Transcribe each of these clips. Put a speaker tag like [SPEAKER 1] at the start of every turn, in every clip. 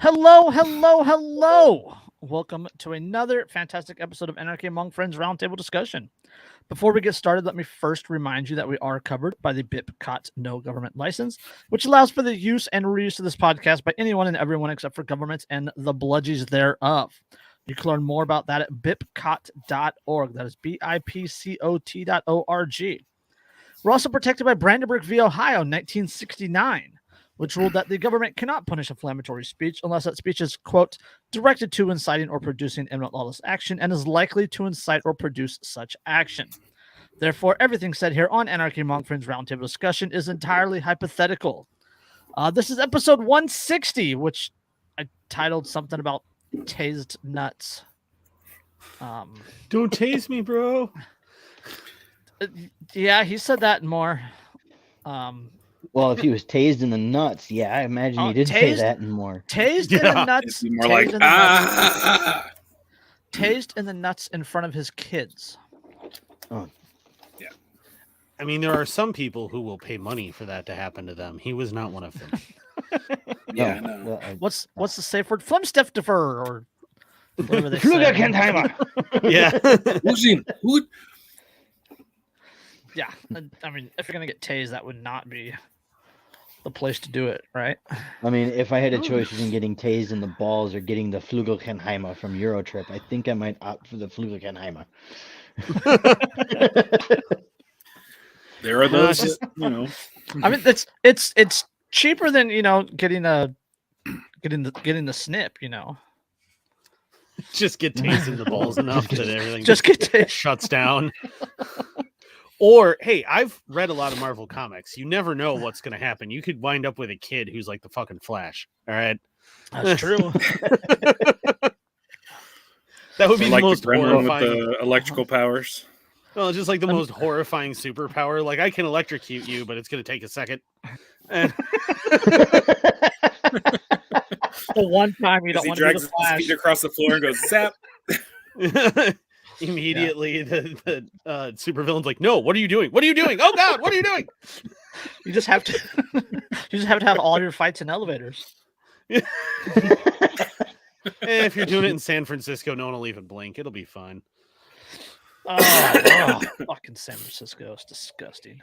[SPEAKER 1] Hello, hello, hello. Welcome to another fantastic episode of Anarchy Among Friends Roundtable discussion. Before we get started, let me first remind you that we are covered by the BIPCOT No Government License, which allows for the use and reuse of this podcast by anyone and everyone except for governments and the bludgies thereof. You can learn more about that at bipcot.org. That is BIPCOT.org. We're also protected by Brandenburg v. Ohio, 1969. Which ruled that the government cannot punish inflammatory speech unless that speech is, quote, directed to inciting or producing imminent lawless action and is likely to incite or produce such action. Therefore, everything said here on Anarchy Among Friends Roundtable discussion is entirely hypothetical. This is episode 160, which I titled something about tased nuts.
[SPEAKER 2] Don't tase me, bro.
[SPEAKER 1] Yeah, he said that and more.
[SPEAKER 3] Well, if he was tased in the nuts, yeah, I imagine he did say that and more.
[SPEAKER 1] Tased in the nuts.
[SPEAKER 4] More like,
[SPEAKER 1] Tased in the nuts in front of his kids.
[SPEAKER 3] Oh,
[SPEAKER 2] yeah. I mean, there are some people who will pay money for that to happen to them. He was not one of them.
[SPEAKER 4] yeah.
[SPEAKER 3] No.
[SPEAKER 1] What's the safe word? Flimstiftifer or whatever they say.
[SPEAKER 3] Flugerkentheimer.
[SPEAKER 2] Yeah.
[SPEAKER 1] Yeah. I mean, if you're gonna get tased, that would not be the place to do it, right?
[SPEAKER 3] I mean, if I had a choice between getting tased in the balls or getting the Flugelkenheimer from Eurotrip, I think I might opt for the Flugelkenheimer.
[SPEAKER 4] There are those,
[SPEAKER 1] I mean, it's cheaper than getting the snip,
[SPEAKER 2] Just get tased in the balls enough that everything
[SPEAKER 1] just get tased.
[SPEAKER 2] Shuts down. Or, hey, I've read a lot of Marvel comics. You never know what's going to happen. You could wind up with a kid who's like the fucking Flash. All right.
[SPEAKER 1] That's true.
[SPEAKER 2] That would be the
[SPEAKER 4] like
[SPEAKER 2] most
[SPEAKER 4] the gremlin
[SPEAKER 2] horrifying.
[SPEAKER 4] with the electrical powers.
[SPEAKER 2] Well, just like the most horrifying superpower. Like, I can electrocute you, but it's going to take a second. And
[SPEAKER 1] The one time you don't
[SPEAKER 4] He
[SPEAKER 1] want to be
[SPEAKER 4] drags
[SPEAKER 1] the
[SPEAKER 4] his
[SPEAKER 1] Flash.
[SPEAKER 4] feet across the floor and goes zap.
[SPEAKER 2] immediately the supervillain's like, no, what are you doing? What are you doing? Oh God, what are you doing?
[SPEAKER 1] You just have to have all your fights in elevators.
[SPEAKER 2] If you're doing it in San Francisco, no one will even blink. It'll be fun.
[SPEAKER 1] Oh, fucking San Francisco is disgusting.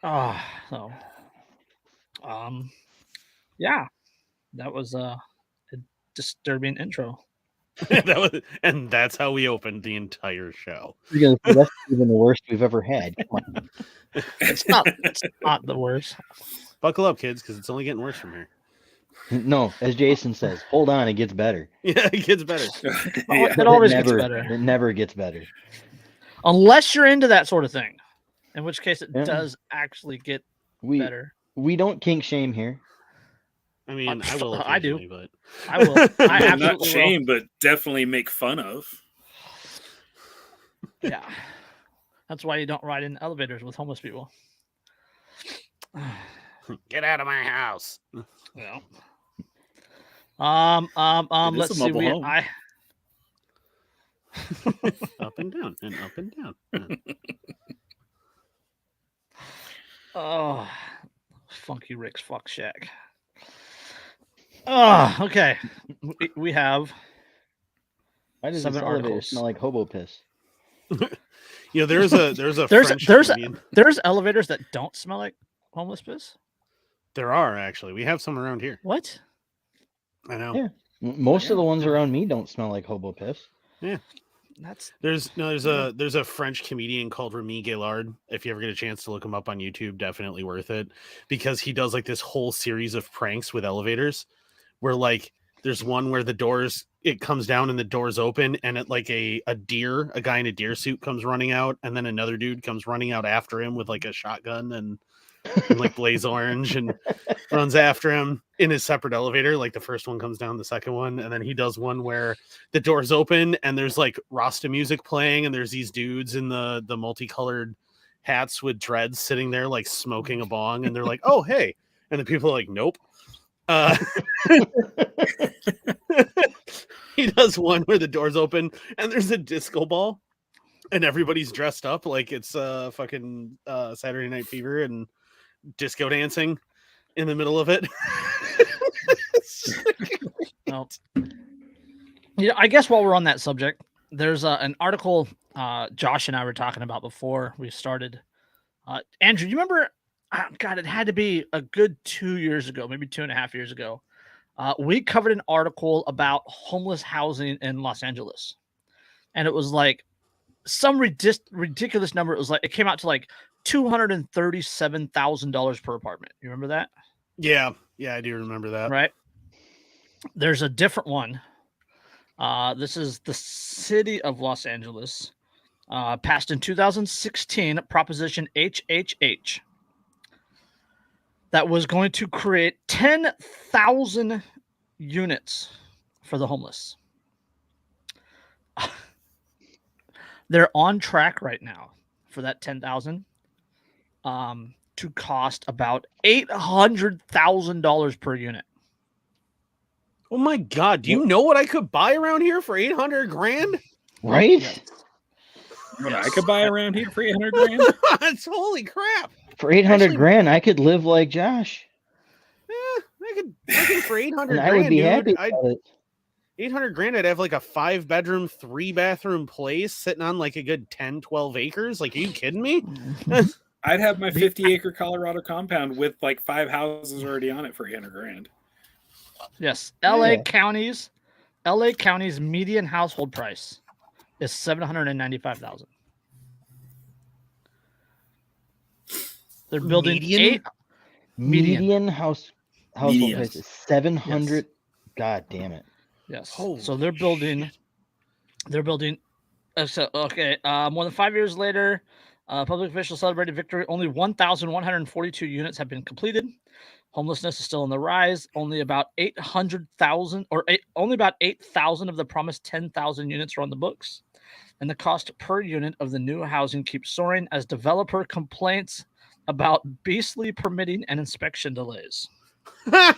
[SPEAKER 1] Yeah, that was a disturbing intro.
[SPEAKER 2] And that's how we opened the entire show.
[SPEAKER 3] That's even the worst we've ever had. Come on.
[SPEAKER 1] It's not the worst.
[SPEAKER 2] Buckle up, kids, because it's only getting worse from here.
[SPEAKER 3] No, as Jason says, hold on, it gets better.
[SPEAKER 2] Yeah, it gets better.
[SPEAKER 1] It always gets better.
[SPEAKER 3] It never gets better.
[SPEAKER 1] Unless you're into that sort of thing, in which case it does actually get better.
[SPEAKER 3] We don't kink shame here.
[SPEAKER 2] I mean, I will.
[SPEAKER 1] I do.
[SPEAKER 2] But
[SPEAKER 1] I will. I absolutely
[SPEAKER 4] Not shame, but definitely make fun of.
[SPEAKER 1] Yeah, that's why you don't ride in elevators with homeless people.
[SPEAKER 2] Get out of my house.
[SPEAKER 1] Yeah.
[SPEAKER 4] It is
[SPEAKER 1] Let's
[SPEAKER 4] a
[SPEAKER 1] see.
[SPEAKER 4] mobile home.
[SPEAKER 2] Up and down and up and down.
[SPEAKER 1] Oh, Funky Rick's Fuck Shack. Oh, okay. We have
[SPEAKER 3] Why does
[SPEAKER 1] 7
[SPEAKER 3] this elevator
[SPEAKER 1] articles.
[SPEAKER 3] smell like hobo piss?
[SPEAKER 2] There's a French comedian.
[SPEAKER 1] There's elevators that don't smell like homeless piss.
[SPEAKER 2] There are actually. We have some around here.
[SPEAKER 1] What?
[SPEAKER 2] I know.
[SPEAKER 3] Yeah. Most of the ones around me don't smell like hobo piss.
[SPEAKER 2] Yeah.
[SPEAKER 1] That's
[SPEAKER 2] There's a French comedian called Remy Gaillard. If you ever get a chance to look him up on YouTube, definitely worth it, because he does like this whole series of pranks with elevators where like there's one where it comes down and the doors open and it like a guy in a deer suit comes running out, and then another dude comes running out after him with like a shotgun and like blaze orange and runs after him in his separate elevator. Like the first one comes down, the second one, and then he does one where the doors open and there's like Rasta music playing and there's these dudes in the multicolored hats with dreads sitting there like smoking a bong, and they're like, oh hey, and the people are like, nope. He does one where the doors open and there's a disco ball and everybody's dressed up like it's fucking Saturday Night Fever and disco dancing in the middle of it. It's
[SPEAKER 1] Well, yeah, I guess while we're on that subject, there's an article Josh and I were talking about before we started. Andrew, you remember? God, it had to be a good 2 years ago, maybe 2.5 years ago. We covered an article about homeless housing in Los Angeles, and it was like some ridiculous number. It was like it came out to like $237,000 per apartment. You remember that?
[SPEAKER 2] Yeah, I do remember that.
[SPEAKER 1] Right. There's a different one. This is the city of Los Angeles, passed in 2016, Proposition HHH, that was going to create 10,000 units for the homeless. They're on track right now for that 10,000 to cost about $800,000 per unit.
[SPEAKER 2] Oh my God! Do you know what I could buy around here for 800 grand?
[SPEAKER 3] Right?
[SPEAKER 1] Yes.
[SPEAKER 4] What I could buy around here for 800 grand?
[SPEAKER 2] That's holy crap!
[SPEAKER 3] For 800
[SPEAKER 2] Actually-
[SPEAKER 3] grand, I could live like Josh.
[SPEAKER 2] I could for 800
[SPEAKER 3] And I
[SPEAKER 2] grand,
[SPEAKER 3] would be
[SPEAKER 2] dude,
[SPEAKER 3] happy
[SPEAKER 2] I'd,
[SPEAKER 3] about it.
[SPEAKER 2] 800 grand, I'd have like a 5-bedroom, 3-bathroom place sitting on like a good 10, 12 acres. Like, are you kidding me?
[SPEAKER 4] I'd have my 50-acre Colorado compound with like 5 houses already on it for 800 grand.
[SPEAKER 1] Yes, LA
[SPEAKER 3] Yeah.
[SPEAKER 1] County's median household price is $795,000. They're building
[SPEAKER 2] Median?
[SPEAKER 1] median.
[SPEAKER 3] Household
[SPEAKER 4] Median.
[SPEAKER 3] price is 700. God damn it.
[SPEAKER 1] Yes.
[SPEAKER 2] Holy
[SPEAKER 1] So they're building. They're building. More than 5 years later, public officials celebrated victory. Only 1,142 units have been completed. Homelessness is still on the rise. Only about 800,000, only about 8,000 of the promised 10,000 units are on the books, and the cost per unit of the new housing keeps soaring as developer complaints about beastly permitting and inspection delays.
[SPEAKER 4] Yep.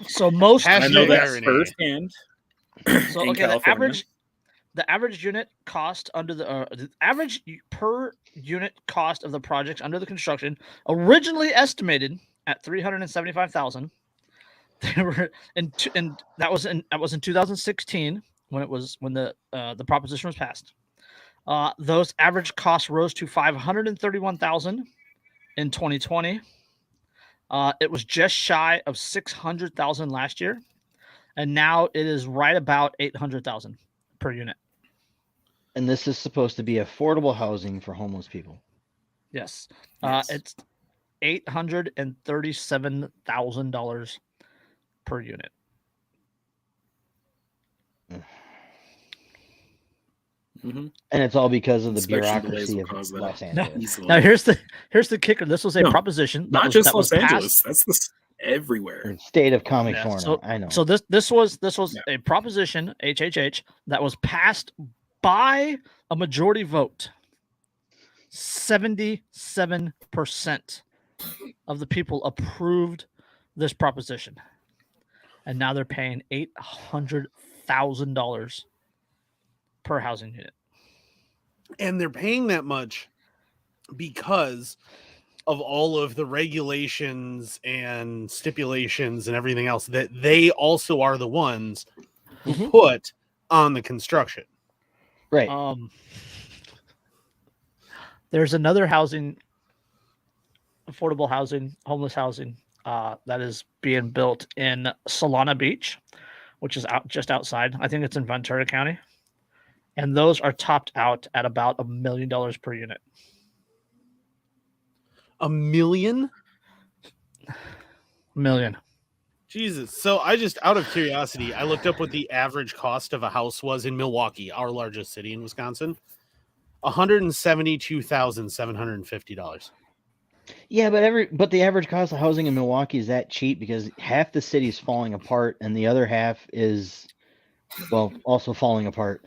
[SPEAKER 1] So most
[SPEAKER 4] I know
[SPEAKER 2] Hashtag
[SPEAKER 4] that
[SPEAKER 2] irony.
[SPEAKER 4] firsthand.
[SPEAKER 1] So
[SPEAKER 4] in
[SPEAKER 1] okay, the
[SPEAKER 4] California.
[SPEAKER 1] average unit cost under the average per unit cost of the projects under the construction, originally estimated at $375,000. They were and that was in 2016 when the proposition was passed. Those average costs rose to $531,000 in 2020. It was just shy of $600,000 last year, and now it is right about $800,000 per unit.
[SPEAKER 3] And this is supposed to be affordable housing for homeless people.
[SPEAKER 1] Yes,
[SPEAKER 4] Yes.
[SPEAKER 1] it's $837,000 per unit.
[SPEAKER 4] Mhm.
[SPEAKER 3] And it's all because of the
[SPEAKER 4] Inspection delays
[SPEAKER 3] bureaucracy
[SPEAKER 4] will
[SPEAKER 3] of
[SPEAKER 4] cause that.
[SPEAKER 3] Los
[SPEAKER 1] No.
[SPEAKER 3] Angeles.
[SPEAKER 4] Easily.
[SPEAKER 1] Now here's the kicker. This was a
[SPEAKER 4] No,
[SPEAKER 1] proposition that
[SPEAKER 4] Not
[SPEAKER 1] was,
[SPEAKER 4] just
[SPEAKER 1] that was
[SPEAKER 4] Los Angeles.
[SPEAKER 1] passed.
[SPEAKER 4] That's this everywhere.
[SPEAKER 3] The state of comic
[SPEAKER 1] Yeah,
[SPEAKER 3] fauna. I know.
[SPEAKER 1] So this was
[SPEAKER 4] Yeah.
[SPEAKER 1] a proposition HHH that was passed by a majority vote. 77% of the people approved this proposition, and now they're paying $800,000 per housing unit.
[SPEAKER 2] And they're paying that much because of all of the regulations and stipulations and everything else that they also are the ones who
[SPEAKER 3] Mhm.
[SPEAKER 2] put on the construction.
[SPEAKER 3] Right.
[SPEAKER 1] There's another affordable housing, homeless housing that is being built in Solana Beach, which is just outside. I think it's in Ventura County. And those are topped out at about $1 million per unit.
[SPEAKER 2] $1 million?
[SPEAKER 1] Million.
[SPEAKER 2] Jesus. So I just, out of curiosity, I looked up what the average cost of a house was in Milwaukee, our largest city in Wisconsin. $172,750.
[SPEAKER 3] Yeah, but the average cost of housing in Milwaukee is that cheap because half the city's falling apart and the other half is, well, also falling apart.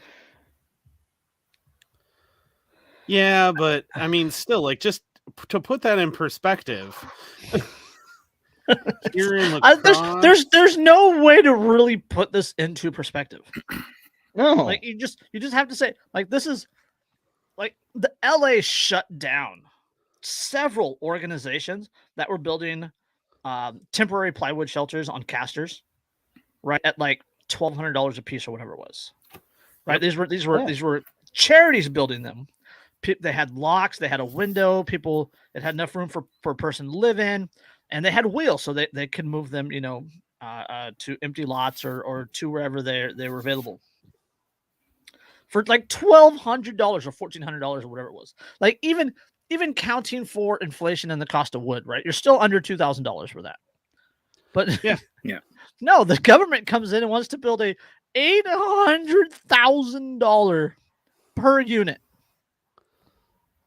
[SPEAKER 2] Yeah, but I mean, still, like, just to put that in perspective, here in lacrosse,
[SPEAKER 1] There's no way to really put this into perspective.
[SPEAKER 3] No.
[SPEAKER 1] Like you just have to say, like, this is like the LA shut down several organizations that were building temporary plywood shelters on casters, right, at like $1,200 a piece or whatever it was. Right, these were charities building them. They had locks, they had a window. People, it had enough room for a person to live in, and they had wheels so they could move them, to empty lots or to wherever they were available. For like $1,200 or $1,400 or whatever it was. Like even counting for inflation and the cost of wood, right? You're still under $2,000 for that. But
[SPEAKER 4] yeah.
[SPEAKER 1] No, the government comes in and wants to build a $800,000 per unit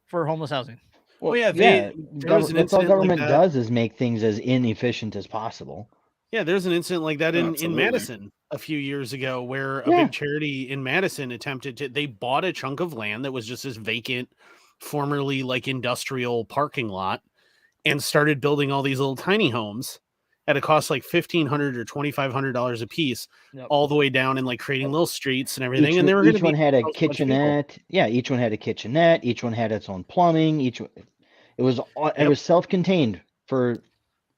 [SPEAKER 1] for homeless housing.
[SPEAKER 2] Well, yeah,
[SPEAKER 3] that's all government does is make things as inefficient as possible.
[SPEAKER 2] Yeah, there's an incident like that in Madison a few years ago where a big charity in Madison they bought a chunk of land that was just this vacant, formerly like industrial parking lot, and started building all these little tiny homes at a cost like $1,500 or $2,500 a piece, all the way down and like creating little streets and everything. And they were
[SPEAKER 3] each one had a kitchenette. Yeah, each one had a kitchenette. Each one had its own plumbing. It was self-contained for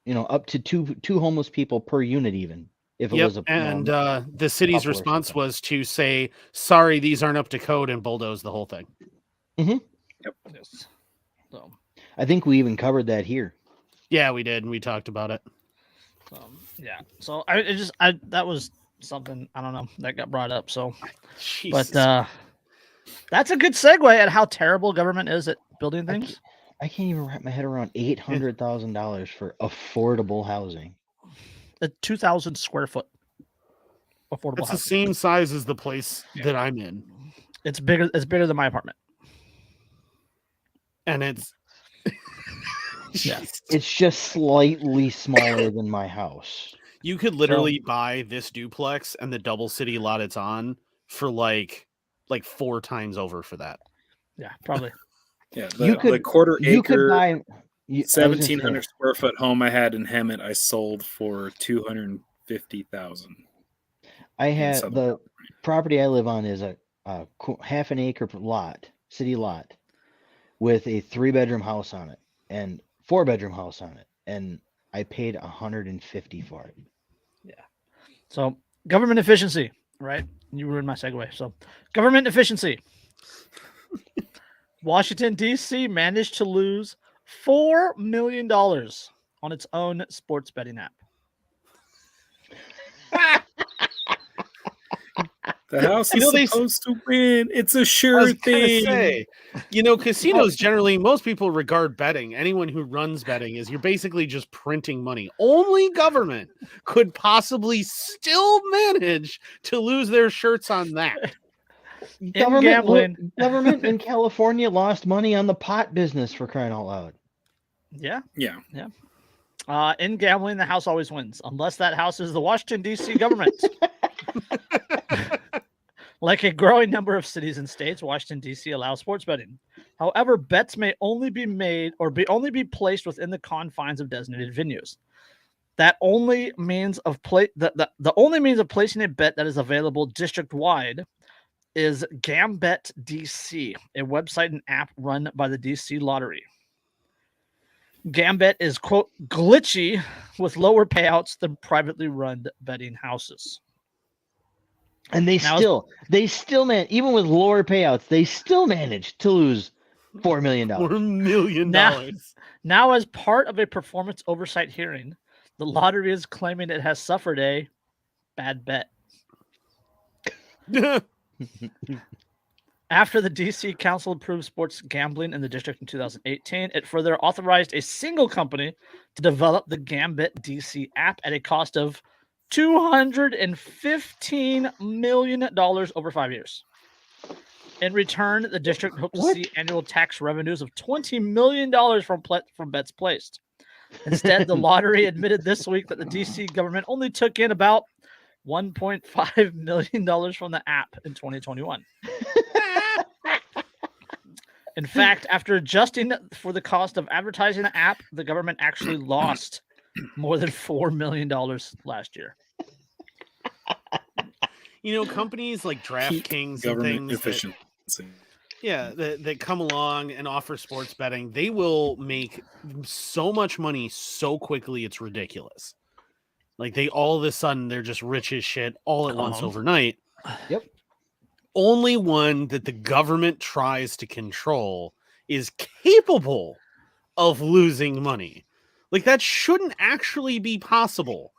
[SPEAKER 3] up to two homeless people per unit, even if it was
[SPEAKER 2] the city's response was to say, "Sorry, these aren't up to code," and bulldoze the whole thing.
[SPEAKER 3] Mm-hmm.
[SPEAKER 1] Yep. Yes. So
[SPEAKER 3] I think we even covered that here.
[SPEAKER 2] Yeah, we did, and we talked about it.
[SPEAKER 1] Yeah. So that was something, I don't know, that got brought up. So,
[SPEAKER 2] Jesus.
[SPEAKER 1] But that's a good segue at how terrible government is at building things.
[SPEAKER 3] I can't even wrap my head around $800,000 for affordable housing.
[SPEAKER 1] A 2,000 square foot affordable
[SPEAKER 2] It's
[SPEAKER 1] housing.
[SPEAKER 2] the same size as the place that I'm in.
[SPEAKER 1] It's bigger. It's bigger than my apartment.
[SPEAKER 2] And it's
[SPEAKER 3] it's just slightly smaller than my house.
[SPEAKER 2] You could literally buy this duplex and the double city lot it's on for like 4 times over for that.
[SPEAKER 1] Yeah, probably.
[SPEAKER 4] Yeah, the quarter acre,
[SPEAKER 3] you could buy
[SPEAKER 4] 1,700 square foot home I had in Hemet. I sold for $250,000.
[SPEAKER 3] I had the property I live on is a half an acre lot, city lot, with a 3-bedroom house on it and 4-bedroom house on it, and I paid $150,000 for it.
[SPEAKER 1] Yeah. So government efficiency, right? You ruined my segue. So government efficiency. Washington, D.C. managed to lose $4 million on its own sports betting app.
[SPEAKER 4] The house is supposed to win. It's a sure thing.
[SPEAKER 2] Say, casinos generally, most people regard betting. Anyone who runs betting is you're basically just printing money. Only government could possibly still manage to lose their shirts on that.
[SPEAKER 3] Government in California lost money on the pot business, for crying out loud.
[SPEAKER 1] Yeah.
[SPEAKER 4] Yeah.
[SPEAKER 1] In gambling, the house always wins, unless that house is the Washington, D.C. government. Like a growing number of cities and states, Washington, D.C. allows sports betting. However, bets may only be made or only be placed within the confines of designated venues. That only means of the only means of placing a bet that is available district-wide is Gambet DC, a website and app run by the DC Lottery. Gambet is, quote, glitchy with lower payouts than privately run betting houses.
[SPEAKER 3] And they still man, even with lower payouts, they still managed to lose $4 million.
[SPEAKER 2] $4 million.
[SPEAKER 1] Now, as part of a performance oversight hearing, the lottery is claiming it has suffered a bad bet. After the DC Council approved sports gambling in the district in 2018, it further authorized a single company to develop the Gambit DC app at a cost of $215 million over 5 years. In return, the district hopes to see annual tax revenues of $20 million from bets placed. Instead, the lottery admitted this week that the DC government only took in about $1.5 million from the app in 2021. In fact, after adjusting for the cost of advertising the app, the government actually lost more than $4 million last year.
[SPEAKER 2] Companies like DraftKings and things.
[SPEAKER 4] Efficiency.
[SPEAKER 2] that come along and offer sports betting, they will make so much money so quickly it's ridiculous. Like they all of a sudden they're just rich as shit all at once overnight.
[SPEAKER 3] Yep.
[SPEAKER 2] Only one that the government tries to control is capable of losing money. Like that shouldn't actually be possible.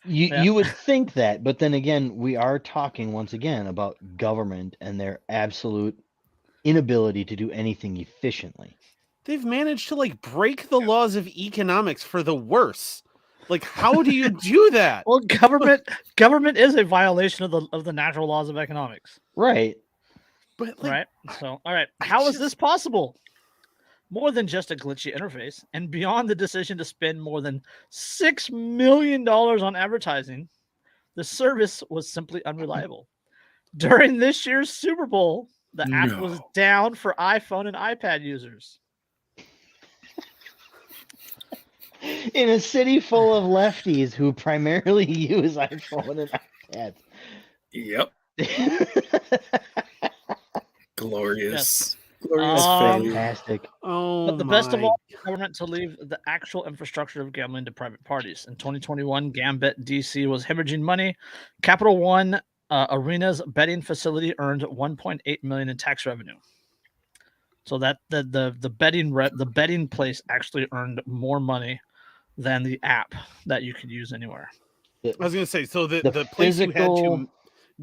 [SPEAKER 3] You would think that, but then again, we are talking once again about government and their absolute inability to do anything efficiently.
[SPEAKER 2] They've managed to like break the laws of economics for the worse. Like, how do you do that?
[SPEAKER 1] Well, government is a violation of the natural laws of economics.
[SPEAKER 3] Right.
[SPEAKER 2] But like,
[SPEAKER 1] Right. So, all right. How is this possible? More than just a glitchy interface, and beyond the decision to spend more than $6 million on advertising, the service was simply unreliable. During this year's Super Bowl, the app was down for iPhone and iPad users.
[SPEAKER 3] In a city full of lefties who primarily use iPhone and iPads.
[SPEAKER 4] Yep. Glorious.
[SPEAKER 1] Yes.
[SPEAKER 4] Glorious
[SPEAKER 3] Fantastic.
[SPEAKER 2] oh,
[SPEAKER 1] But the best of all, the government to leave the actual infrastructure of gambling to private parties. In 2021, Gambit DC was hemorrhaging money. Capital One Arena's betting facility earned $1.8 million in tax revenue. So that the betting place actually earned more money than the app that you could use anywhere.
[SPEAKER 2] I was going to say, so the place
[SPEAKER 3] physical...
[SPEAKER 2] you had to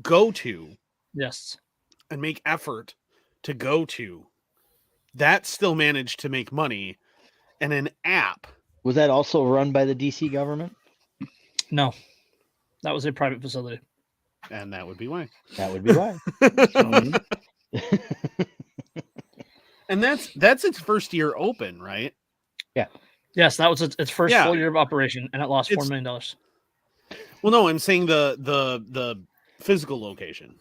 [SPEAKER 2] go to,
[SPEAKER 1] yes,
[SPEAKER 2] and make effort to go to, that still managed to make money, and an app.
[SPEAKER 3] Was that also run by the DC government?
[SPEAKER 1] No, that was a private facility,
[SPEAKER 2] and that would be why.
[SPEAKER 3] That would be why.
[SPEAKER 2] And that's its first year open, right?
[SPEAKER 3] Yeah.
[SPEAKER 1] Yes, that was its first full year of operation, and it lost $4 million.
[SPEAKER 2] Well, no, I'm saying the physical location.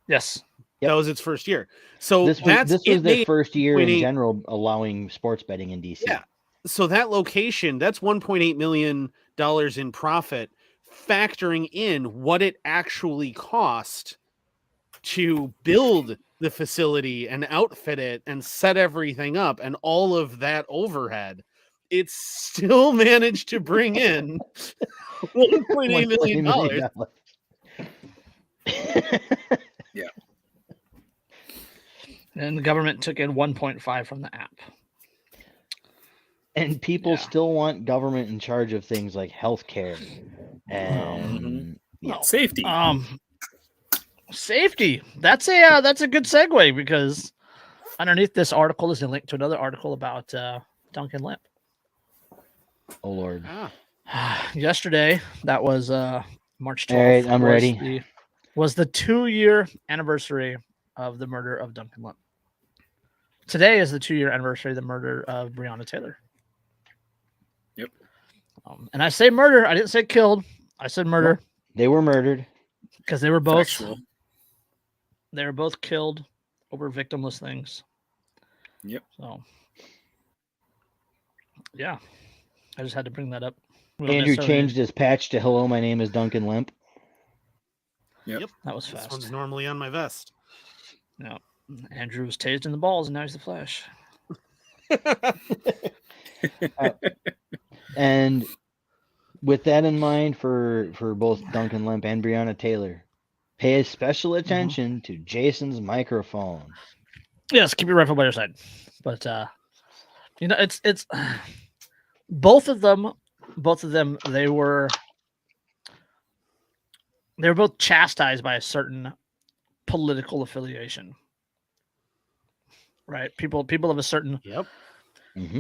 [SPEAKER 1] Yes.
[SPEAKER 2] That was its first year. So
[SPEAKER 3] this was their first year in general allowing sports betting in DC.
[SPEAKER 2] Yeah. So that location, that's $1.8 million in profit, factoring in what it actually cost to build the facility and outfit it and set everything up and all of that overhead. It's still managed to bring in $1.8 million.
[SPEAKER 4] Yeah.
[SPEAKER 1] And the government took in 1.5 from the app.
[SPEAKER 3] And people still want government in charge of things like healthcare and
[SPEAKER 4] safety.
[SPEAKER 1] Safety. That's a good segue, because underneath this article is a link to another article about Duncan Limp.
[SPEAKER 3] Oh Lord.
[SPEAKER 1] Yesterday, that was March 12th.
[SPEAKER 3] All right, I'm ready.
[SPEAKER 1] Was the 2-year anniversary of the murder of Duncan Limp. Today is the 2-year anniversary of the murder of Breonna Taylor.
[SPEAKER 4] Yep.
[SPEAKER 1] And I say murder. I didn't say killed. I said murder.
[SPEAKER 3] Nope. They were murdered
[SPEAKER 1] because they were both.
[SPEAKER 4] Factual.
[SPEAKER 1] They were both killed over victimless things.
[SPEAKER 4] Yep.
[SPEAKER 1] So, yeah, I just had to bring that up.
[SPEAKER 3] Andrew changed his patch to "Hello, my name is Duncan Limp."
[SPEAKER 4] Yep.
[SPEAKER 1] That was fast.
[SPEAKER 2] This one's normally on my vest.
[SPEAKER 1] No, Andrew was tased in the balls, and now he's the Flash.
[SPEAKER 3] And with that in mind, for both Duncan Limp and Breonna Taylor, pay special attention to Jason's microphone.
[SPEAKER 1] Yes, keep your rifle by your side. But it's both of them. They were both chastised by a certain political affiliation. Right? People of a certain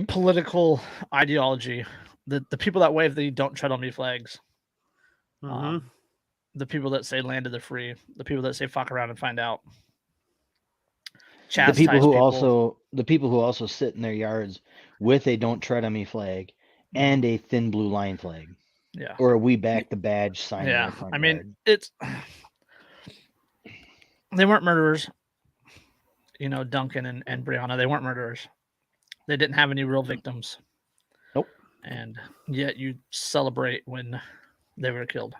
[SPEAKER 1] political ideology. The people that wave the "Don't Tread on Me" flags. The people that say "Land of the free." The people that say "Fuck around and find out."
[SPEAKER 3] The people who also sit in their yards with a "Don't Tread on Me" flag and a thin blue line flag.
[SPEAKER 1] Yeah.
[SPEAKER 3] Or a "We Back the Badge" sign.
[SPEAKER 1] Yeah. I mean, they weren't murderers. Duncan and Breonna, they weren't murderers. They didn't have any real victims.
[SPEAKER 3] Nope.
[SPEAKER 1] And yet you celebrate when they were killed.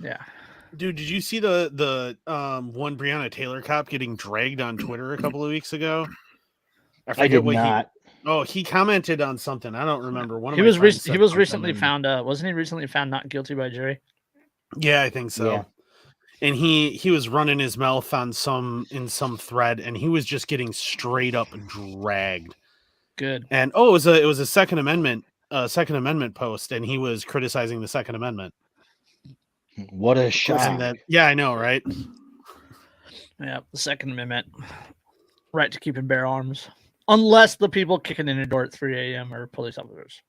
[SPEAKER 1] Yeah.
[SPEAKER 2] Dude, did you see the one Breonna Taylor cop getting dragged on Twitter a couple of weeks ago?
[SPEAKER 3] I did not.
[SPEAKER 2] He commented on something. I don't remember.
[SPEAKER 1] He was recently found. Wasn't he recently found not guilty by jury?
[SPEAKER 2] Yeah, I think so.
[SPEAKER 3] Yeah.
[SPEAKER 2] And he was running his mouth on some thread, and he was just getting straight up dragged.
[SPEAKER 1] Good.
[SPEAKER 2] And it was a Second Amendment post, and he was criticizing the Second Amendment.
[SPEAKER 3] What a shock!
[SPEAKER 2] Yeah, I know, right?
[SPEAKER 1] Yeah, the Second Amendment, right to keep and bear arms, unless the people kicking in the door at 3 a.m. are police officers.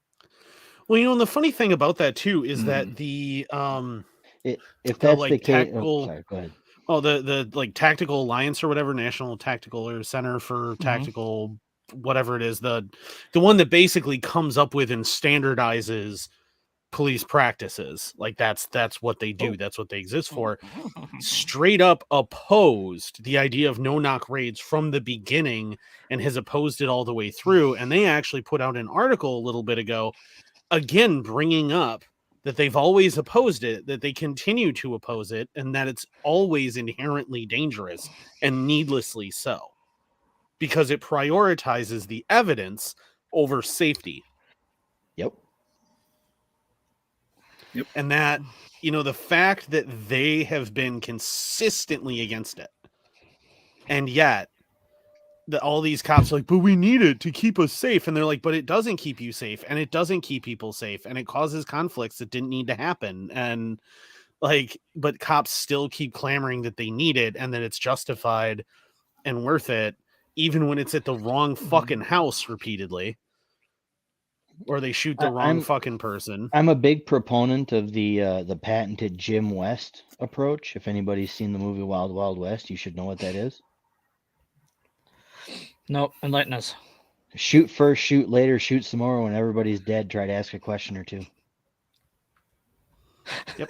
[SPEAKER 2] Well, and the funny thing about that too is that the
[SPEAKER 3] if that's
[SPEAKER 2] like
[SPEAKER 3] the case,
[SPEAKER 2] tactical,
[SPEAKER 3] sorry, go ahead.
[SPEAKER 2] Oh, the like Tactical Alliance or whatever, National Tactical or Center for Tactical, whatever it is, the one that basically comes up with and standardizes police practices. Like that's what they do. That's what they exist for. Straight up opposed the idea of no-knock raids from the beginning and has opposed it all the way through. And they actually put out an article a little bit ago, again, bringing up that they've always opposed it, that they continue to oppose it, and that it's always inherently dangerous and needlessly so, because it prioritizes the evidence over safety.
[SPEAKER 3] Yep.
[SPEAKER 2] And that, the fact that they have been consistently against it, and yet all these cops are like, but we need it to keep us safe. And they're like, but it doesn't keep you safe, and it doesn't keep people safe, and it causes conflicts that didn't need to happen. And but cops still keep clamoring that they need it and that it's justified and worth it, even when it's at the wrong fucking house repeatedly, or they shoot the wrong fucking person.
[SPEAKER 3] I'm a big proponent of the patented Jim West approach. If anybody's seen the movie Wild Wild West, you should know what that is.
[SPEAKER 1] Nope, enlighten us.
[SPEAKER 3] Shoot first, shoot later, shoot some more. When everybody's dead, try to ask a question or two.
[SPEAKER 2] Yep.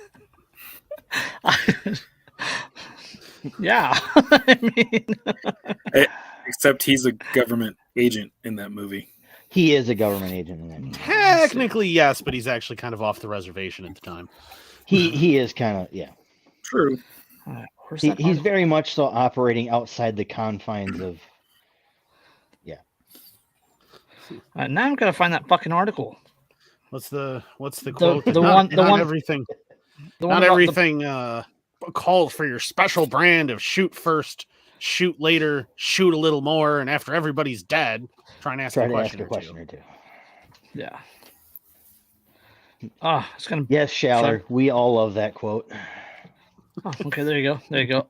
[SPEAKER 1] Yeah. I mean,
[SPEAKER 4] except he's a government agent in that movie.
[SPEAKER 3] He is a government agent in that movie.
[SPEAKER 2] Technically, yes, but he's actually kind of off the reservation at the time.
[SPEAKER 3] He is kind of, yeah.
[SPEAKER 4] True.
[SPEAKER 3] He's very much so operating outside the confines of.
[SPEAKER 1] Now I'm gonna find that fucking article.
[SPEAKER 2] What's the quote?
[SPEAKER 1] Not
[SPEAKER 2] everything. Not everything calls for your special brand of shoot first, shoot later, shoot a little more, and after everybody's dead, try to ask a question or two.
[SPEAKER 1] Yeah. It's gonna.
[SPEAKER 3] Yes, Schaller. We all love that quote.
[SPEAKER 1] Oh, okay, there you go.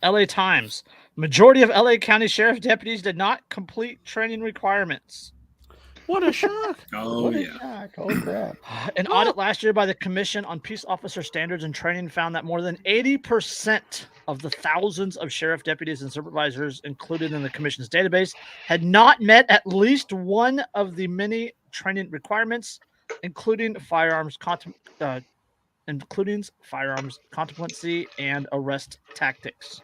[SPEAKER 1] LA Times. Majority of LA County Sheriff deputies did not complete training requirements.
[SPEAKER 2] What a shock.
[SPEAKER 4] Oh, yeah.
[SPEAKER 3] Shock. Oh, crap.
[SPEAKER 1] An audit last year by the Commission on Peace Officer Standards and Training found that more than 80% of the thousands of sheriff deputies and supervisors included in the Commission's database had not met at least one of the many training requirements, including firearms competency and arrest tactics.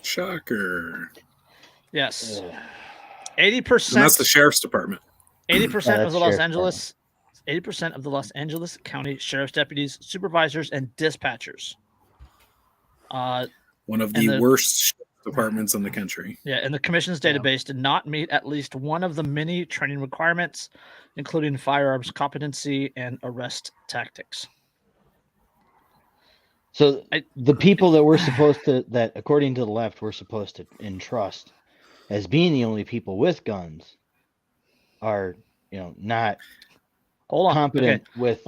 [SPEAKER 4] Shocker.
[SPEAKER 1] Yes. 80%.
[SPEAKER 4] And that's the sheriff's department.
[SPEAKER 1] 80% of the Los Angeles. 80% of the Los Angeles County sheriff's deputies, supervisors, and dispatchers.
[SPEAKER 4] One of the worst departments in the country.
[SPEAKER 1] Yeah, and the Commission's database did not meet at least one of the many training requirements, including firearms competency and arrest tactics.
[SPEAKER 3] So the people that we're supposed to, that according to the left, we're supposed to entrust as being the only people with guns are, not competent with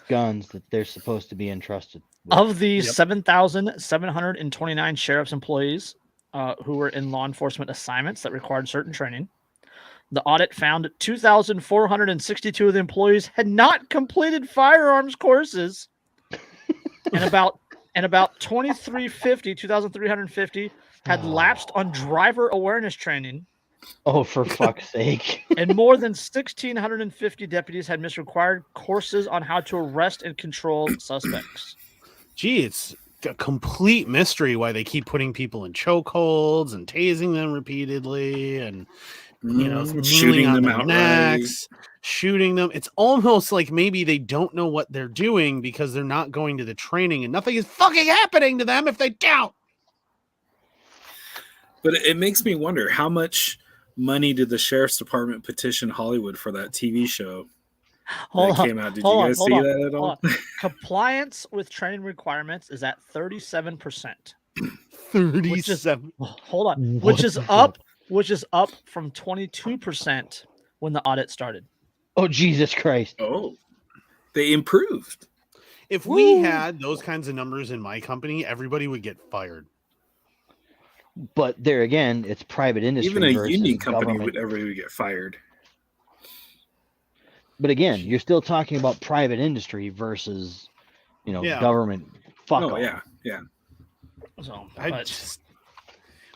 [SPEAKER 3] guns that they're supposed to be entrusted with.
[SPEAKER 1] Of the 7,729 sheriff's employees who were in law enforcement assignments that required certain training, the audit found 2,462 of the employees had not completed firearms courses, and about 2,350 had lapsed on driver awareness training.
[SPEAKER 3] Oh, for fuck's sake.
[SPEAKER 1] And more than 1,650 deputies had missed required courses on how to arrest and control suspects.
[SPEAKER 2] Gee, it's a complete mystery why they keep putting people in chokeholds and tasing them repeatedly and you know,
[SPEAKER 4] shooting
[SPEAKER 2] on
[SPEAKER 4] them
[SPEAKER 2] their
[SPEAKER 4] outright.
[SPEAKER 2] necks, shooting them. It's almost like maybe they don't know what they're doing because they're not going to the training and nothing is fucking happening to them if they don't.
[SPEAKER 4] But it makes me wonder, how much money did the sheriff's department petition Hollywood for that TV show that came out? Did you guys see that at all?
[SPEAKER 1] Compliance with training requirements is at 37%.
[SPEAKER 2] 37.
[SPEAKER 1] Hold on.
[SPEAKER 3] What
[SPEAKER 1] Which is
[SPEAKER 3] the
[SPEAKER 1] up from 22% when the audit started.
[SPEAKER 3] Oh, Jesus Christ.
[SPEAKER 4] Oh, they improved.
[SPEAKER 2] If we had those kinds of numbers in my company, everybody would get fired.
[SPEAKER 3] But there again, it's private industry.
[SPEAKER 4] Even a
[SPEAKER 3] versus
[SPEAKER 4] union company
[SPEAKER 3] government.
[SPEAKER 4] everybody would get fired.
[SPEAKER 3] But again, you're still talking about private industry versus, government. Fuck off.
[SPEAKER 4] Yeah.
[SPEAKER 1] So,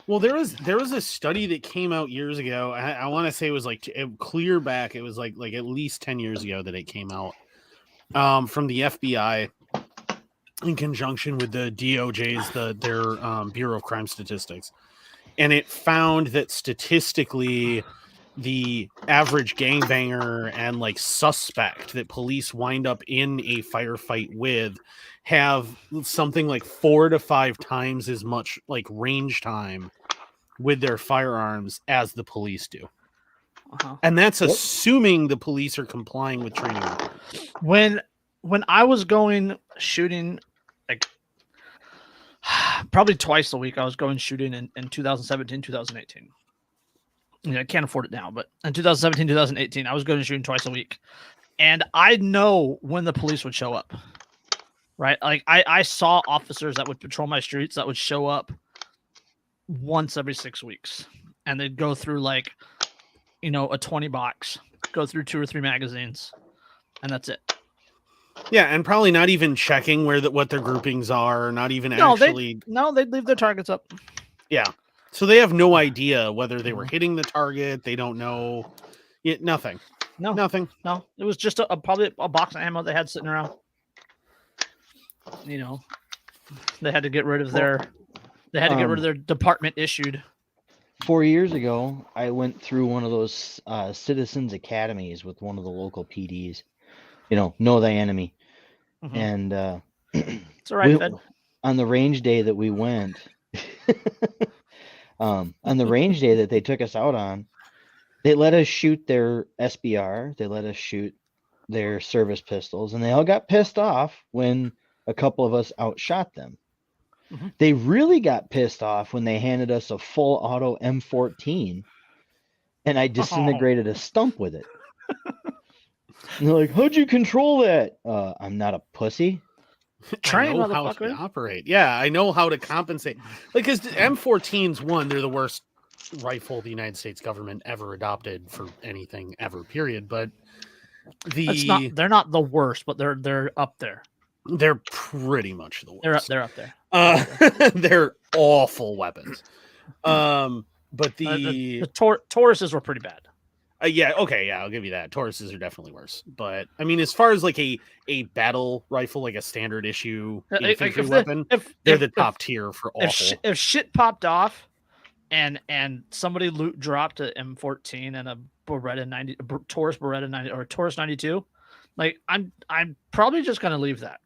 [SPEAKER 2] well, there was a study that came out years ago. I want to say it was like clear back. It was like at least 10 years ago that it came out from the FBI in conjunction with the DOJ's their Bureau of Crime Statistics, and it found that statistically, the average gangbanger and like suspect that police wind up in a firefight with have something like 4 to 5 times as much like range time with their firearms as the police do. And that's assuming the police are complying with training.
[SPEAKER 1] When I was going shooting, like probably twice a week, I was going shooting in 2017, 2018. I can't afford it now, but in 2017, 2018, I was going shooting twice a week. And I know when the police would show up, right? Like I saw officers that would patrol my streets that would show up once every 6 weeks. And they'd go through like, a 20 box, go through 2 or 3 magazines, and that's it.
[SPEAKER 2] Yeah, and probably not even checking what their groupings are, not even
[SPEAKER 1] they'd leave their targets up.
[SPEAKER 2] Yeah. So they have no idea whether they were hitting the target. They don't know. Nothing. Nothing.
[SPEAKER 1] No, it was just probably a box of ammo they had sitting around. They had to get rid of their department issued.
[SPEAKER 3] 4 years ago, I went through one of those citizens academies with one of the local PDs. Know thy enemy. Mm-hmm. And
[SPEAKER 1] it's all right, Fed.
[SPEAKER 3] On the range day that we went, on the range day that they took us out on, they let us shoot their SBR, they let us shoot their service pistols, and they all got pissed off when a couple of us outshot them. Mm-hmm. They really got pissed off when they handed us a full auto M14 and I disintegrated a stump with it. And they're like, how'd you control that? I'm not a pussy.
[SPEAKER 2] I know how to operate. Yeah, I know how to compensate. Because M14s, they're the worst rifle the United States government ever adopted for anything ever, period. But
[SPEAKER 1] they're not the worst, but they're up there.
[SPEAKER 2] They're pretty much the worst.
[SPEAKER 1] They're up there.
[SPEAKER 2] They're awful weapons. But the
[SPEAKER 1] Tauruses were pretty bad.
[SPEAKER 2] Yeah, okay, yeah, I'll give you that. Tauruses are definitely worse. But I mean, as far as like a battle rifle, like a standard issue infantry weapon, they're the top tier for awful.
[SPEAKER 1] If shit popped off and somebody loot dropped a M14 and a Beretta 90, a Taurus Beretta 90 or a Taurus 92, like I'm probably just gonna leave that.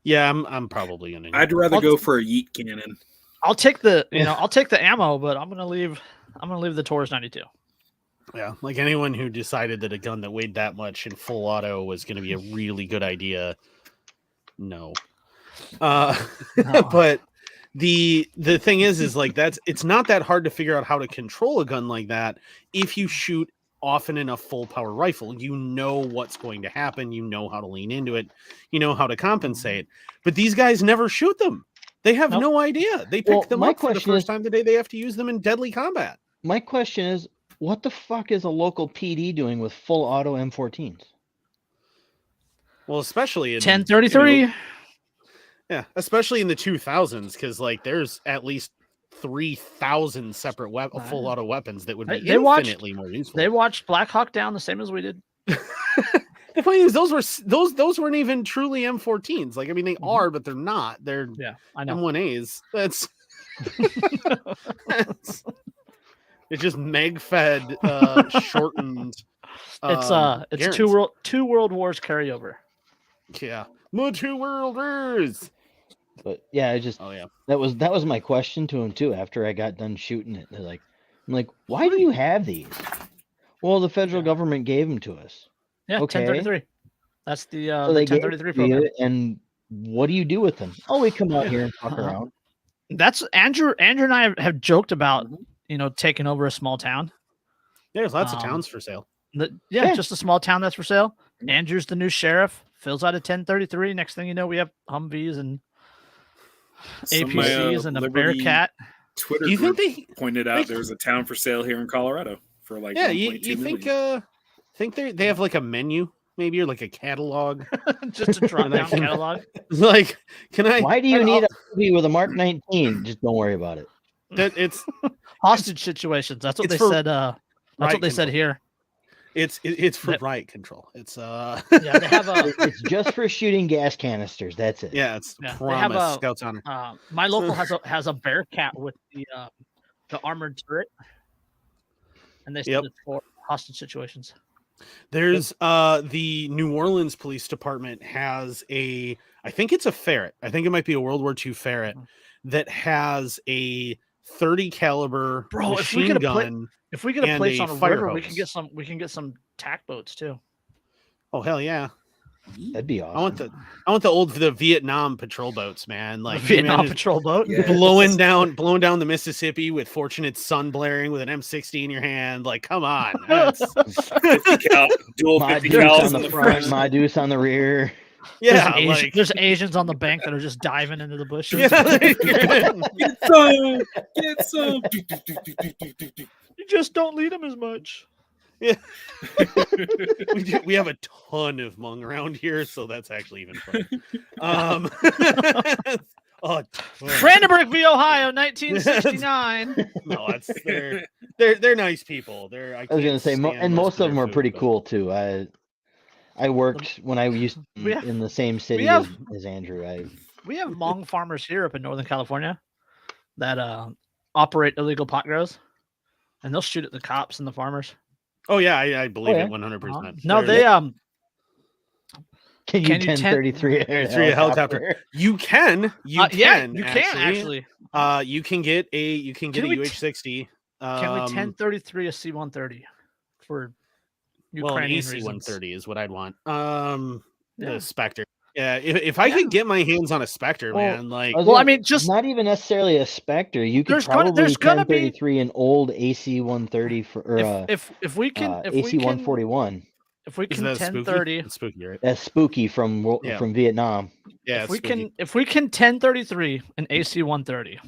[SPEAKER 2] Yeah, I'm probably gonna.
[SPEAKER 4] I'd rather go for a yeet cannon.
[SPEAKER 1] I'll take the I'll take the ammo, but I'm gonna leave the Taurus 92.
[SPEAKER 2] Yeah, like anyone who decided that a gun that weighed that much in full auto was going to be a really good idea. No. But the thing is like it's not that hard to figure out how to control a gun like that if you shoot often in a full power rifle. You know what's going to happen. You know how to lean into it. You know how to compensate. But these guys never shoot them. They have no idea. They pick them up for the first time the day they have to use them in deadly combat.
[SPEAKER 3] My question is, what the fuck is a local PD doing with full auto M14s?
[SPEAKER 2] Well, especially in
[SPEAKER 1] 1033.
[SPEAKER 2] Yeah, especially in the 2000s, because like there's at least 3,000 separate full auto weapons that would be infinitely more useful.
[SPEAKER 1] They watched Black Hawk Down the same as we did.
[SPEAKER 2] The point is, those weren't even truly M14s. Like, I mean, they are, but they're not. They're It's just meg-fed, shortened.
[SPEAKER 1] It's two world wars carryover.
[SPEAKER 2] Yeah, more 2 world wars.
[SPEAKER 3] But yeah, I just
[SPEAKER 2] Oh yeah,
[SPEAKER 3] that was my question to him too. After I got done shooting it, I'm like, why do you have these? Well, the federal government gave them to us.
[SPEAKER 1] Yeah,
[SPEAKER 3] okay.
[SPEAKER 1] 1033. That's the
[SPEAKER 3] So they
[SPEAKER 1] 1033 program.
[SPEAKER 3] And what do you do with them? Oh, we come out here and fuck around.
[SPEAKER 1] That's Andrew and I have joked about, taking over a small town.
[SPEAKER 2] There's lots of towns for sale.
[SPEAKER 1] Just a small town that's for sale. Andrew's the new sheriff, fills out a 1033. Next thing you know, we have Humvees and APCs and a Bearcat.
[SPEAKER 4] Twitter group pointed out there was a town for sale here in Colorado for like
[SPEAKER 2] you think they have like a menu maybe, or like a catalog?
[SPEAKER 1] Just a drop down catalog.
[SPEAKER 2] Like,
[SPEAKER 3] why do you need a movie with a Mark 19? Just don't worry about it.
[SPEAKER 2] It's
[SPEAKER 1] hostage situations. That's what they said. That's what they said here.
[SPEAKER 2] It's for riot control. It's
[SPEAKER 1] they have
[SPEAKER 3] it's just for shooting gas canisters. That's it.
[SPEAKER 2] Yeah, it's promise. Scouts honor.
[SPEAKER 1] My local has a Bearcat with the armored turret, and they said it's for hostage situations.
[SPEAKER 2] There's the New Orleans Police Department has I think it's a ferret. I think it might be a World War II ferret that has a 30 caliber machine gun.
[SPEAKER 1] If we get a place on a river, we can get some tack boats too.
[SPEAKER 2] Oh hell yeah.
[SPEAKER 3] That'd be awesome.
[SPEAKER 2] I want the Vietnam patrol boats, man. Like
[SPEAKER 1] Vietnam patrol boat,
[SPEAKER 2] blowing down the Mississippi with Fortunate Sun blaring with an M60 in your hand. Like, come on,
[SPEAKER 4] dual 50 cals on the front,
[SPEAKER 3] my deuce on the rear.
[SPEAKER 1] Yeah, there's Asians on the bank that are just diving into the bushes.
[SPEAKER 4] Get some.
[SPEAKER 1] You just don't lead them as much.
[SPEAKER 2] Yeah, we have a ton of Hmong around here, so that's actually even fun.
[SPEAKER 1] Brandenburg v. Ohio, 1969.
[SPEAKER 2] No, they're nice people.
[SPEAKER 3] I was gonna say, and most of them are pretty cool too. I worked when I used in the same city as Andrew.
[SPEAKER 1] We have Hmong farmers here up in Northern California that operate illegal pot grows, and they'll shoot at the cops and the farmers.
[SPEAKER 2] Oh yeah, I believe it 100%.
[SPEAKER 1] No, they
[SPEAKER 3] Can you 1033
[SPEAKER 2] a helicopter? You can. You can
[SPEAKER 1] actually.
[SPEAKER 2] You can get a UH-60.
[SPEAKER 1] Can we 1033 a C-130 for Ukrainian
[SPEAKER 2] reasons? AC-130 is what I'd want. The Spectre. Yeah, if I could get my hands on a Spectre, man, like.
[SPEAKER 1] Well, I mean, just
[SPEAKER 3] not even necessarily a Spectre. You could probably 1033 an old AC-130 for
[SPEAKER 1] if we can
[SPEAKER 3] AC-141.
[SPEAKER 1] If we can 1030,
[SPEAKER 2] it's spooky, right?
[SPEAKER 3] That's spooky from Vietnam.
[SPEAKER 2] Yeah,
[SPEAKER 1] if we can 1033 an AC-130,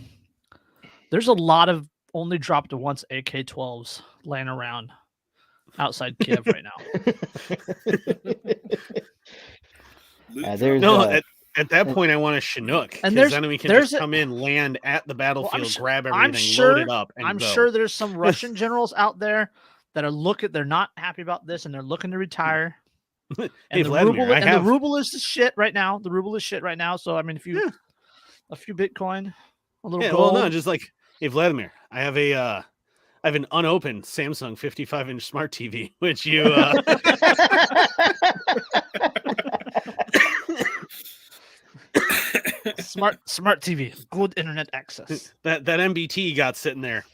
[SPEAKER 1] there's a lot of only dropped to once AK-12s laying around outside Kiev right
[SPEAKER 3] now.
[SPEAKER 2] At that point, I want a Chinook, and then we can just come in, land at the battlefield, grab everything, load it up, and
[SPEAKER 1] I'm
[SPEAKER 2] go.
[SPEAKER 1] sure there's some Russian generals out there that are they're not happy about this, and they're looking to retire. And the ruble is the shit right now. The ruble is shit right now. So I mean, if you a few Bitcoin, a little gold.
[SPEAKER 2] Well, no, just like, hey Vladimir, I have an unopened Samsung 55-inch smart TV, which you.
[SPEAKER 1] Smart TV, good internet access.
[SPEAKER 2] That MBT you got sitting there,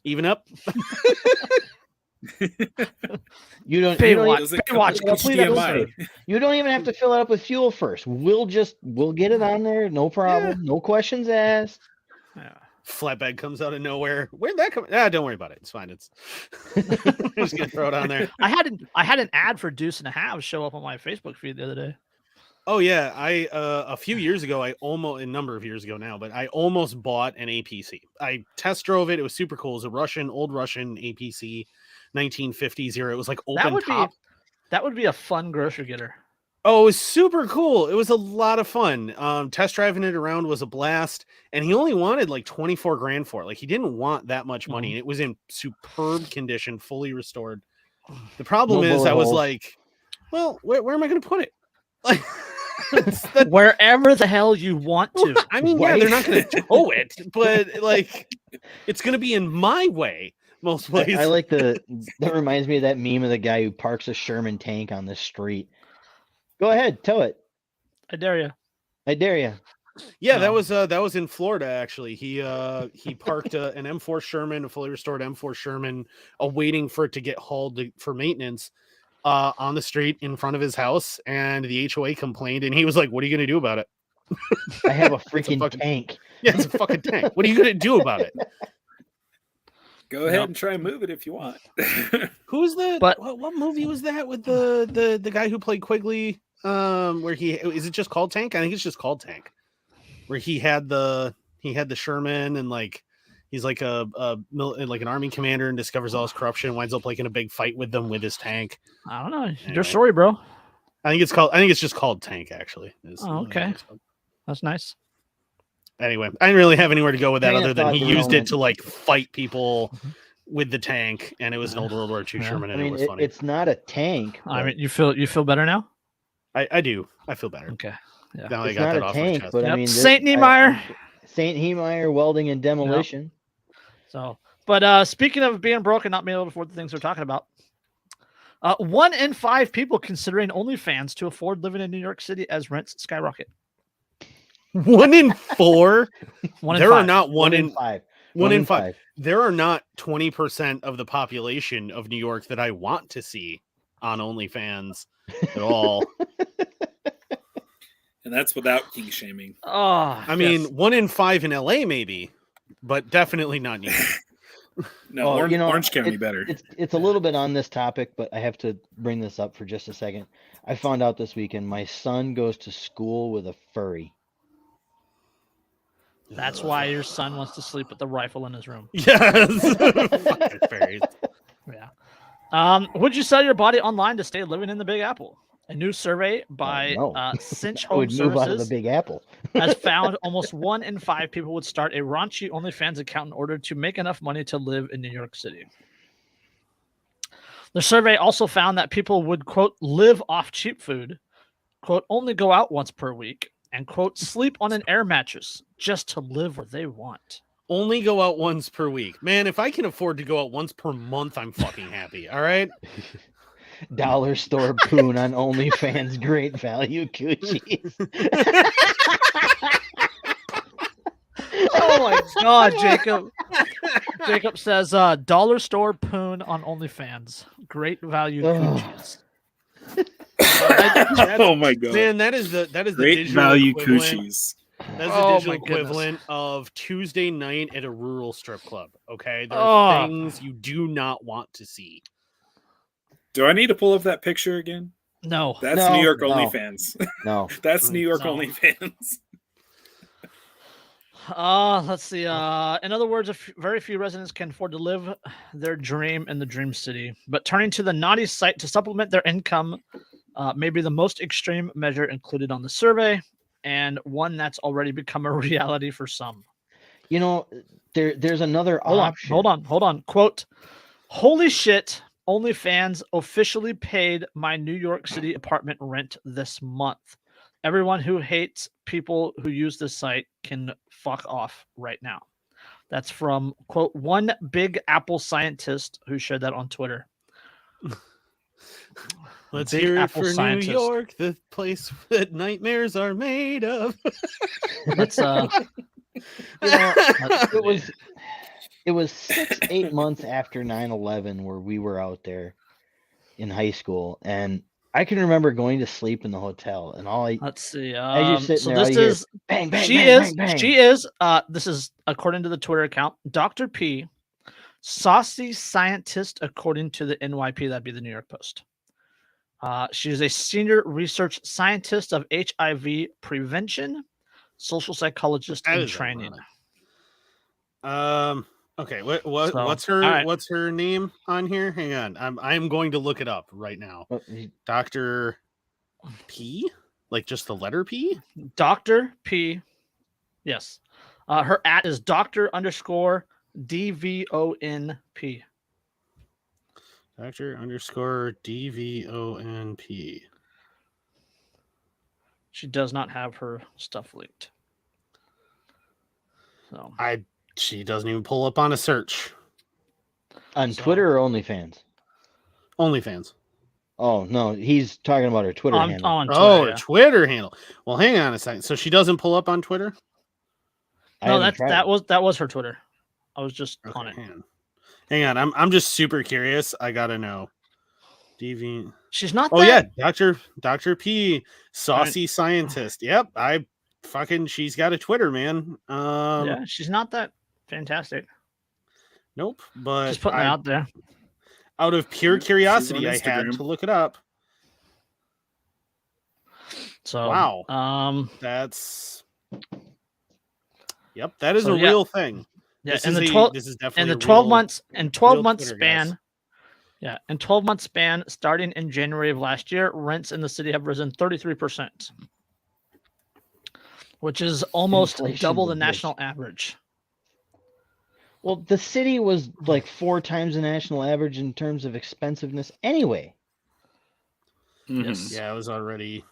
[SPEAKER 2] even up.
[SPEAKER 3] You don't even have to fill it up with fuel first. We'll get it on there, no problem, no questions asked.
[SPEAKER 1] Yeah.
[SPEAKER 2] Flatbed comes out of nowhere. Where'd that come? Don't worry about it. It's fine. It's just gonna throw it on there.
[SPEAKER 1] I had an ad for Deuce and a Half show up on my Facebook feed the other day.
[SPEAKER 2] Oh yeah, I a few years ago, a number of years ago now, but I almost bought an APC. I test drove it. It was super cool. It was a old Russian APC, 1950s era. It was like open top.
[SPEAKER 1] That would be a fun grocery getter.
[SPEAKER 2] Oh, it was super cool. It was a lot of fun. Test driving it around was a blast, and he only wanted like 24 grand for it. Like, he didn't want that much money. And it was in superb condition, fully restored. The problem is, I was like, well, where am I going to put it? Like,
[SPEAKER 1] wherever the hell you want to.
[SPEAKER 2] I mean, they're not going to tow it, but like, it's going to be in my way. most ways.
[SPEAKER 3] I like that reminds me of that meme of the guy who parks a Sherman tank on the street. Go ahead, tow it.
[SPEAKER 1] I dare you.
[SPEAKER 3] I dare you.
[SPEAKER 2] Yeah, that was in Florida actually. He parked an M4 Sherman, a fully restored M4 Sherman, awaiting for it to get hauled for maintenance on the street in front of his house, and the HOA complained, and he was like, "What are you going to do about it?"
[SPEAKER 3] I have a freaking tank.
[SPEAKER 2] Yeah, it's a fucking tank. What are you going to do about it?
[SPEAKER 4] Go ahead and try and move it if you want.
[SPEAKER 2] Who's the?
[SPEAKER 1] But
[SPEAKER 2] what movie was that with the guy who played Quigley? Where is it just called Tank? I think it's just called Tank. Where he had the Sherman, and like he's like like an army commander and discovers all his corruption, winds up like in a big fight with them with his tank.
[SPEAKER 1] I don't know.
[SPEAKER 2] Anyway.
[SPEAKER 1] Your story, bro.
[SPEAKER 2] I think it's just called Tank actually.
[SPEAKER 1] Okay. That's nice.
[SPEAKER 2] Anyway, I didn't really have anywhere to go with that
[SPEAKER 3] Train of
[SPEAKER 2] other than
[SPEAKER 3] thought
[SPEAKER 2] he used it
[SPEAKER 3] development.
[SPEAKER 2] to like fight people with the tank, and it was an old World War II Sherman, and it was funny.
[SPEAKER 3] It's not a tank.
[SPEAKER 1] I mean, you feel better now?
[SPEAKER 2] I do. I feel better.
[SPEAKER 1] Okay. Yeah.
[SPEAKER 2] Now I
[SPEAKER 3] It's
[SPEAKER 2] got
[SPEAKER 3] not
[SPEAKER 2] that
[SPEAKER 3] a
[SPEAKER 2] off my
[SPEAKER 3] tank,
[SPEAKER 2] chest.
[SPEAKER 3] but I
[SPEAKER 1] Yep.
[SPEAKER 3] mean,
[SPEAKER 1] Saint Niemeyer.
[SPEAKER 3] Saint Niemeyer welding and demolition.
[SPEAKER 1] So, but speaking of being broke and not being able to afford the things we're talking about, 1 in 5 people considering OnlyFans to afford living in New York City as rents skyrocket.
[SPEAKER 2] 1 in 4.
[SPEAKER 1] One in
[SPEAKER 2] There
[SPEAKER 1] five.
[SPEAKER 2] are not
[SPEAKER 3] 1 in 5.
[SPEAKER 2] 1 in 5. There are not 20% of the population of New York that I want to see on OnlyFans at all.
[SPEAKER 4] And that's without king shaming.
[SPEAKER 1] Oh,
[SPEAKER 2] I mean, 1 in 5 in LA maybe, but definitely not New York.
[SPEAKER 4] No, Orange County better.
[SPEAKER 3] It's a little bit on this topic, but I have to bring this up for just a second. I found out this weekend my son goes to school with a furry.
[SPEAKER 1] that's why your son wants to sleep with the rifle in his room.
[SPEAKER 2] Yes. Fucking fairies.
[SPEAKER 1] Yeah. Would you sell your body online to stay living in the Big Apple? A new survey by
[SPEAKER 3] No.
[SPEAKER 1] Cinch
[SPEAKER 3] I
[SPEAKER 1] Home
[SPEAKER 3] would move out of the
[SPEAKER 1] Services
[SPEAKER 3] Big Apple.
[SPEAKER 1] has found almost 1 in 5 people would start a raunchy OnlyFans account in order to make enough money to live in New York City. The survey also found that people would, quote, live off cheap food, quote, only go out once per week, and, quote, sleep on an air mattress just to live where they want.
[SPEAKER 2] Only go out once per week. Man, if I can afford to go out once per month, I'm fucking happy. All right.
[SPEAKER 3] Dollar store poon on OnlyFans, great value coochies.
[SPEAKER 1] Oh my God, Jacob. Jacob says, dollar store poon on OnlyFans. Great value coochies.
[SPEAKER 4] Oh my God.
[SPEAKER 2] Man, that is the
[SPEAKER 4] Great
[SPEAKER 2] digital
[SPEAKER 4] value
[SPEAKER 2] equivalent.
[SPEAKER 4] coochies.
[SPEAKER 2] That's
[SPEAKER 1] Oh,
[SPEAKER 2] the digital
[SPEAKER 1] my goodness.
[SPEAKER 2] equivalent of Tuesday night at a rural strip club. Okay, there are
[SPEAKER 1] Oh.
[SPEAKER 2] things you do not want to see.
[SPEAKER 4] Do I need to pull up that picture again?
[SPEAKER 1] No.
[SPEAKER 4] That's
[SPEAKER 3] No,
[SPEAKER 4] New York
[SPEAKER 3] no.
[SPEAKER 4] OnlyFans.
[SPEAKER 3] No.
[SPEAKER 4] That's New York
[SPEAKER 1] No.
[SPEAKER 4] OnlyFans.
[SPEAKER 1] Let's see. In other words, very few residents can afford to live their dream in the dream city, but turning to the naughty site to supplement their income may be the most extreme measure included on the survey, and one that's already become a reality for some.
[SPEAKER 3] You know, there's another option.
[SPEAKER 1] Hold on. Quote, holy shit, OnlyFans officially paid my New York City apartment rent this month. Everyone who hates people who use this site can fuck off right now. That's from, quote, one Big Apple scientist who shared that on Twitter.
[SPEAKER 2] Let's
[SPEAKER 1] Big
[SPEAKER 2] hear it
[SPEAKER 1] Apple
[SPEAKER 2] for
[SPEAKER 1] scientist.
[SPEAKER 2] New York, the place that nightmares are made of.
[SPEAKER 1] Let's
[SPEAKER 3] It was 6-8 months after 9/11 where we were out there in high school, and I can remember going to sleep in the hotel, and
[SPEAKER 1] let's see.
[SPEAKER 3] as you're sitting
[SPEAKER 1] So
[SPEAKER 3] there, all
[SPEAKER 1] this
[SPEAKER 3] you hear
[SPEAKER 1] is
[SPEAKER 3] bang, bang,
[SPEAKER 1] she
[SPEAKER 3] bang,
[SPEAKER 1] is
[SPEAKER 3] bang, bang.
[SPEAKER 1] she is this is according to the Twitter account Dr. P, saucy scientist according to the NYP, that'd be the New York Post. She is a senior research scientist of HIV prevention, social psychologist
[SPEAKER 2] That
[SPEAKER 1] in
[SPEAKER 2] is
[SPEAKER 1] training.
[SPEAKER 2] ironic. Okay, what's her name on here? Hang on, I'm going to look it up right now. Dr. P, like just the letter P.
[SPEAKER 1] Dr. P, yes. Her @ is Dr_DVONP.
[SPEAKER 2] Dr_DVONP.
[SPEAKER 1] She does not have her stuff linked. So
[SPEAKER 2] She doesn't even pull up on a search.
[SPEAKER 3] On Twitter or OnlyFans?
[SPEAKER 2] OnlyFans.
[SPEAKER 3] Oh no, he's talking about her Twitter handle.
[SPEAKER 1] On Twitter,
[SPEAKER 2] Oh, her
[SPEAKER 1] yeah.
[SPEAKER 2] Twitter handle. Well, hang on a second. So she doesn't pull up on Twitter?
[SPEAKER 1] No, that was her Twitter. I was just on it.
[SPEAKER 2] Hang on. I'm just super curious. I gotta know. DV.
[SPEAKER 1] She's not.
[SPEAKER 2] Oh yeah, Dr. P, saucy scientist. Yep, she's got a Twitter, man.
[SPEAKER 1] Yeah, she's not that fantastic.
[SPEAKER 2] Nope, but
[SPEAKER 1] just putting it out there.
[SPEAKER 2] Out of pure curiosity, I had to look it up.
[SPEAKER 1] So
[SPEAKER 2] wow, that's that is a real thing.
[SPEAKER 1] Yeah,
[SPEAKER 2] this
[SPEAKER 1] and
[SPEAKER 2] is definitely
[SPEAKER 1] in the 12 month span. Guys. Yeah, in 12-month span, starting in January of last year, rents in the city have risen 33%, which is almost double the national average.
[SPEAKER 3] Well, the city was like 4 times the national average in terms of expensiveness anyway.
[SPEAKER 1] Yes.
[SPEAKER 2] Yeah, it was already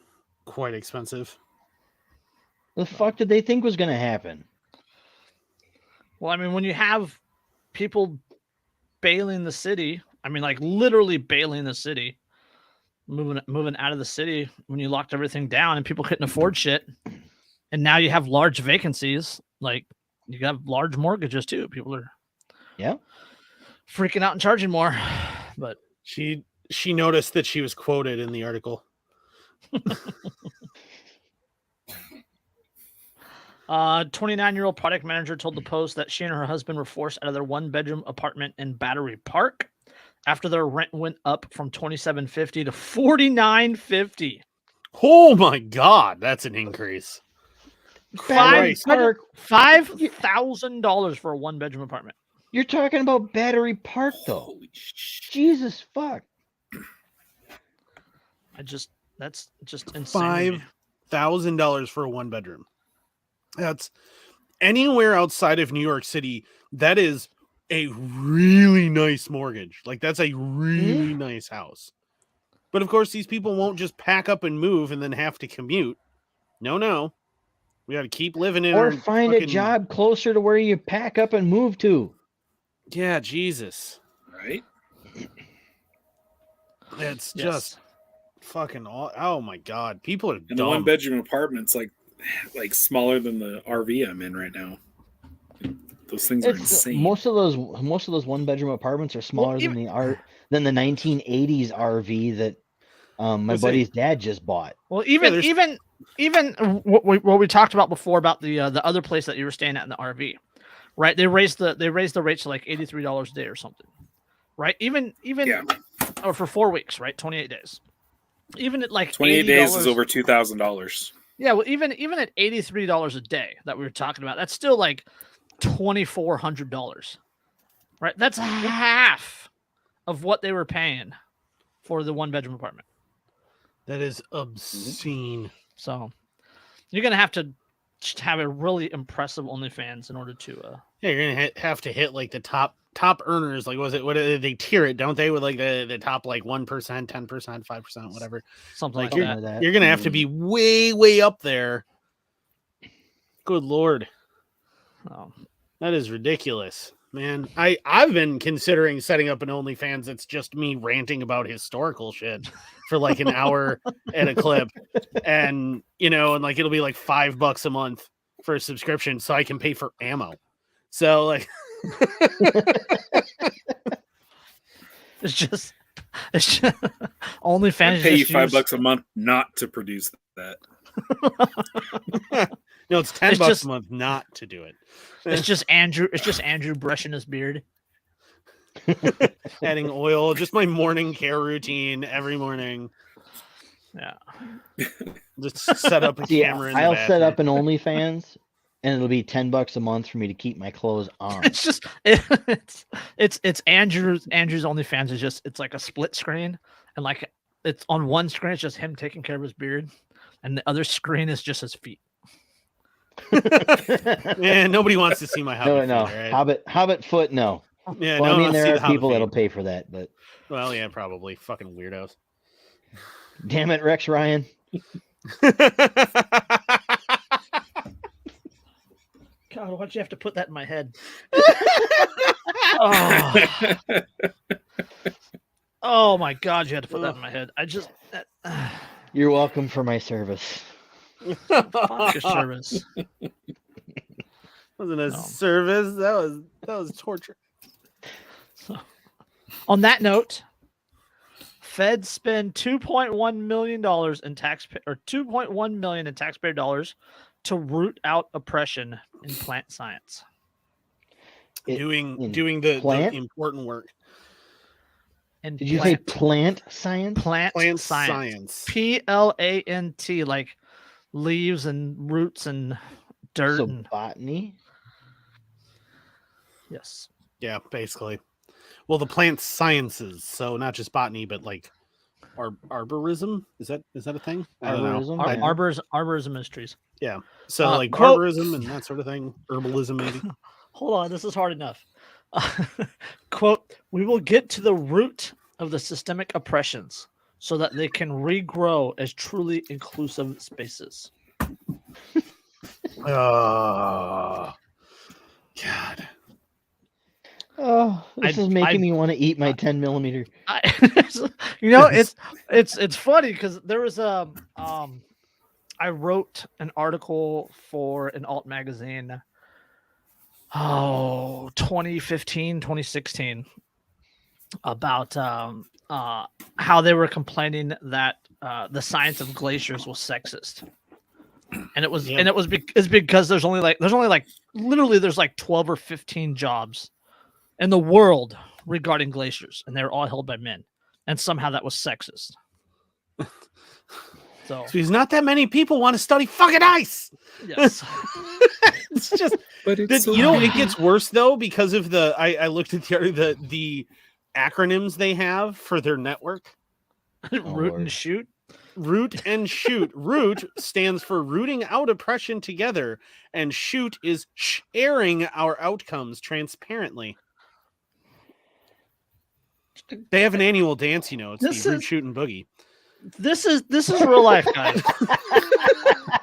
[SPEAKER 2] quite expensive.
[SPEAKER 3] The fuck did they think was going to happen?
[SPEAKER 1] Well, I mean, when you have people bailing the city, I mean, like literally bailing the city, moving out of the city when you locked everything down and people couldn't afford shit. And now you have large vacancies. Like you have large mortgages too. People are freaking out and charging more. But
[SPEAKER 2] she noticed that she was quoted in the article.
[SPEAKER 1] 29-year-old product manager told the Post that she and her husband were forced out of their 1-bedroom apartment in Battery Park after their rent went up from $2,750 to $4,950.
[SPEAKER 2] Oh my God, that's an increase.
[SPEAKER 1] $5,000 for a 1-bedroom apartment.
[SPEAKER 3] You're talking about Battery Park, though. Jesus fuck.
[SPEAKER 1] That's just insane.
[SPEAKER 2] $5,000 for a 1-bedroom. That's anywhere outside of New York City. That is a really nice mortgage. Like that's a really nice house. But of course, these people won't just pack up and move and then have to commute. No. We got to keep living in.
[SPEAKER 3] Or find a job closer to where you pack up and move to.
[SPEAKER 2] Yeah, Jesus.
[SPEAKER 4] Right?
[SPEAKER 2] It's just fucking. Oh my God, people are.
[SPEAKER 4] And the 1-bedroom apartment's like smaller than the RV I'm in right now. Those things are insane.
[SPEAKER 3] Most of those 1-bedroom apartments are smaller than the 1980s RV that my buddy's dad just bought.
[SPEAKER 1] Well, even what we talked about before about the other place that you were staying at in the RV, right? They raised the rates to like $83 a day or something, right? Even or for 4 weeks, right? 28 days. Even at like
[SPEAKER 4] 28 days is over $2,000.
[SPEAKER 1] Yeah, well, even at $83 a day that we were talking about, that's still like $2,400, right? That's half of what they were paying for the 1-bedroom apartment.
[SPEAKER 2] That is obscene.
[SPEAKER 1] So you're gonna have to just have a really impressive OnlyFans in order to.
[SPEAKER 2] Yeah, you're gonna have to hit like the top earners. Like, what they tier it, don't they? With like the top like 1%, 10%, 5%, whatever.
[SPEAKER 1] Something like that.
[SPEAKER 2] You're gonna have to be way up there. Good Lord.
[SPEAKER 1] Oh.
[SPEAKER 2] That is ridiculous, man. I've been considering setting up an OnlyFans that's just me ranting about historical shit for like an hour at a clip, and like it'll be like $5 a month for a subscription, so I can pay for ammo. So like,
[SPEAKER 1] it's just OnlyFans.
[SPEAKER 4] I'd pay you $5 a month not to produce that.
[SPEAKER 2] No, it's $10 a month not to do it.
[SPEAKER 1] It's just Andrew brushing his beard,
[SPEAKER 2] adding oil. Just my morning care routine every morning.
[SPEAKER 1] Yeah,
[SPEAKER 2] just set up a camera. In
[SPEAKER 3] I'll set up an OnlyFans, and it'll be $10 a month for me to keep my clothes on.
[SPEAKER 1] It's Andrew's OnlyFans is just it's like a split screen, and like it's on one screen it's just him taking care of his beard, and the other screen is just his feet.
[SPEAKER 2] Man, nobody wants to see my hobbit.
[SPEAKER 3] No,
[SPEAKER 2] feet, right?
[SPEAKER 3] Hobbit foot. No.
[SPEAKER 2] Yeah,
[SPEAKER 3] well,
[SPEAKER 2] no,
[SPEAKER 3] I mean, there are people
[SPEAKER 2] feet.
[SPEAKER 3] that'll pay for that, but
[SPEAKER 2] well, yeah, probably fucking weirdos.
[SPEAKER 3] Damn it, Rex Ryan.
[SPEAKER 1] God, why'd you have to put that in my head? Oh my God, you had to put that in my head.
[SPEAKER 3] You're welcome for my service.
[SPEAKER 1] Fuck your service.
[SPEAKER 2] Wasn't a service. That was torture.
[SPEAKER 1] So, on that note, Feds spend $2.1 million in $2.1 million in taxpayer dollars to root out oppression in plant science.
[SPEAKER 2] Doing the important work.
[SPEAKER 1] And
[SPEAKER 3] did you say plant science?
[SPEAKER 1] Plant science. PLANT, like leaves and roots and dirt.
[SPEAKER 3] So
[SPEAKER 1] and
[SPEAKER 3] botany?
[SPEAKER 1] Yes.
[SPEAKER 2] Yeah, basically. Well, the plant sciences, so not just botany, but like arborism. Is that a thing?
[SPEAKER 3] Arborism.
[SPEAKER 1] Arborism mysteries.
[SPEAKER 2] Yeah. So like
[SPEAKER 1] quote,
[SPEAKER 2] arborism and that sort of thing. Herbalism, maybe.
[SPEAKER 1] Hold on, this is hard enough. Quote, we will get to the root of the systemic oppressions so that they can regrow as truly inclusive spaces.
[SPEAKER 2] Oh, God.
[SPEAKER 3] Oh, this is making me want to eat my 10 millimeter.
[SPEAKER 1] It's funny because there was I wrote an article for an alt magazine 2015, 2016 about how they were complaining that the science of glaciers was sexist. And it's because there's only like literally 12 or 15 jobs in the world regarding glaciers, and they're all held by men, and somehow that was sexist. So
[SPEAKER 2] because not that many people want to study fucking ice.
[SPEAKER 1] Yes.
[SPEAKER 2] It's just,
[SPEAKER 4] but it's
[SPEAKER 2] it gets worse though because of I looked at the acronyms they have for their network.
[SPEAKER 1] Root and shoot.
[SPEAKER 2] Root and shoot. Root stands for rooting out oppression together, and shoot is sharing our outcomes transparently. They have an annual dance, it's the root, shoot, and boogie.
[SPEAKER 1] This is real life, guys.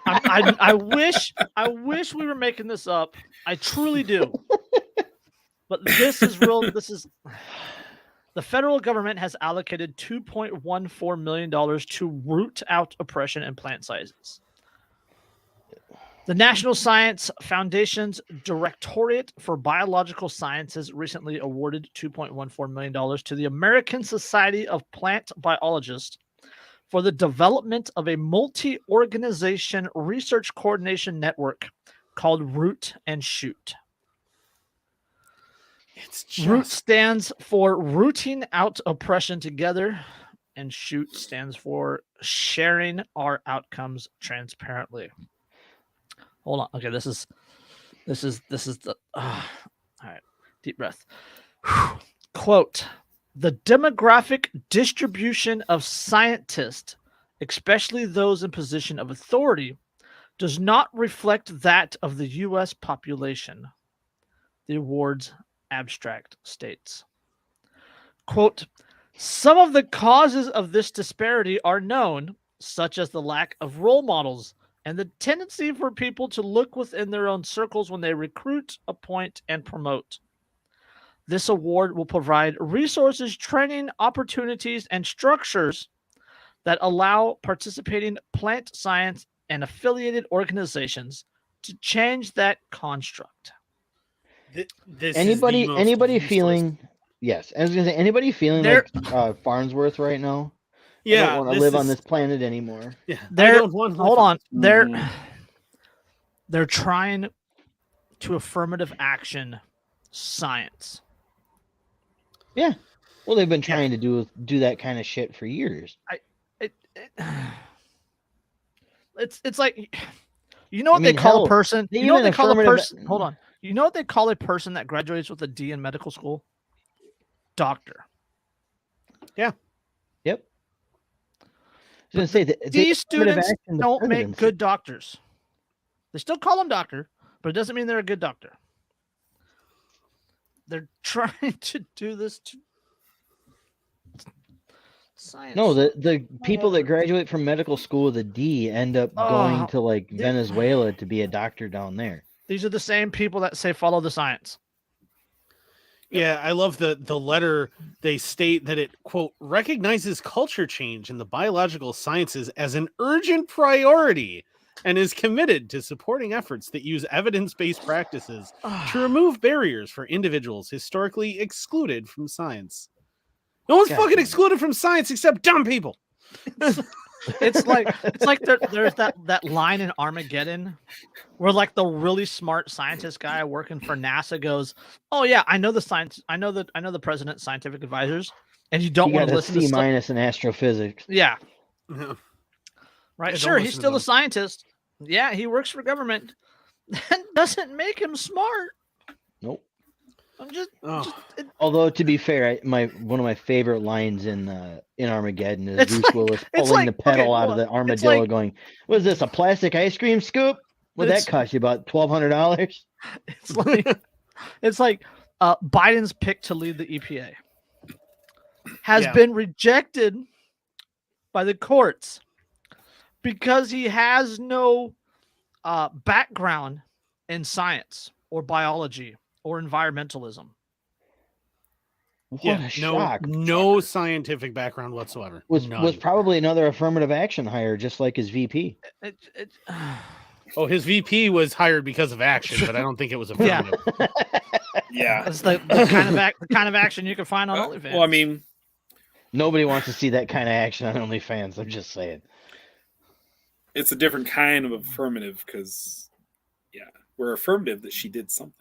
[SPEAKER 1] I wish we were making this up. I truly do. But this is real. The federal government has allocated $2.14 million to root out oppression in plant sizes. The National Science Foundation's Directorate for Biological Sciences recently awarded $2.14 million to the American Society of Plant Biologists for the development of a multi-organization research coordination network called Root and Shoot. Root stands for rooting out oppression together, and Shoot stands for sharing our outcomes transparently. Hold on. Okay, this is the all right. Deep breath. Quote, the demographic distribution of scientists, especially those in position of authority, does not reflect that of the U.S. population. The award's abstract states. Quote, some of the causes of this disparity are known, such as the lack of role models and the tendency for people to look within their own circles when they recruit, appoint, and promote. This award will provide resources, training, opportunities, and structures that allow participating plant science and affiliated organizations to change that construct.
[SPEAKER 3] Anybody feeling? Yes, I was gonna say anybody feeling like Farnsworth right now.
[SPEAKER 2] Yeah,
[SPEAKER 3] I don't want to live on this planet anymore.
[SPEAKER 2] Yeah,
[SPEAKER 1] hold on. They're trying to affirmative action science.
[SPEAKER 3] Yeah, well, they've been trying to do that kind of shit for years.
[SPEAKER 1] It's like, they call a person. You know what they call a person? Hold on. You know what they call a person that graduates with a D in medical school? Doctor.
[SPEAKER 2] Yeah.
[SPEAKER 3] Yep. I was going to say that
[SPEAKER 1] these students don't make good doctors. They still call them doctor, but it doesn't mean they're a good doctor. They're trying to do this to science.
[SPEAKER 3] No, the people that graduate from medical school with a D end up going to like Venezuela to be a doctor down there.
[SPEAKER 1] These are the same people that say follow the science.
[SPEAKER 2] Yeah, I love the letter. They state that it, quote, recognizes culture change in the biological sciences as an urgent priority and is committed to supporting efforts that use evidence-based practices to remove barriers for individuals historically excluded from science. No one's fucking excluded from science except dumb people.
[SPEAKER 1] It's like there's that line in Armageddon where like the really smart scientist guy working for NASA goes, "Oh yeah, I know the science. I know the president's scientific advisors, and you don't want to listen to
[SPEAKER 3] C- in astrophysics."
[SPEAKER 1] Yeah,
[SPEAKER 2] Yeah.
[SPEAKER 1] right.
[SPEAKER 2] Yeah,
[SPEAKER 1] Sure, he's still a scientist. Yeah, he works for government. That doesn't make him smart.
[SPEAKER 3] Nope.
[SPEAKER 1] Although
[SPEAKER 3] to be fair, one of my favorite lines in Armageddon is Bruce Willis pulling the pedal out of the armadillo, going, "What is this? A plastic ice cream scoop? Would that cost you about $1,200?"
[SPEAKER 1] It's like Biden's pick to lead the EPA has been rejected by the courts because he has no background in science or biology or environmentalism.
[SPEAKER 3] What a shock.
[SPEAKER 2] No scientific background whatsoever.
[SPEAKER 3] Was probably another affirmative action hire, just like his VP.
[SPEAKER 2] Oh, his VP was hired because of action, but I don't think it was affirmative.
[SPEAKER 4] Yeah.
[SPEAKER 1] It's the kind of action you can find on OnlyFans.
[SPEAKER 4] Well, I mean,
[SPEAKER 3] nobody wants to see that kind of action on OnlyFans. I'm just saying.
[SPEAKER 4] It's a different kind of affirmative because, we're affirmative that she did something.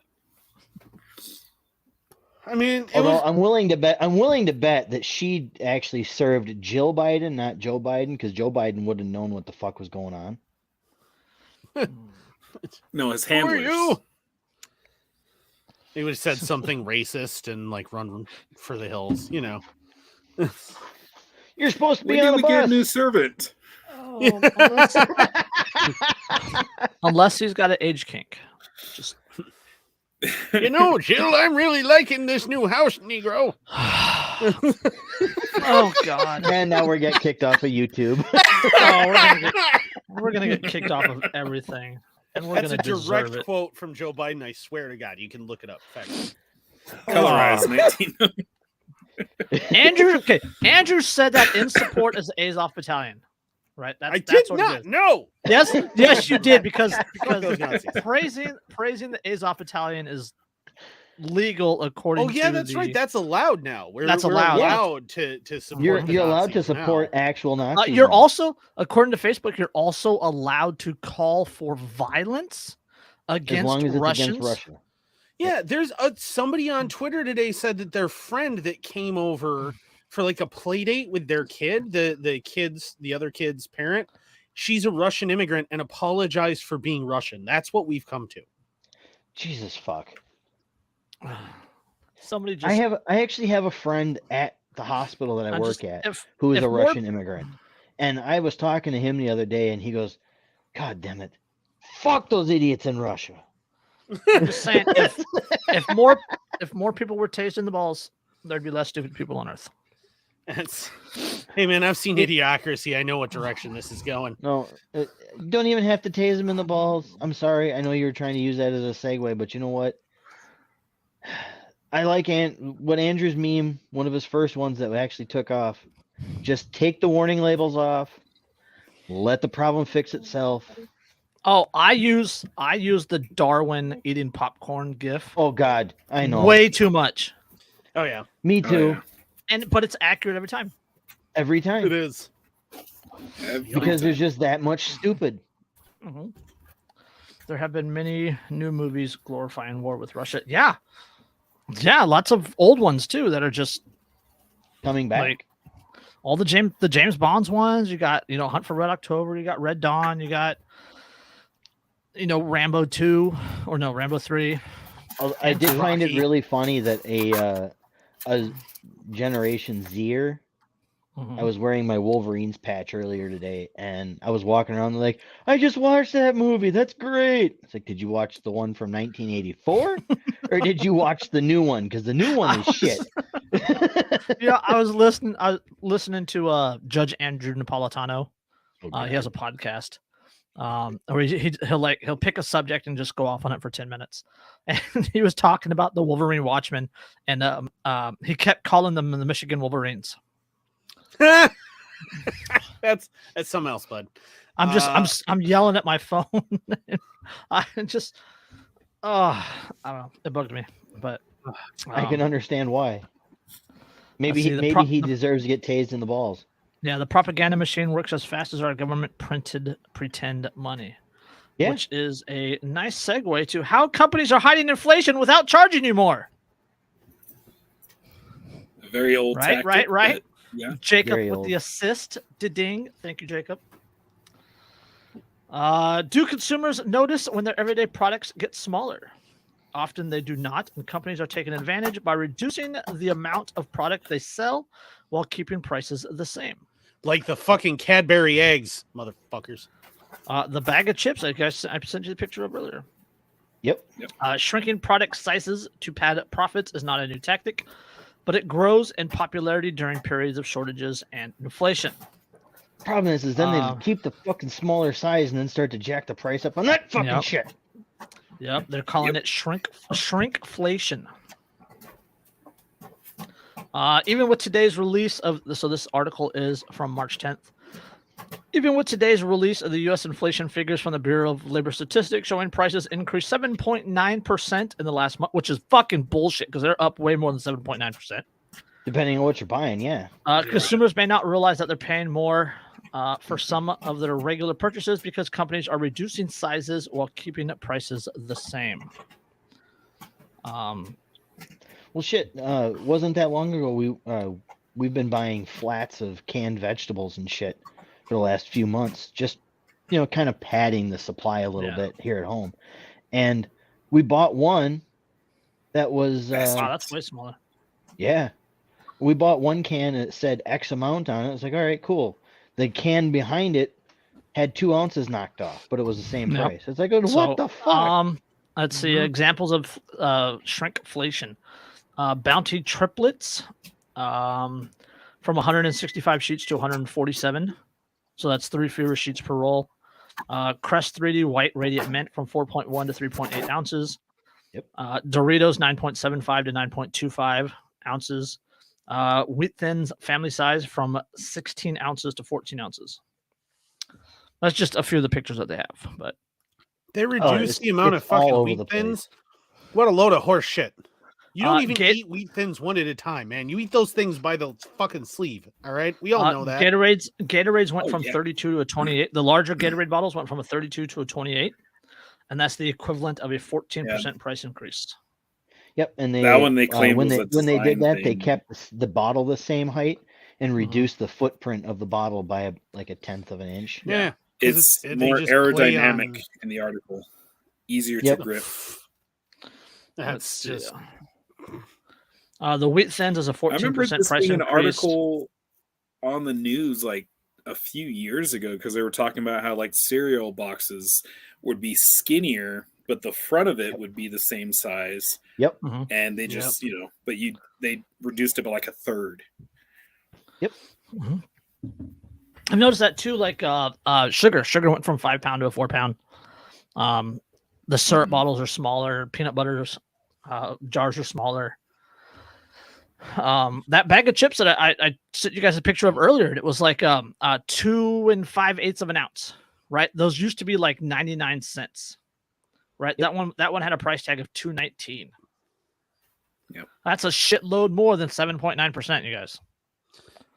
[SPEAKER 2] I mean,
[SPEAKER 3] I'm willing to bet that she actually served Jill Biden, not Joe Biden, because Joe Biden wouldn't have known what the fuck was going on.
[SPEAKER 4] No, his handlers.
[SPEAKER 2] Who are you? He would have said something racist and like run for the hills, you know.
[SPEAKER 3] You're supposed to be
[SPEAKER 4] we
[SPEAKER 3] on the bus.
[SPEAKER 4] Get a new servant.
[SPEAKER 1] Unless he's got an age kink. Just
[SPEAKER 2] Jill, I'm really liking this new house, Negro.
[SPEAKER 1] Oh God!
[SPEAKER 3] And now we're getting kicked off of YouTube.
[SPEAKER 1] We're gonna get kicked off of everything, and we're
[SPEAKER 2] That's
[SPEAKER 1] gonna
[SPEAKER 2] a direct
[SPEAKER 1] deserve it.
[SPEAKER 2] quote from Joe Biden. I swear to God, you can look it up.
[SPEAKER 4] Colorized 19.
[SPEAKER 1] Andrew said that in support as the Azov Battalion, right? That's what
[SPEAKER 2] not.
[SPEAKER 1] it is.
[SPEAKER 2] No.
[SPEAKER 1] Yes, you did because
[SPEAKER 2] those Nazis.
[SPEAKER 1] praising the Azov Battalion is legal according to
[SPEAKER 2] that's right. That's allowed now. We're
[SPEAKER 1] allowed
[SPEAKER 2] to support.
[SPEAKER 3] You're allowed to support actual Nazis.
[SPEAKER 1] You're also, according to Facebook, you're also allowed to call for violence against
[SPEAKER 3] as long as it's
[SPEAKER 1] Russians.
[SPEAKER 3] Against Russia.
[SPEAKER 2] Yeah, there's somebody on Twitter today said that their friend that came over for like a play date with their kid, the other kid's parent, she's a Russian immigrant and apologized for being Russian. That's what we've come to.
[SPEAKER 3] Jesus fuck.
[SPEAKER 1] Somebody just.
[SPEAKER 3] I actually have a friend at the hospital that I work at who is a Russian immigrant, and I was talking to him the other day, and he goes, "God damn it, fuck those idiots in Russia."
[SPEAKER 1] I'm just saying, if more people were tased in the balls, there'd be less stupid people on Earth.
[SPEAKER 2] Hey man, I've seen Idiocracy. I know what direction this is going.
[SPEAKER 3] No, you don't even have to tase them in the balls. I'm sorry. I know you were trying to use that as a segue, but you know what? I like what Andrew's meme, one of his first ones that actually took off. Just take the warning labels off. Let the problem fix itself.
[SPEAKER 1] Oh, I use the Darwin eating popcorn gif.
[SPEAKER 3] Oh God, I know.
[SPEAKER 1] Way too much.
[SPEAKER 2] Oh yeah.
[SPEAKER 3] Me too.
[SPEAKER 4] Oh, yeah.
[SPEAKER 1] But it's accurate every time.
[SPEAKER 3] Every time.
[SPEAKER 2] It is.
[SPEAKER 3] Because there's just that much stupid.
[SPEAKER 1] Mm-hmm. There have been many new movies glorifying war with Russia. Yeah, lots of old ones too that are just
[SPEAKER 3] coming back.
[SPEAKER 1] Like all the James Bonds ones. You got Hunt for Red October. You got Red Dawn. You got Rambo 2 or no Rambo 3.
[SPEAKER 3] I did find it really funny that a Generation Zer. I was wearing my Wolverines patch earlier today, and I was walking around like, I just watched that movie. That's great. It's like, did you watch the one from 1984, or did you watch the new one? Because the new one is shit.
[SPEAKER 1] Yeah, I was listening to Judge Andrew Napolitano. He has a podcast, Or he'll pick a subject and just go off on it for 10 minutes. And he was talking about the Wolverine Watchmen, and he kept calling them the Michigan Wolverines.
[SPEAKER 2] That's something else, bud.
[SPEAKER 1] I'm yelling at my phone. I just I don't know. It bugged me, but
[SPEAKER 3] I can understand why. Maybe he deserves to get tased in the balls.
[SPEAKER 1] Yeah, the propaganda machine works as fast as our government printed pretend money. Yeah. Which is a nice segue to how companies are hiding inflation without charging you more.
[SPEAKER 4] A very old
[SPEAKER 1] right,
[SPEAKER 4] tactic,
[SPEAKER 1] right.
[SPEAKER 4] Yeah.
[SPEAKER 1] Jacob with the assist. Ding. Thank you, Jacob. Do consumers notice when their everyday products get smaller? Often they do not, and companies are taking advantage by reducing the amount of product they sell while keeping prices the same.
[SPEAKER 2] Like the fucking Cadbury eggs, motherfuckers.
[SPEAKER 1] The bag of chips, I guess I sent you the picture of earlier.
[SPEAKER 3] Yep.
[SPEAKER 1] Shrinking product sizes to pad profits is not a new tactic, but it grows in popularity during periods of shortages and inflation.
[SPEAKER 3] Problem is then they keep the fucking smaller size and then start to jack the price up on that fucking shit.
[SPEAKER 1] Yep, they're calling it shrinkflation. Even with today's release of this article is from March 10th. Even with today's release of the U.S. inflation figures from the Bureau of Labor Statistics showing prices increased 7.9% in the last month, which is fucking bullshit because they're up way more than 7.9%.
[SPEAKER 3] Depending on what you're buying, yeah.
[SPEAKER 1] Consumers may not realize that they're paying more for some of their regular purchases because companies are reducing sizes while keeping prices the same.
[SPEAKER 3] Well, shit. Wasn't that long ago we've been buying flats of canned vegetables and shit for the last few months, just kind of padding the supply a little bit here at home. And we bought one that was
[SPEAKER 1] that's way smaller.
[SPEAKER 3] Yeah. We bought one can and it said X amount on it. It's like, all right, cool. The can behind it had 2 ounces knocked off, but it was the same price. It's like, what the fuck?
[SPEAKER 1] Let's see examples of shrinkflation. Bounty triplets from 165 sheets to 147. So that's 3 fewer sheets per roll. Crest 3D white radiant mint from 4.1 to 3.8 ounces.
[SPEAKER 3] Yep.
[SPEAKER 1] Doritos 9.75 to 9.25 ounces. Wheat Thins family size from 16 ounces to 14 ounces. That's just a few of the pictures that they have, but
[SPEAKER 2] they reduced the amount of fucking Wheat Thins. What a load of horse shit. You don't even eat Wheat Thins one at a time, man. You eat those things by the fucking sleeve. All right, we all know that.
[SPEAKER 1] Gatorades went from 32 to a 28. The larger Gatorade bottles went from a 32 to a 28, and that's the equivalent of a 14% price increase.
[SPEAKER 3] Yep, and
[SPEAKER 4] that one they claimed
[SPEAKER 3] when they did that, they kept the bottle the same height and reduced the footprint of the bottle by like a tenth of an inch.
[SPEAKER 2] Yeah,
[SPEAKER 4] it's more aerodynamic in the article, easier to grip.
[SPEAKER 2] That's just.
[SPEAKER 1] The Wheat Thins is a 14% price increase.
[SPEAKER 4] An article on the news like a few years ago because they were talking about how like cereal boxes would be skinnier, but the front of it would be the same size.
[SPEAKER 3] Yep.
[SPEAKER 4] And they just but they reduced it by like a third.
[SPEAKER 3] Yep.
[SPEAKER 1] I've noticed that too. Like sugar went from 5 pound to a 4 pound. The syrup bottles are smaller. Peanut butters jars are smaller. That bag of chips that I sent you guys a picture of earlier, it was like 2 5/8 of an ounce, right? Those used to be like 99 cents, right? Yep. That one had a price tag of $2.19.
[SPEAKER 4] Yep,
[SPEAKER 1] that's a shitload more than 7.9%, you guys.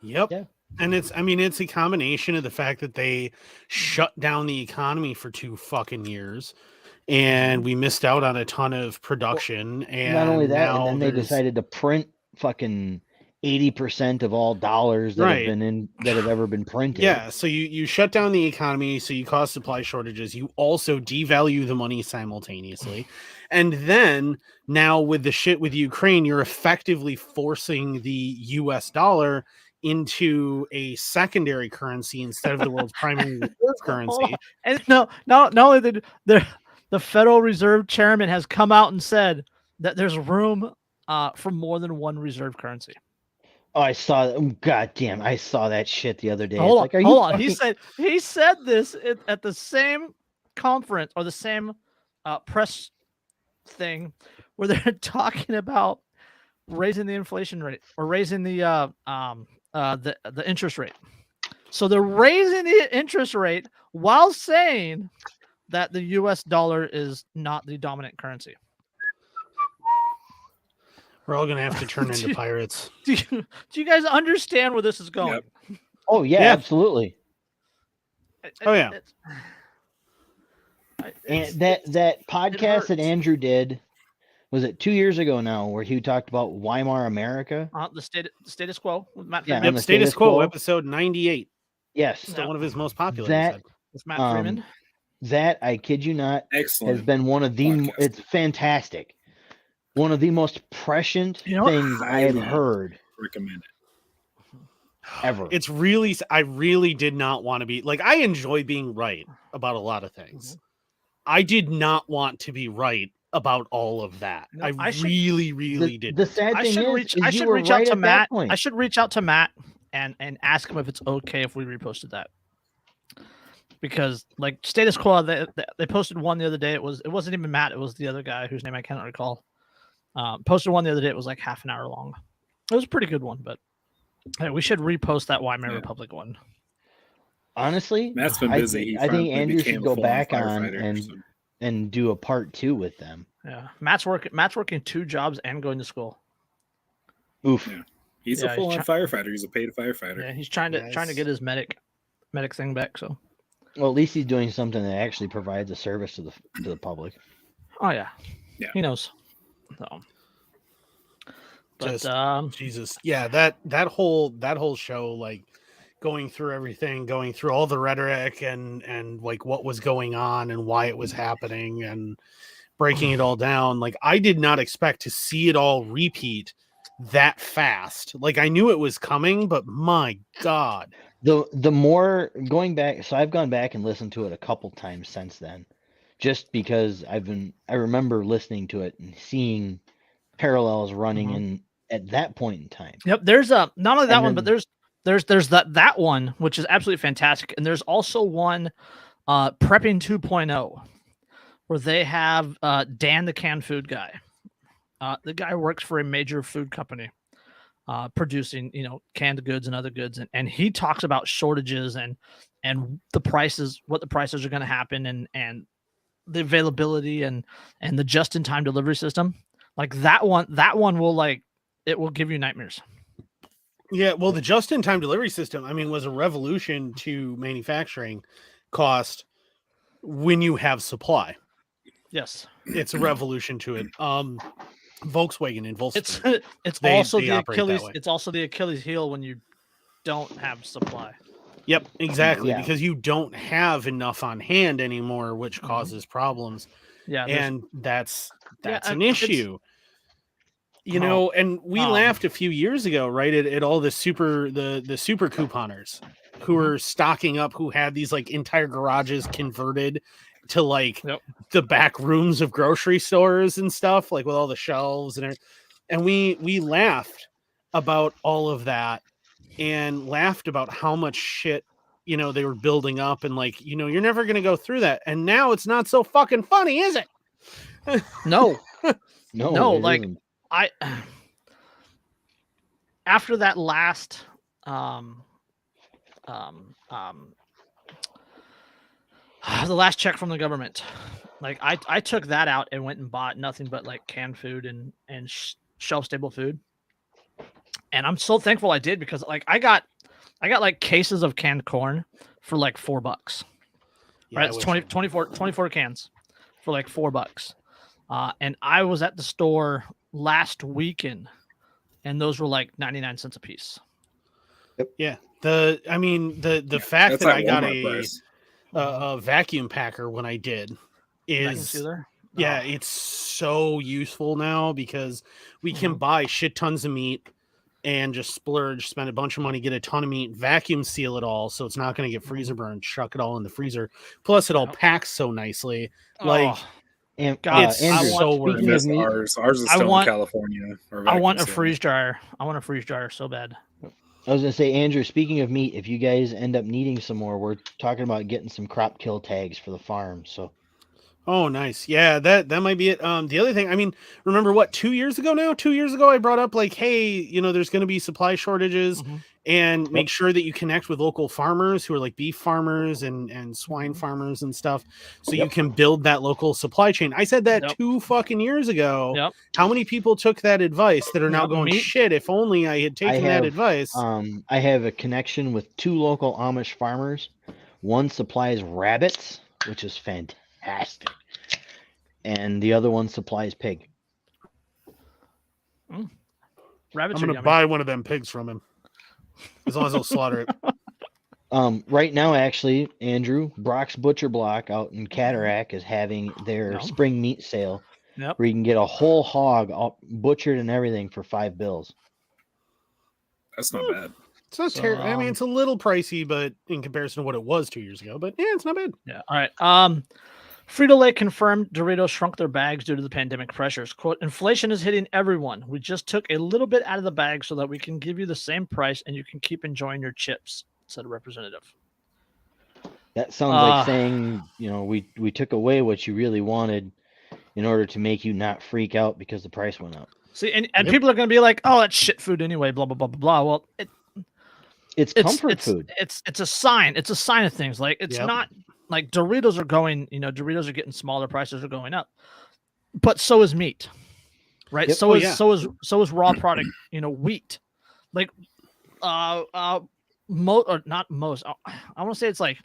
[SPEAKER 2] Yep. Yeah. And it's a combination of the fact that they shut down the economy for 2 fucking years. And we missed out on a ton of production. Well, and
[SPEAKER 3] not only that, and then they decided to print fucking 80% of all dollars that have ever been printed.
[SPEAKER 2] Yeah, so you shut down the economy, so you cause supply shortages. You also devalue the money simultaneously. And then now with the shit with Ukraine, you're effectively forcing the US dollar into a secondary currency instead of the world's primary currency.
[SPEAKER 1] And not only the Federal Reserve Chairman has come out and said that there's room for more than one reserve currency.
[SPEAKER 3] Oh, I saw that. Oh, God damn, I saw that shit the other day.
[SPEAKER 1] Hold
[SPEAKER 3] It's
[SPEAKER 1] on,
[SPEAKER 3] like, are you
[SPEAKER 1] hold on.
[SPEAKER 3] fucking...
[SPEAKER 1] He said this at the same conference or the same press thing where they're talking about raising the inflation rate or raising the interest rate. So they're raising the interest rate while saying that the U.S. dollar is not the dominant currency.
[SPEAKER 2] We're all gonna have to turn into pirates.
[SPEAKER 1] Do you guys understand where this is going?
[SPEAKER 4] Yep.
[SPEAKER 3] Oh yeah,
[SPEAKER 2] Yeah.
[SPEAKER 3] absolutely.
[SPEAKER 2] Oh, yeah.
[SPEAKER 3] And that podcast that Andrew did, was it 2 years ago now, where he talked about Weimar America?
[SPEAKER 1] The status quo with Matt
[SPEAKER 3] Yeah,
[SPEAKER 1] Freeman.
[SPEAKER 3] on
[SPEAKER 2] Yep,
[SPEAKER 3] the
[SPEAKER 2] Status Quo, episode 98.
[SPEAKER 3] Yes.
[SPEAKER 2] Still one of his most popular.
[SPEAKER 3] That
[SPEAKER 1] With Matt Freeman.
[SPEAKER 3] that, I kid you not,
[SPEAKER 4] Excellent.
[SPEAKER 3] has been one of the
[SPEAKER 4] podcast.
[SPEAKER 3] it's fantastic. One of the most prescient things I have heard.
[SPEAKER 4] Recommend it.
[SPEAKER 3] Ever.
[SPEAKER 2] It's really, I really did not want to be like, I enjoy being right about a lot of things. I did not want to be right about all of that.
[SPEAKER 1] No,
[SPEAKER 2] I really did.
[SPEAKER 3] The sad thing
[SPEAKER 1] I should reach out to Matt. I should reach out to Matt and ask him if it's okay if we reposted that. Because like Status Quo, they posted one the other day. It wasn't even Matt. It was the other guy whose name I cannot recall. Posted one the other day. It was like half an hour long. It was a pretty good one, but hey, we should repost that Weimar Republic one.
[SPEAKER 3] Honestly,
[SPEAKER 4] Matt's been busy.
[SPEAKER 3] I think Andrew should go back on and do a part 2 with them.
[SPEAKER 1] Yeah, Matt's working 2 jobs and going to school.
[SPEAKER 3] Oof.
[SPEAKER 4] Yeah. He's a full-on firefighter. He's a paid firefighter.
[SPEAKER 1] Yeah, he's trying to get his medic thing back. So,
[SPEAKER 3] well, at least he's doing something that actually provides a service to the public.
[SPEAKER 1] Oh yeah, he knows. So, but
[SPEAKER 2] Jesus, yeah, that whole show, like going through everything, going through all the rhetoric and like what was going on and why it was happening and breaking it all down. Like I did not expect to see it all repeat that fast. Like I knew it was coming, but my God.
[SPEAKER 3] The more going back, so I've gone back and listened to it a couple times since then, just because I remember listening to it and seeing parallels running in at that point in time.
[SPEAKER 1] Yep, there's not only that one, but there's that one, which is absolutely fantastic, and there's also one Prepping 2.0 where they have Dan the canned food guy. The guy works for a major food company producing canned goods and other goods, and he talks about shortages and the prices, what the prices are going to happen, and the availability and the just-in-time delivery system. Like that one will it will give you nightmares.
[SPEAKER 2] Yeah, well, the just-in-time delivery system, I mean, was a revolution to manufacturing cost when you have supply.
[SPEAKER 1] Yes,
[SPEAKER 2] it's a revolution to it. Volkswagen and Volkswagen.
[SPEAKER 1] It's also the Achilles. It's also the Achilles heel when you don't have supply.
[SPEAKER 2] Yep, exactly, because you don't have enough on hand anymore, which causes problems.
[SPEAKER 1] Yeah,
[SPEAKER 2] and that's an issue. And we laughed a few years ago, right? At all the super couponers who were stocking up, who had these like entire garages converted to like the back rooms of grocery stores and stuff, like with all the shelves and everything. And we laughed about all of that and laughed about how much shit they were building up, and like you're never gonna go through that. And now it's not so fucking funny, is it?
[SPEAKER 1] No, like
[SPEAKER 3] isn't.
[SPEAKER 1] After that last the last check from the government, like I took that out and went and bought nothing but like canned food and shelf stable food, and I'm so thankful I did, because like I got like cases of canned corn for like $4. Right, it's 24 cans for like $4. And I was at the store last weekend, and those were like 99 cents a piece.
[SPEAKER 2] Yeah. The fact that I got a vacuum packer when I did is it's so useful now, because we can buy shit tons of meat and just splurge, spend a bunch of money, get a ton of meat, vacuum seal it all so it's not going to get freezer burned, chuck it all in the freezer. Plus it all packs so nicely. Like
[SPEAKER 3] And
[SPEAKER 1] God,
[SPEAKER 3] Andrew,
[SPEAKER 2] so worth
[SPEAKER 3] speaking
[SPEAKER 2] it.
[SPEAKER 3] of meat,
[SPEAKER 4] Ours is
[SPEAKER 1] I
[SPEAKER 4] still
[SPEAKER 1] want-
[SPEAKER 4] in California. or
[SPEAKER 1] I want a
[SPEAKER 4] vacuum
[SPEAKER 1] freeze dryer. I want a freeze dryer so bad.
[SPEAKER 3] I was gonna say, Andrew, speaking of meat, if you guys end up needing some more, we're talking about getting some crop kill tags for the farm. So
[SPEAKER 2] Oh, nice. Yeah, that might be it. The other thing, I mean, remember what, 2 years ago now? 2 years ago, I brought up like, hey, you know, there's going to be supply shortages, and make sure that you connect with local farmers who are like beef farmers and swine farmers and stuff, so you can build that local supply chain. I said that 2 fucking years ago.
[SPEAKER 1] Yep.
[SPEAKER 2] How many people took that advice that are now
[SPEAKER 1] Yep,
[SPEAKER 2] going,
[SPEAKER 1] me.
[SPEAKER 2] shit, if only I had taken that advice.
[SPEAKER 3] I have a connection with 2 local Amish farmers. One supplies rabbits, which is fantastic, and the other one supplies pig.
[SPEAKER 1] Rabbits
[SPEAKER 2] I'm
[SPEAKER 1] are
[SPEAKER 2] going to
[SPEAKER 1] yummy.
[SPEAKER 2] buy one of them pigs from him, as long as they'll slaughter it.
[SPEAKER 3] Right now, actually, Andrew, Brock's Butcher Block out in Cataract is having their spring meat sale, where you can get a whole hog all butchered and everything for $5.
[SPEAKER 4] That's not bad.
[SPEAKER 2] It's not terrible. I mean, it's a little pricey, but in comparison to what it was 2 years ago, but yeah, it's not bad.
[SPEAKER 1] Yeah. All right. Frito-Lay confirmed Doritos shrunk their bags due to the pandemic pressures. Quote, inflation is hitting everyone. We just took a little bit out of the bag so that we can give you the same price and you can keep enjoying your chips, said a representative.
[SPEAKER 3] That sounds like saying, you know, we took away what you really wanted in order to make you not freak out because the price went up.
[SPEAKER 1] See, and people are going to be like, oh, that's shit food anyway, blah, blah, blah, blah, blah. Well,
[SPEAKER 3] it's comfort food.
[SPEAKER 1] It's a sign. It's a sign of things. Like, it's not like Doritos are going, you know, Doritos are getting smaller, prices are going up. But so is meat. Right?
[SPEAKER 3] Yep.
[SPEAKER 1] So is raw product, you know, wheat. Like I want to say it's like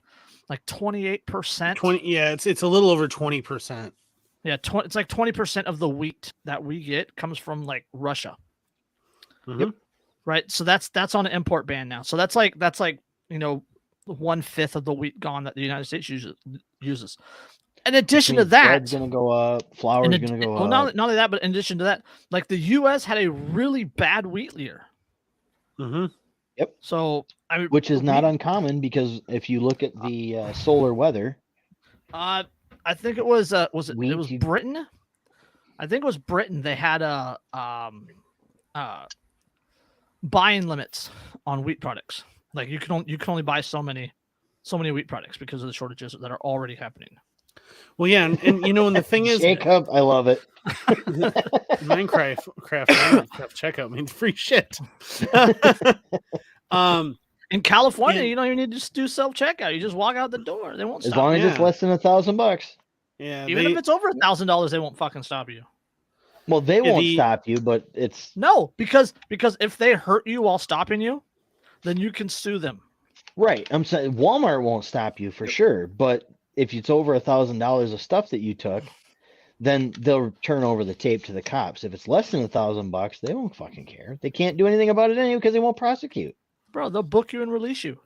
[SPEAKER 1] 28%.
[SPEAKER 2] 20, yeah, it's a little over 20%.
[SPEAKER 1] Yeah, it's like 20% of the wheat that we get comes from like Russia.
[SPEAKER 2] Yep.
[SPEAKER 1] Right. So that's on an import ban now. So that's like, you know, 1/5 of the wheat gone that the United States uses. In addition to that,
[SPEAKER 3] bread's gonna go up, flour's gonna go up.
[SPEAKER 1] Not only that, but in addition to that, like the US had a really bad wheat year.
[SPEAKER 3] Yep.
[SPEAKER 1] So I mean,
[SPEAKER 3] which is not uncommon because if you look at the solar weather,
[SPEAKER 1] I think it was Britain. I think it was Britain. They had buying limits on wheat products. Like you can only buy so many wheat products because of the shortages that are already happening.
[SPEAKER 2] Well, yeah, and you know, and the thing is,
[SPEAKER 3] Jacob, I love it.
[SPEAKER 2] Minecraft checkout means free shit.
[SPEAKER 1] In California, you don't even need to just do self checkout. You just walk out the door. They won't stop.
[SPEAKER 3] As long as it's less than $1,000.
[SPEAKER 2] Yeah,
[SPEAKER 1] even if it's over $1,000, they won't fucking stop you.
[SPEAKER 3] Well, they won't stop you, but it's
[SPEAKER 1] no, because if they hurt you while stopping you, then you can sue them.
[SPEAKER 3] Right. I'm saying Walmart won't stop you for sure, but if it's over $1,000 of stuff that you took, then they'll turn over the tape to the cops. If it's less than $1,000, they won't fucking care. They can't do anything about it anyway because they won't prosecute.
[SPEAKER 1] Bro, they'll book you and release you.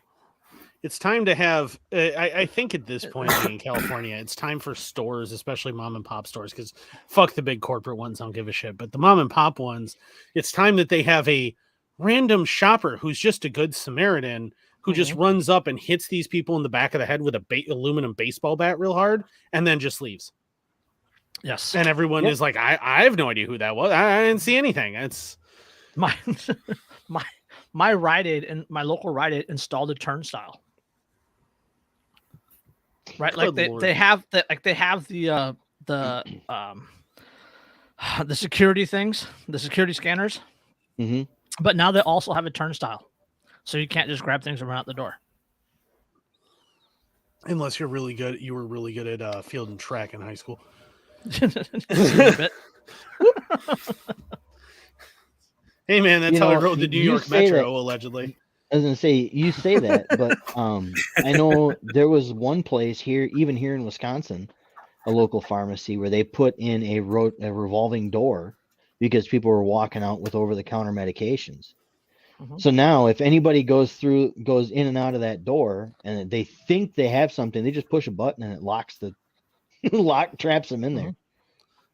[SPEAKER 2] It's time to have. I think at this point in California, it's time for stores, especially mom and pop stores, because fuck the big corporate ones, don't give a shit. But the mom and pop ones, it's time that they have a random shopper who's just a good Samaritan who just runs up and hits these people in the back of the head with a aluminum baseball bat real hard and then just leaves.
[SPEAKER 1] Yes.
[SPEAKER 2] And everyone is like, I have no idea who that was. I didn't see anything. It's
[SPEAKER 1] my Rite Aid and my local Rite Aid installed a turnstile. Right, like they have the security things, the security scanners.
[SPEAKER 3] Mm-hmm.
[SPEAKER 1] But now they also have a turnstile, so you can't just grab things and run out the door.
[SPEAKER 2] Unless you're really good, you were really good at field and track in high school. Hey man, that's how I rode the New York Metro, allegedly.
[SPEAKER 3] I was gonna say you say that, but I know there was one place here, even here in Wisconsin, a local pharmacy where they put in a revolving door because people were walking out with over-the-counter medications. Mm-hmm. So now, if anybody goes in and out of that door, and they think they have something, they just push a button and it locks traps them in there.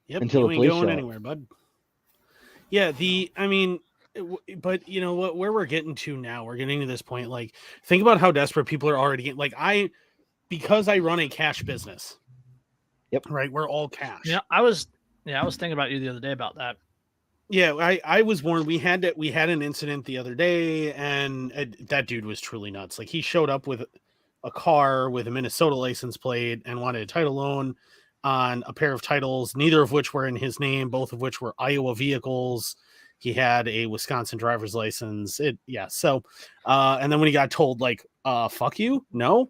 [SPEAKER 2] Yep,
[SPEAKER 3] until
[SPEAKER 2] you
[SPEAKER 3] the
[SPEAKER 2] ain't
[SPEAKER 3] police
[SPEAKER 2] going
[SPEAKER 3] show
[SPEAKER 2] anywhere, bud. Yeah, but you know what? Where we're getting to now, we're getting to this point. Like, think about how desperate people are already getting. Like, because I run a cash business,
[SPEAKER 3] Yep.
[SPEAKER 2] Right. We're all cash.
[SPEAKER 1] Yeah, I was thinking about you the other day about that.
[SPEAKER 2] Yeah, I was warned. We had an incident the other day, and that dude was truly nuts. Like, he showed up with a car with a Minnesota license plate and wanted a title loan on a pair of titles, neither of which were in his name, both of which were Iowa vehicles. He had a Wisconsin driver's license. So, and then when he got told, like, fuck you, no,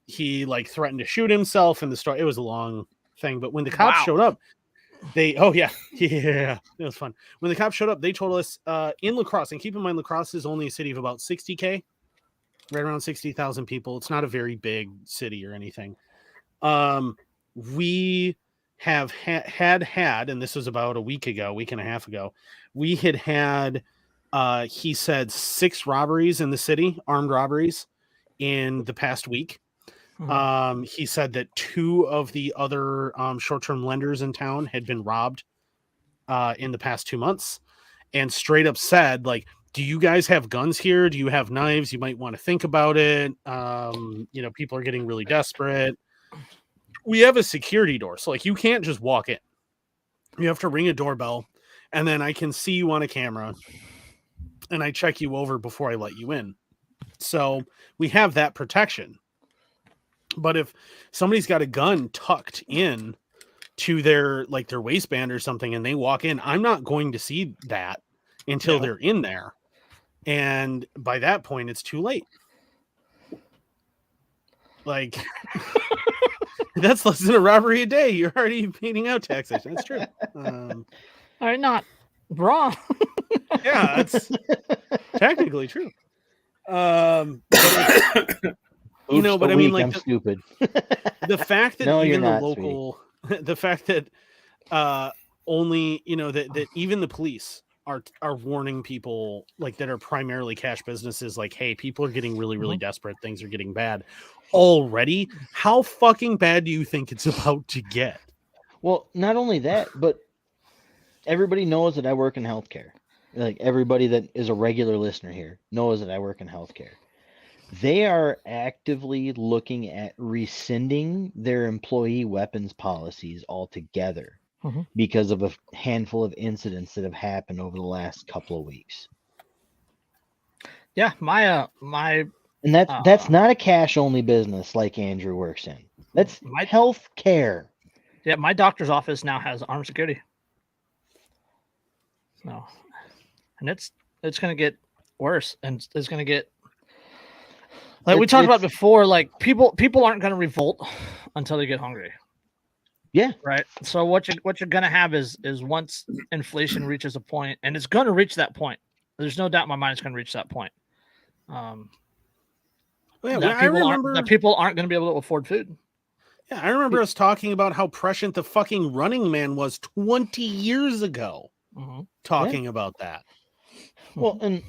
[SPEAKER 2] he like threatened to shoot himself in the story. It was a long thing, but when the cops showed up, it was fun. When the cops showed up, they told us in La Crosse, and keep in mind, La Crosse is only a city of about 60K, right around 60,000 people. It's not a very big city or anything. We have had, and this was about a week and a half ago, we had, he said 6 robberies in the city, armed robberies in the past week. He said that 2 of the other short-term lenders in town had been robbed in the past 2 months, and straight up said, like, do you guys have guns here? Do you have knives? You might want to think about it. People are getting really desperate. We have a security door, so like, you can't just walk in. You have to ring a doorbell, and then I can see you on a camera, and I check you over before I let you in. So we have that protection. But if somebody's got a gun tucked in to their waistband or something, and they walk in, I'm not going to see that until they're in there. And by that point, it's too late. Like, that's less than a robbery a day. You're already paying out taxation. That's true.
[SPEAKER 1] All right, not wrong.
[SPEAKER 2] Yeah, that's technically true. But I mean, like,
[SPEAKER 3] I'm stupid.
[SPEAKER 2] The fact that
[SPEAKER 3] no,
[SPEAKER 2] even
[SPEAKER 3] you're
[SPEAKER 2] the
[SPEAKER 3] not,
[SPEAKER 2] local, the fact that only, that even the police are warning people, like, that are primarily cash businesses, like, hey, people are getting really, really desperate. Things are getting bad already. How fucking bad do you think it's about to get?
[SPEAKER 3] Well, not only that, but everybody knows that I work in healthcare. Like, everybody that is a regular listener here knows that I work in healthcare. They are actively looking at rescinding their employee weapons policies altogether because of a handful of incidents that have happened over the last couple of weeks.
[SPEAKER 1] Yeah,
[SPEAKER 3] and that's not a cash only business like Andrew works in. That's health care.
[SPEAKER 1] Yeah, my doctor's office now has armed security. No, and it's going to get worse, and it's going to get, like we talked about before. Like, people aren't going to revolt until they get hungry.
[SPEAKER 3] Yeah.
[SPEAKER 1] Right. So what you're going to have is once inflation reaches a point, and it's going to reach that point. There's no doubt in my mind it's going to reach that point. That people aren't going to be able to afford food.
[SPEAKER 2] Yeah, I remember us talking about how prescient the fucking Running Man was 20 years ago. Talking about that.
[SPEAKER 3] Well, and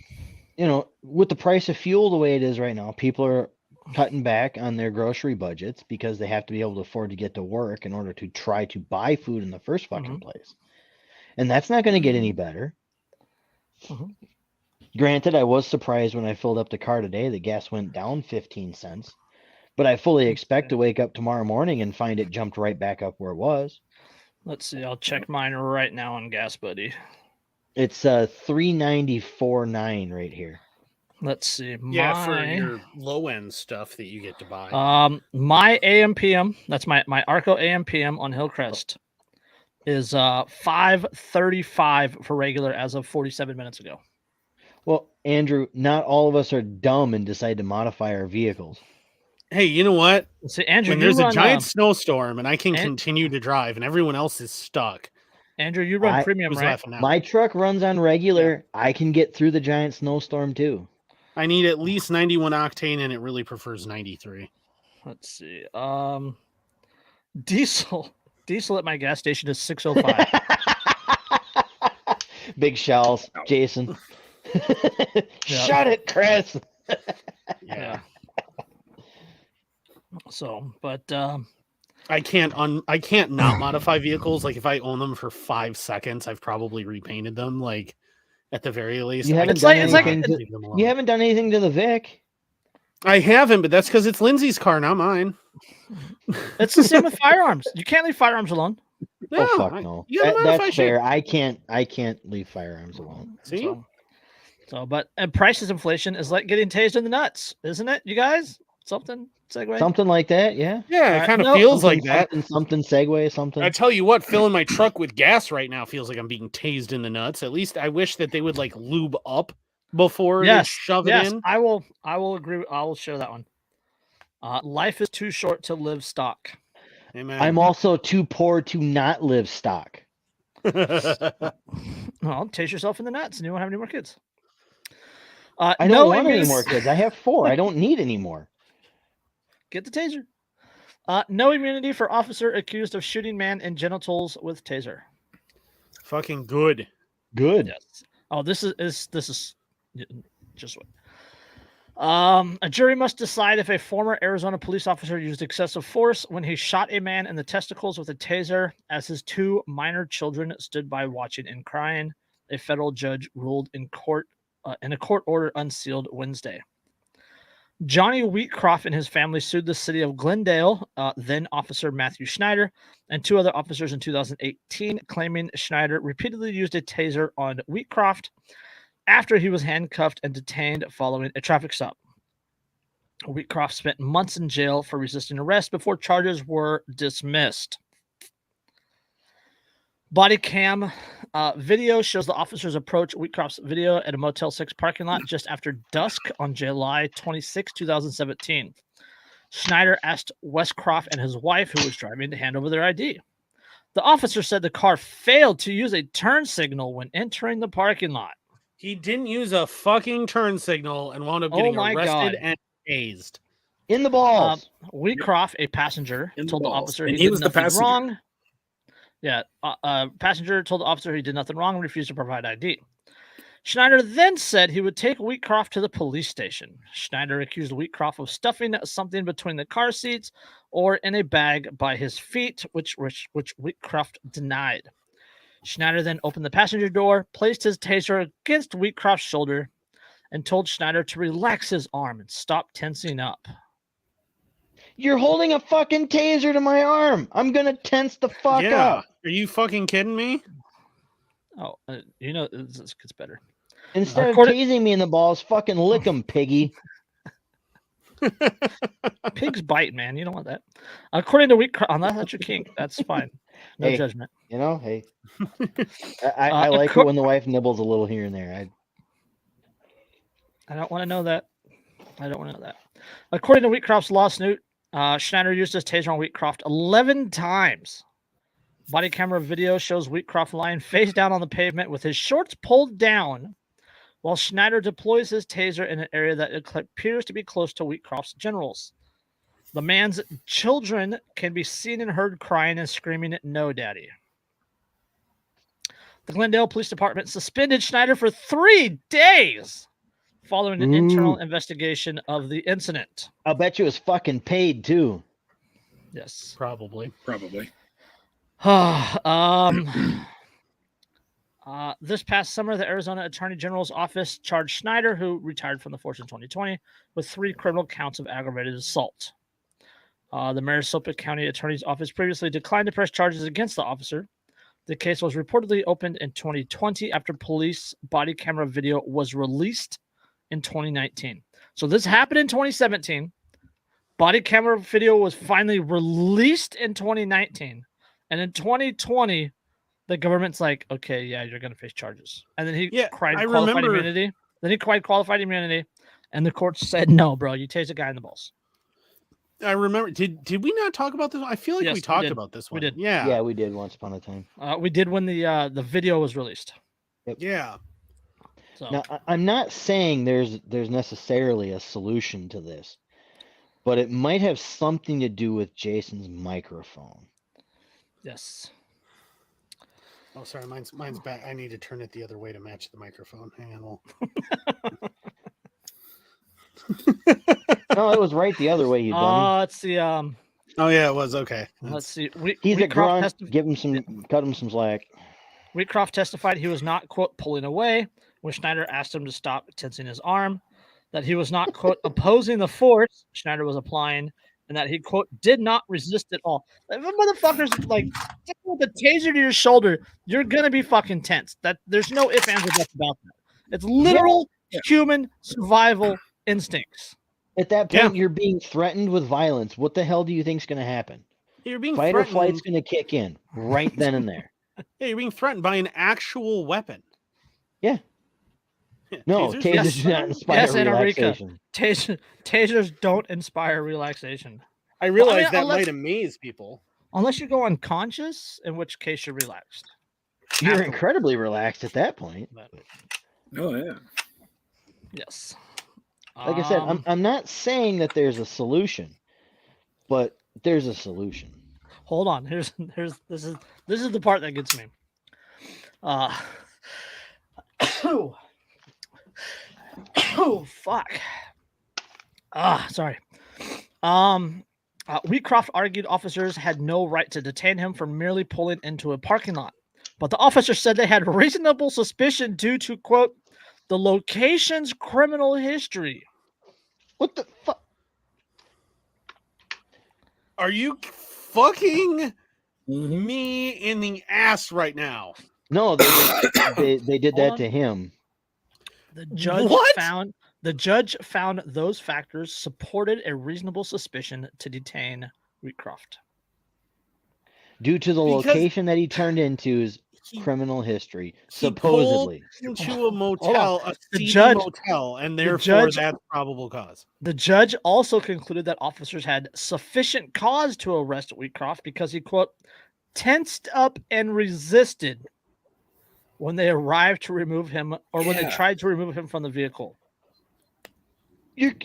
[SPEAKER 3] with the price of fuel the way it is right now, people are cutting back on their grocery budgets because they have to be able to afford to get to work in order to try to buy food in the first fucking place. And that's not going to get any better. Granted, I was surprised when I filled up the car today that gas went down 15 cents, but I fully expect to wake up tomorrow morning and find it jumped right back up where it was.
[SPEAKER 1] Let's see. I'll check mine right now on Gas Buddy.
[SPEAKER 3] It's $3.94.9 right here.
[SPEAKER 1] Let's see.
[SPEAKER 2] For your low end stuff that you get to buy.
[SPEAKER 1] My AM/PM, that's my Arco AM/PM on Hillcrest, is $5.35 for regular as of 47 minutes ago.
[SPEAKER 3] Well, Andrew, not all of us are dumb and decide to modify our vehicles.
[SPEAKER 2] Hey, you know what?
[SPEAKER 1] See, Andrew,
[SPEAKER 2] when there's a giant snowstorm and I can continue to drive and everyone else is stuck.
[SPEAKER 1] Andrew, you run premium, right?
[SPEAKER 3] My truck runs on regular. Yeah. I can get through the giant snowstorm too.
[SPEAKER 2] I need at least 91 octane, and it really prefers 93.
[SPEAKER 1] Let's see. Diesel at my gas station is $6.05.
[SPEAKER 3] Big shells, Jason. Shut it, Chris.
[SPEAKER 2] Yeah.
[SPEAKER 1] So, but
[SPEAKER 2] I can't not modify vehicles. Like, if I own them for 5 seconds, I've probably repainted them. Like, at the very least,
[SPEAKER 3] you haven't done anything to the Vic.
[SPEAKER 2] I haven't, but that's because it's Lindsay's car, not mine.
[SPEAKER 1] It's the same with firearms. You can't leave firearms alone.
[SPEAKER 3] Oh fuck no.
[SPEAKER 2] You gotta modify
[SPEAKER 3] That's
[SPEAKER 2] shit.
[SPEAKER 3] fair. I can't leave firearms alone.
[SPEAKER 2] See?
[SPEAKER 1] And prices inflation is like getting tased in the nuts, isn't it? You guys, something segue.
[SPEAKER 3] Something like that, yeah.
[SPEAKER 2] Yeah, it kind of feels like that.
[SPEAKER 3] Something segue, something.
[SPEAKER 2] I tell you what, filling my truck with gas right now feels like I'm being tased in the nuts. At least I wish that they would like lube up before they shove it in.
[SPEAKER 1] I will agree. I will share that one. Life is too short to live stock.
[SPEAKER 2] Amen.
[SPEAKER 3] I'm also too poor to not live stock.
[SPEAKER 1] Well, tase yourself in the nuts and you won't have any more kids.
[SPEAKER 3] I don't want any more kids. I have 4. I don't need any more.
[SPEAKER 1] Get the taser. No immunity for officer accused of shooting man in genitals with taser.
[SPEAKER 2] Fucking good.
[SPEAKER 3] Good.
[SPEAKER 1] Yes. Oh, this is just what. A jury must decide if a former Arizona police officer used excessive force when he shot a man in the testicles with a taser as his 2 minor children stood by watching and crying. A federal judge ruled in court in a court order unsealed Wednesday. Johnny Wheatcroft and his family sued the city of Glendale, then Officer Matthew Schneider, and 2 other officers in 2018, claiming Schneider repeatedly used a taser on Wheatcroft after he was handcuffed and detained following a traffic stop. Wheatcroft spent months in jail for resisting arrest before charges were dismissed. Body cam video shows the officers approach Wheatcroft's video at a Motel 6 parking lot just after dusk on July 26, 2017. Schneider asked Westcroft and his wife, who was driving, to hand over their ID. The officer said the car failed to use a turn signal when entering the parking lot.
[SPEAKER 2] He didn't use a fucking turn signal and wound up getting arrested and tased.
[SPEAKER 3] In the balls.
[SPEAKER 1] Wheatcroft, a passenger, told the officer
[SPEAKER 4] and
[SPEAKER 1] he
[SPEAKER 4] was
[SPEAKER 1] did
[SPEAKER 4] the
[SPEAKER 1] nothing
[SPEAKER 4] passenger.
[SPEAKER 1] wrong. Yeah, passenger told the officer he did nothing wrong and refused to provide ID. Schneider then said he would take Wheatcroft to the police station. Schneider accused Wheatcroft of stuffing something between the car seats or in a bag by his feet, which Wheatcroft denied. Schneider then opened the passenger door, placed his taser against Wheatcroft's shoulder, and told Schneider to relax his arm and stop tensing up.
[SPEAKER 3] You're holding a fucking taser to my arm. I'm gonna tense the fuck up.
[SPEAKER 2] Are you fucking kidding me?
[SPEAKER 1] Oh, this gets better.
[SPEAKER 3] Instead of tasing me in the balls, fucking lick them, piggy.
[SPEAKER 1] Pigs bite, man. You don't want that. According to Wheatcroft, unless that's your kink, that's fine. No judgment.
[SPEAKER 3] Hey. I like it when the wife nibbles a little here and there.
[SPEAKER 1] I don't want to know that. According to Wheatcroft's lawsuit, Schneider used his taser on Wheatcroft 11 times. Body camera video shows Wheatcroft lying face down on the pavement with his shorts pulled down while Schneider deploys his taser in an area that appears to be close to Wheatcroft's genitals. The man's children can be seen and heard crying and screaming, "No, Daddy." The Glendale Police Department suspended Schneider for 3 days following an internal investigation of the incident.
[SPEAKER 3] I'll bet you it was fucking paid too.
[SPEAKER 1] Yes.
[SPEAKER 2] Probably.
[SPEAKER 1] This past summer, the Arizona Attorney General's office charged Schneider, who retired from the force in 2020, with 3 criminal counts of aggravated assault. The Maricopa County Attorney's Office previously declined to press charges against the officer. The case was reportedly opened in 2020 after police body camera video was released in 2019. So this happened in 2017. Body camera video was finally released in 2019. And in 2020, the government's like, okay, yeah, you're going to face charges. And then he cried qualified immunity. Then he cried qualified immunity. And the court said, no, bro, you tased a guy in the balls.
[SPEAKER 2] I remember. Did we not talk about this? I feel like we talked about this one.
[SPEAKER 1] We did.
[SPEAKER 3] Yeah, we did once upon a time.
[SPEAKER 1] We did when the video was released.
[SPEAKER 3] Yep.
[SPEAKER 2] Yeah.
[SPEAKER 1] So.
[SPEAKER 3] Now, I'm not saying there's necessarily a solution to this, but it might have something to do with Jason's microphone.
[SPEAKER 1] Yes.
[SPEAKER 2] Oh, sorry, mine's back. I need to turn it the other way to match the microphone. Hang on.
[SPEAKER 3] No, it was right the other way, you dummy.
[SPEAKER 1] Let's see.
[SPEAKER 2] Oh yeah, it was okay.
[SPEAKER 1] Let's see.
[SPEAKER 3] He's a grunt. Cut him some slack.
[SPEAKER 1] Wheatcroft testified he was not, quote, pulling away when Schneider asked him to stop tensing his arm, that he was not, quote, opposing the force Schneider was applying, and that he, quote, did not resist at all. If a motherfucker's like with a taser to your shoulder, you're gonna be fucking tense. That there's no ifs, ands, or buts about that. It's literal human survival instincts.
[SPEAKER 3] At that point, you're being threatened with violence. What the hell do you think's going to happen?
[SPEAKER 2] You're being
[SPEAKER 3] Fight or
[SPEAKER 2] threatened.
[SPEAKER 3] flight's going to kick in right then and there.
[SPEAKER 2] Yeah, you're being threatened by an actual weapon.
[SPEAKER 3] Yeah. No, tasers do not inspire relaxation.
[SPEAKER 1] Tasers don't inspire relaxation.
[SPEAKER 2] I realize that might amaze people.
[SPEAKER 1] Unless you go unconscious, in which case you're relaxed.
[SPEAKER 3] You're incredibly relaxed at that point.
[SPEAKER 4] Oh yeah.
[SPEAKER 1] Yes.
[SPEAKER 3] Like I said, I'm not saying that there's a solution, but there's a solution.
[SPEAKER 1] Hold on. This is the part that gets me. Oh fuck. Sorry. Wheatcroft argued officers had no right to detain him for merely pulling into a parking lot, but the officer said they had reasonable suspicion due to, quote, the location's criminal history.
[SPEAKER 3] What the fuck?
[SPEAKER 2] Are you fucking me in the ass right now?
[SPEAKER 3] No, they did that to him.
[SPEAKER 1] The judge found those factors supported a reasonable suspicion to detain Wheatcroft.
[SPEAKER 3] Due to the location that he turned into his criminal history, supposedly.
[SPEAKER 2] Into a motel, a seedy motel, and therefore that's probable cause.
[SPEAKER 1] The judge also concluded that officers had sufficient cause to arrest Wheatcroft because he, quote, tensed up and resisted when they arrived to remove him, or when they tried to remove him from the vehicle.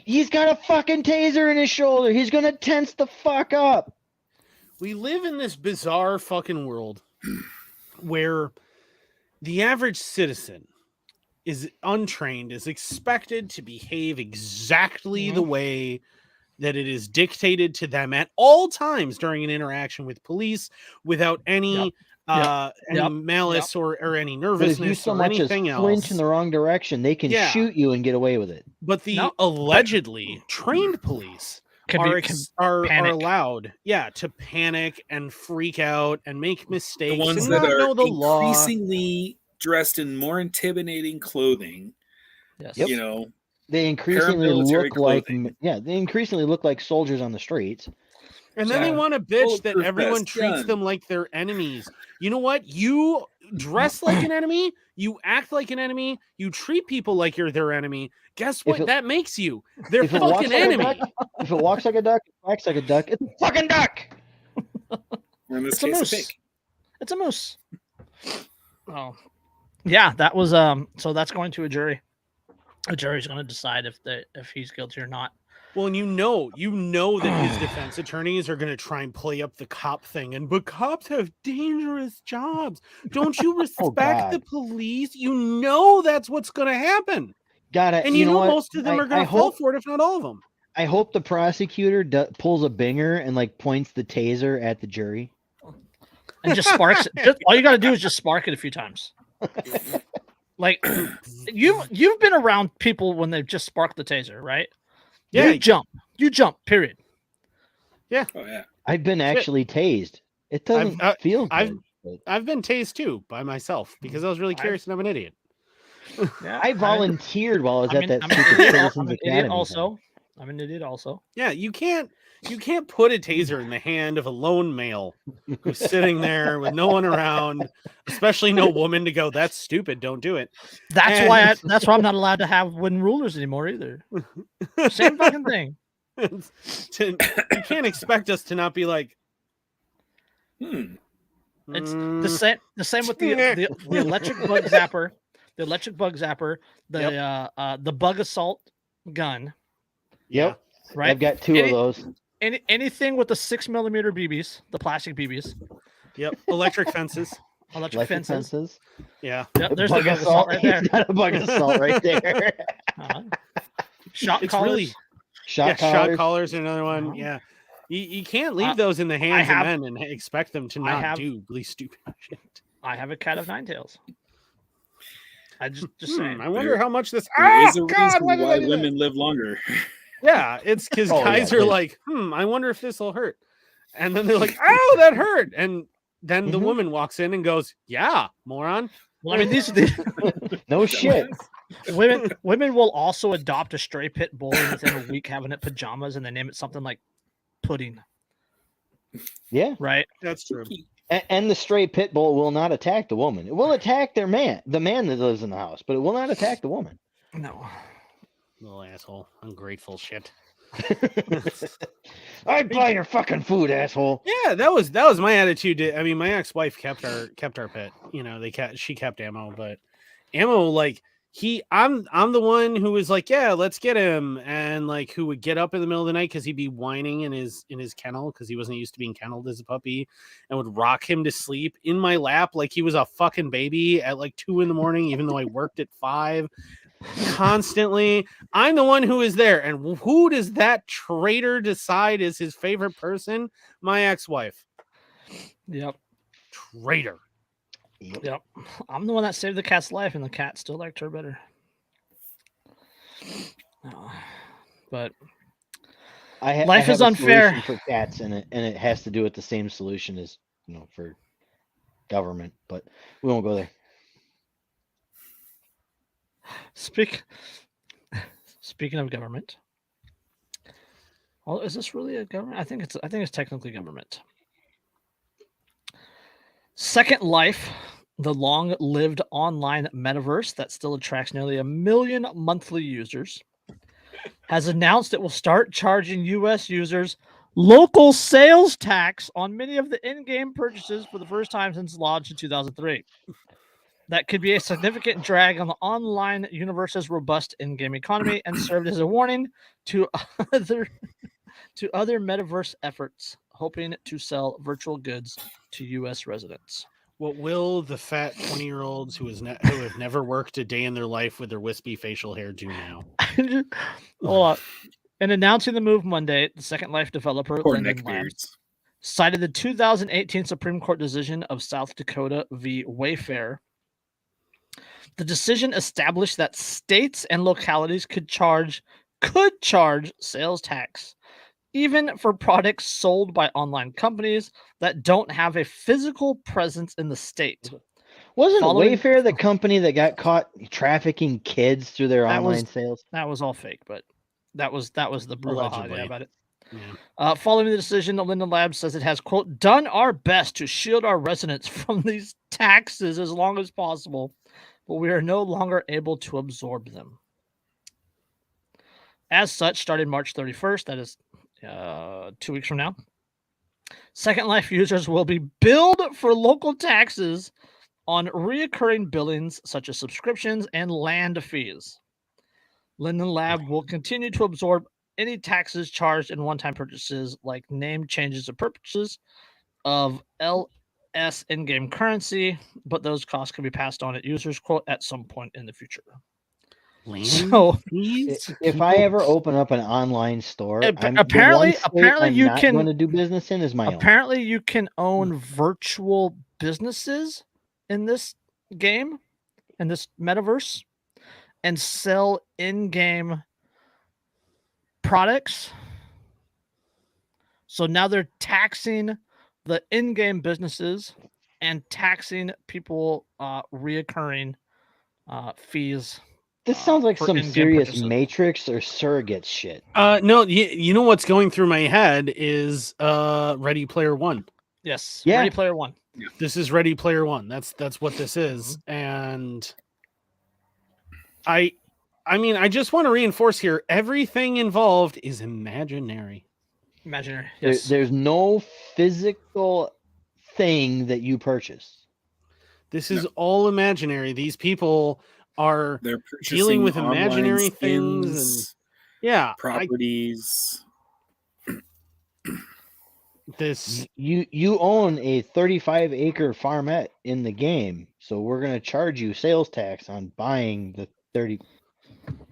[SPEAKER 3] He's got a fucking taser in his shoulder. He's gonna tense the fuck up.
[SPEAKER 2] We live in this bizarre fucking world where the average citizen is untrained, is expected to behave exactly the way that it is dictated to them at all times during an interaction with police, without any malice or any nervousness,
[SPEAKER 3] if you so
[SPEAKER 2] or
[SPEAKER 3] much
[SPEAKER 2] anything
[SPEAKER 3] as
[SPEAKER 2] else.
[SPEAKER 3] flinch in the wrong direction, they can shoot you and get away with it.
[SPEAKER 2] But the allegedly trained police are allowed, to panic and freak out and make mistakes.
[SPEAKER 4] The ones
[SPEAKER 2] and
[SPEAKER 4] that
[SPEAKER 2] not
[SPEAKER 4] are
[SPEAKER 2] know the
[SPEAKER 4] increasingly dressed in more intimidating clothing.
[SPEAKER 1] Yes.
[SPEAKER 4] You know,
[SPEAKER 3] they increasingly look like soldiers on the streets.
[SPEAKER 2] And then they want to bitch that everyone treats them like they're enemies. You know what? You dress like an enemy. You act like an enemy. You treat people like you're their enemy. Guess what? That makes you their fucking enemy.
[SPEAKER 3] If it walks like a duck, it quacks like a duck. It's a fucking duck.
[SPEAKER 4] In this case, a pig.
[SPEAKER 1] It's a moose. Oh, yeah. That was So that's going to a jury. A jury's going to decide if he's guilty or not.
[SPEAKER 2] Well, and you know that his defense attorneys are going to try and play up the cop thing, but cops have dangerous jobs. Don't you respect the police? You know that's what's going to happen. And you know most of them are going to fall for it, if not all of them.
[SPEAKER 3] I hope the prosecutor pulls a binger and like points the taser at the jury
[SPEAKER 1] and just sparks it. All you got to do is just spark it a few times. Like you've been around people when they've just sparked the taser, right? Yeah, you jump. Period.
[SPEAKER 2] Yeah.
[SPEAKER 4] Oh yeah.
[SPEAKER 3] I've been actually tased. It doesn't feel good.
[SPEAKER 2] I've been tased too by myself because I was really curious and I'm an idiot.
[SPEAKER 1] Yeah,
[SPEAKER 3] I volunteered while I was at that
[SPEAKER 1] I'm
[SPEAKER 3] Citizens
[SPEAKER 1] an
[SPEAKER 3] Academy.
[SPEAKER 1] I'm an idiot also.
[SPEAKER 2] Yeah, you can't put a taser in the hand of a lone male who's sitting there with no one around, especially no woman to go, that's stupid, don't do it.
[SPEAKER 1] That's why I'm not allowed to have wooden rulers anymore either. Same fucking thing.
[SPEAKER 2] You can't expect us to not be like,
[SPEAKER 1] It's the same with the electric bug zapper, the bug assault gun.
[SPEAKER 3] Yep.
[SPEAKER 1] Right.
[SPEAKER 3] I've got two of those.
[SPEAKER 1] Anything with the 6mm BBs, the plastic BBs.
[SPEAKER 2] Yep. Electric fences.
[SPEAKER 1] Electric fences.
[SPEAKER 2] Yeah.
[SPEAKER 1] Yep. There's the bug assault right there.
[SPEAKER 3] He's got a bug assault right there.
[SPEAKER 1] Shot collars.
[SPEAKER 2] Shot collars are another one. Yeah. You can't leave those in the hands of men and expect them to not do really stupid shit.
[SPEAKER 1] I have a cat of nine tails. I just saying.
[SPEAKER 2] I wonder how much this.
[SPEAKER 4] There is a reason why women live longer.
[SPEAKER 2] Yeah, it's because
[SPEAKER 3] Oh,
[SPEAKER 2] guys
[SPEAKER 3] yeah,
[SPEAKER 2] are
[SPEAKER 3] they-
[SPEAKER 2] like, I wonder if this will hurt. And then they're like, oh, that hurt. And then the
[SPEAKER 3] Mhm.
[SPEAKER 2] woman walks in and goes, yeah, moron.
[SPEAKER 1] Well, I mean, these
[SPEAKER 3] No shit.
[SPEAKER 1] women will also adopt a stray pit bull and within a week having it pajamas and they name it something like Pudding,
[SPEAKER 3] Yeah.
[SPEAKER 1] right?
[SPEAKER 2] That's true.
[SPEAKER 3] And the stray pit bull will not attack the woman. It will attack the man that lives in the house, but it will not attack the woman.
[SPEAKER 1] No.
[SPEAKER 2] Little asshole. Ungrateful shit.
[SPEAKER 3] I'd buy your fucking food, asshole.
[SPEAKER 2] Yeah, that was my attitude. I mean, my ex-wife kept our pet. You know, she kept Ammo, but Ammo, like, I'm the one who was like, yeah, let's get him, and like who would get up in the middle of the night because he'd be whining in his kennel because he wasn't used to being kenneled as a puppy, and would rock him to sleep in my lap like he was a fucking baby at like 2 a.m, even though I worked at 5. Constantly, I'm the one who is there, and who does that traitor decide is his favorite person? My ex-wife.
[SPEAKER 1] Yep.
[SPEAKER 2] Traitor.
[SPEAKER 1] Yep. I'm the one that saved the cat's life, and the cat still liked her better. But life is
[SPEAKER 3] a
[SPEAKER 1] unfair
[SPEAKER 3] solution for cats, and it has to do with the same solution as for government, but we won't go there.
[SPEAKER 1] Speaking of government, well, is this really a government? I think it's technically government. Second Life, the long-lived online metaverse that still attracts nearly 1 million monthly users, has announced it will start charging U.S. users local sales tax on many of the in-game purchases for the first time since launch in 2003. That could be a significant drag on the online universe's robust in-game economy and served as a warning to other metaverse efforts hoping to sell virtual goods to U.S. residents.
[SPEAKER 2] What will the fat 20-year-olds who have never worked a day in their life with their wispy facial hair do now?
[SPEAKER 1] Hold on. In announcing the move Monday, the Second Life developer
[SPEAKER 4] Poor
[SPEAKER 1] Linden
[SPEAKER 4] neckbeards.
[SPEAKER 1] Labs cited the 2018 Supreme Court decision of South Dakota v. Wayfair. The decision established that states and localities could charge sales tax, even for products sold by online companies that don't have a physical presence in the state.
[SPEAKER 3] Wasn't Wayfair the company that got caught trafficking kids through their online sales?
[SPEAKER 1] That was all fake, but that was the brouhaha about it.
[SPEAKER 2] Yeah.
[SPEAKER 1] Following the decision, the Linden Labs says it has, quote, done our best to shield our residents from these taxes as long as possible, but we are no longer able to absorb them. As such, starting March 31st, that is 2 weeks from now, Second Life users will be billed for local taxes on reoccurring billings such as subscriptions and land fees. Linden Lab will continue to absorb any taxes charged in one-time purchases like name changes of purchases of LS in-game currency, but those costs can be passed on at users, quote, at some point in the future. So
[SPEAKER 3] if I ever open up an online store,
[SPEAKER 1] apparently you can
[SPEAKER 3] going to do business in is my own.
[SPEAKER 1] Apparently you can own virtual businesses in this game, in this metaverse, and sell in-game products. So now they're taxing the in-game businesses and taxing people reoccurring fees.
[SPEAKER 3] This sounds like some serious
[SPEAKER 1] purchases.
[SPEAKER 3] Matrix or Surrogate shit.
[SPEAKER 2] No, you know what's going through my head is Ready Player One.
[SPEAKER 1] Yes,
[SPEAKER 3] yeah.
[SPEAKER 1] Ready Player One.
[SPEAKER 2] This is Ready Player One. That's what this is. And I mean, I just want to reinforce here, everything involved is imaginary.
[SPEAKER 1] Imaginary. Yes.
[SPEAKER 3] There's no physical thing that you purchase.
[SPEAKER 2] This is all imaginary. These people are dealing with imaginary things and
[SPEAKER 4] properties.
[SPEAKER 3] You own a 35-acre farmette in the game, so we're going to charge you sales tax on buying the 30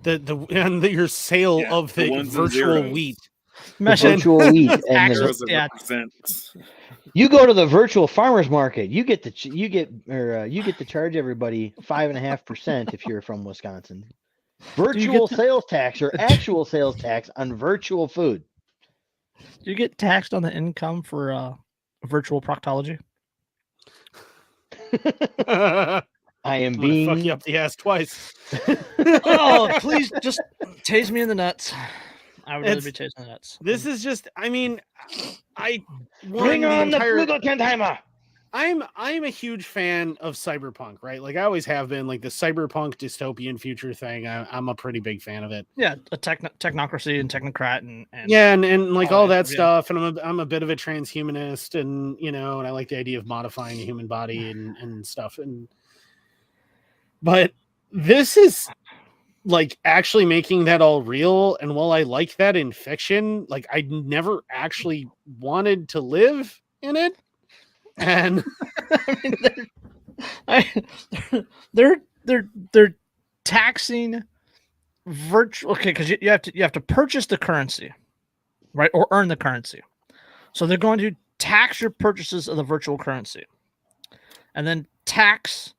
[SPEAKER 2] your sale of the virtual wheat.
[SPEAKER 3] Virtual wheat and you go to the virtual farmers market. You get to charge everybody 5.5% if you're from Wisconsin. Virtual sales tax or actual sales tax on virtual food.
[SPEAKER 1] Do you get taxed on the income for virtual proctology?
[SPEAKER 3] I am being
[SPEAKER 2] fuck you up the ass twice.
[SPEAKER 1] Oh, please just tase me in the nuts. I would rather be tased in the nuts.
[SPEAKER 2] This is just, I mean,
[SPEAKER 3] bring on the Flugelkentheimer.
[SPEAKER 2] I'm a huge fan of cyberpunk, right? Like I always have been. Like the cyberpunk dystopian future thing. I'm a pretty big fan of it.
[SPEAKER 1] Yeah, a technocracy and technocrat and
[SPEAKER 2] yeah, and like all that stuff. And I'm a bit of a transhumanist, and and I like the idea of modifying the human body and stuff. But this is like actually making that all real. And while I like that in fiction, like I never actually wanted to live in it. And
[SPEAKER 1] I mean, they're taxing virtual. Okay, because you have to purchase the currency, right, or earn the currency. So they're going to tax your purchases of the virtual currency, and then tax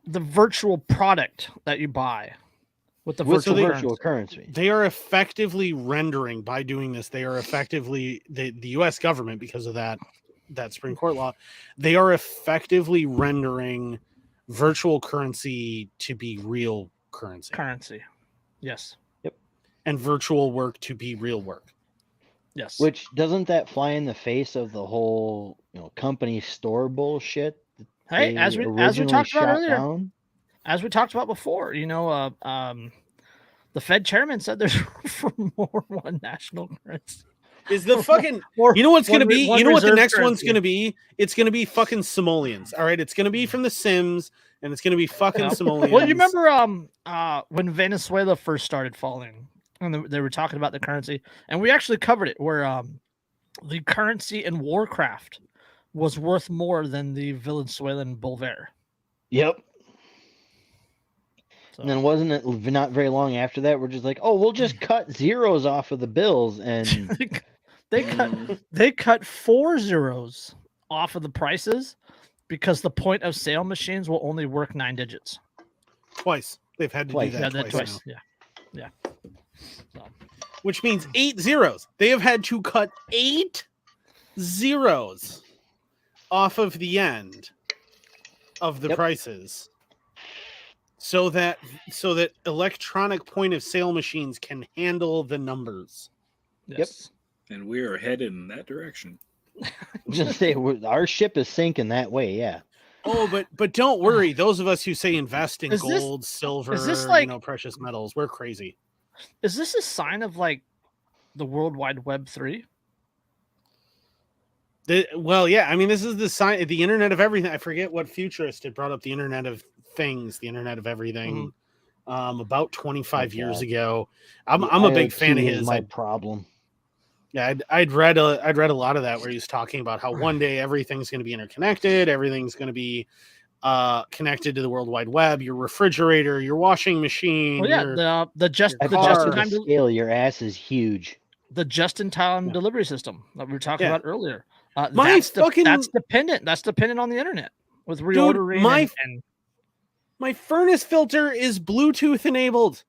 [SPEAKER 1] the virtual product that you buy with the virtual currency.
[SPEAKER 2] They are effectively rendering, by doing this, they are effectively the US government, because of that Supreme Court law, they are effectively rendering virtual currency to be real currency.
[SPEAKER 1] Yes.
[SPEAKER 3] Yep.
[SPEAKER 2] And virtual work to be real work.
[SPEAKER 1] Yes.
[SPEAKER 3] Which doesn't that fly in the face of the whole company store bullshit?
[SPEAKER 1] Hey, as we talked about earlier, as we talked about before, the Fed chairman said there's for more one national currency.
[SPEAKER 2] Is the fucking you know what's gonna be? You know what the next one's gonna be? It's gonna be fucking simoleons. All right, it's gonna be from The Sims, and it's gonna be fucking simoleons.
[SPEAKER 1] Well, you remember when Venezuela first started falling, and they were talking about the currency, and we actually covered it, where the currency in Warcraft was worth more than the Venezuelan bolívar.
[SPEAKER 3] Yep. So. And then wasn't it not very long after that? We're just like, oh, we'll just cut zeros off of the bills, and
[SPEAKER 1] they cut 4 zeros off of the prices because the point of sale machines will only work 9 digits.
[SPEAKER 2] Twice. They've had to do that twice.
[SPEAKER 1] Yeah. So.
[SPEAKER 2] Which means 8 zeros. They have had to cut 8 zeros off of the end of the prices, so that electronic point of sale machines can handle the numbers.
[SPEAKER 1] Yes.
[SPEAKER 4] Yep. And we are headed in that direction.
[SPEAKER 3] Just say our ship is sinking that way. Yeah.
[SPEAKER 2] Oh, but don't worry. Those of us who say invest in gold, silver, precious metals, we're crazy.
[SPEAKER 1] Is this a sign of like the World Wide Web 3?
[SPEAKER 2] Well, yeah. I mean, this is the sign, the Internet of Everything. I forget what futurist had brought up the Internet of Things, the Internet of Everything, about 25 years ago. I'm a big fan of his.
[SPEAKER 3] My problem.
[SPEAKER 2] Yeah, I'd read a lot of that where he's talking about how one day everything's going to be interconnected, everything's going to be connected to the World Wide Web. Your refrigerator, your washing machine.
[SPEAKER 1] Well, yeah, the
[SPEAKER 3] just-in-time scale. Your ass is huge.
[SPEAKER 1] The just-in-time delivery system that we were talking about earlier. That's dependent on the internet with reordering.
[SPEAKER 2] My furnace filter is Bluetooth enabled.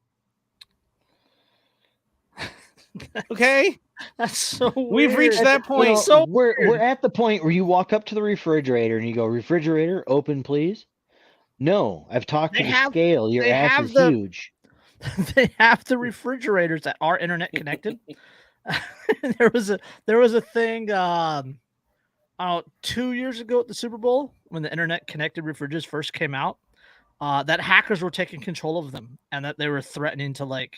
[SPEAKER 2] Okay,
[SPEAKER 1] that's so weird.
[SPEAKER 2] We've reached that point.
[SPEAKER 3] We're at the point where you walk up to the refrigerator and you go, "Refrigerator, open, please." No, I've talked to the scale. Your ass is huge.
[SPEAKER 1] They have the refrigerators that are internet connected. There was a thing 2 years ago at the Super Bowl when the internet connected refrigerators first came out, that hackers were taking control of them and that they were threatening to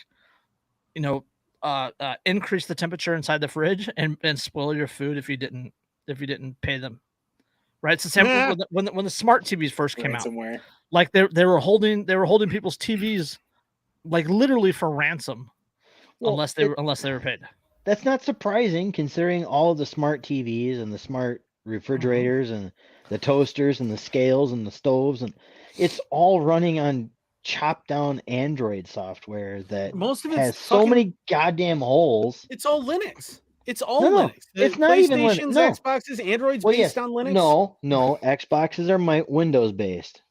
[SPEAKER 1] increase the temperature inside the fridge and spoil your food if you didn't pay them. Right? It's the same when the smart TVs first came out. Like they were holding people's TVs like literally for ransom, unless they were paid.
[SPEAKER 3] That's not surprising considering all of the smart TVs and the smart refrigerators and the toasters and the scales and the stoves, and it's all running on chopped down Android software that
[SPEAKER 2] most of it
[SPEAKER 3] has so many goddamn holes.
[SPEAKER 2] It's all Linux. It's all Linux.
[SPEAKER 3] It's not even Linux. No.
[SPEAKER 2] Xboxes, Android's based on Linux.
[SPEAKER 3] No, Xboxes are Windows based.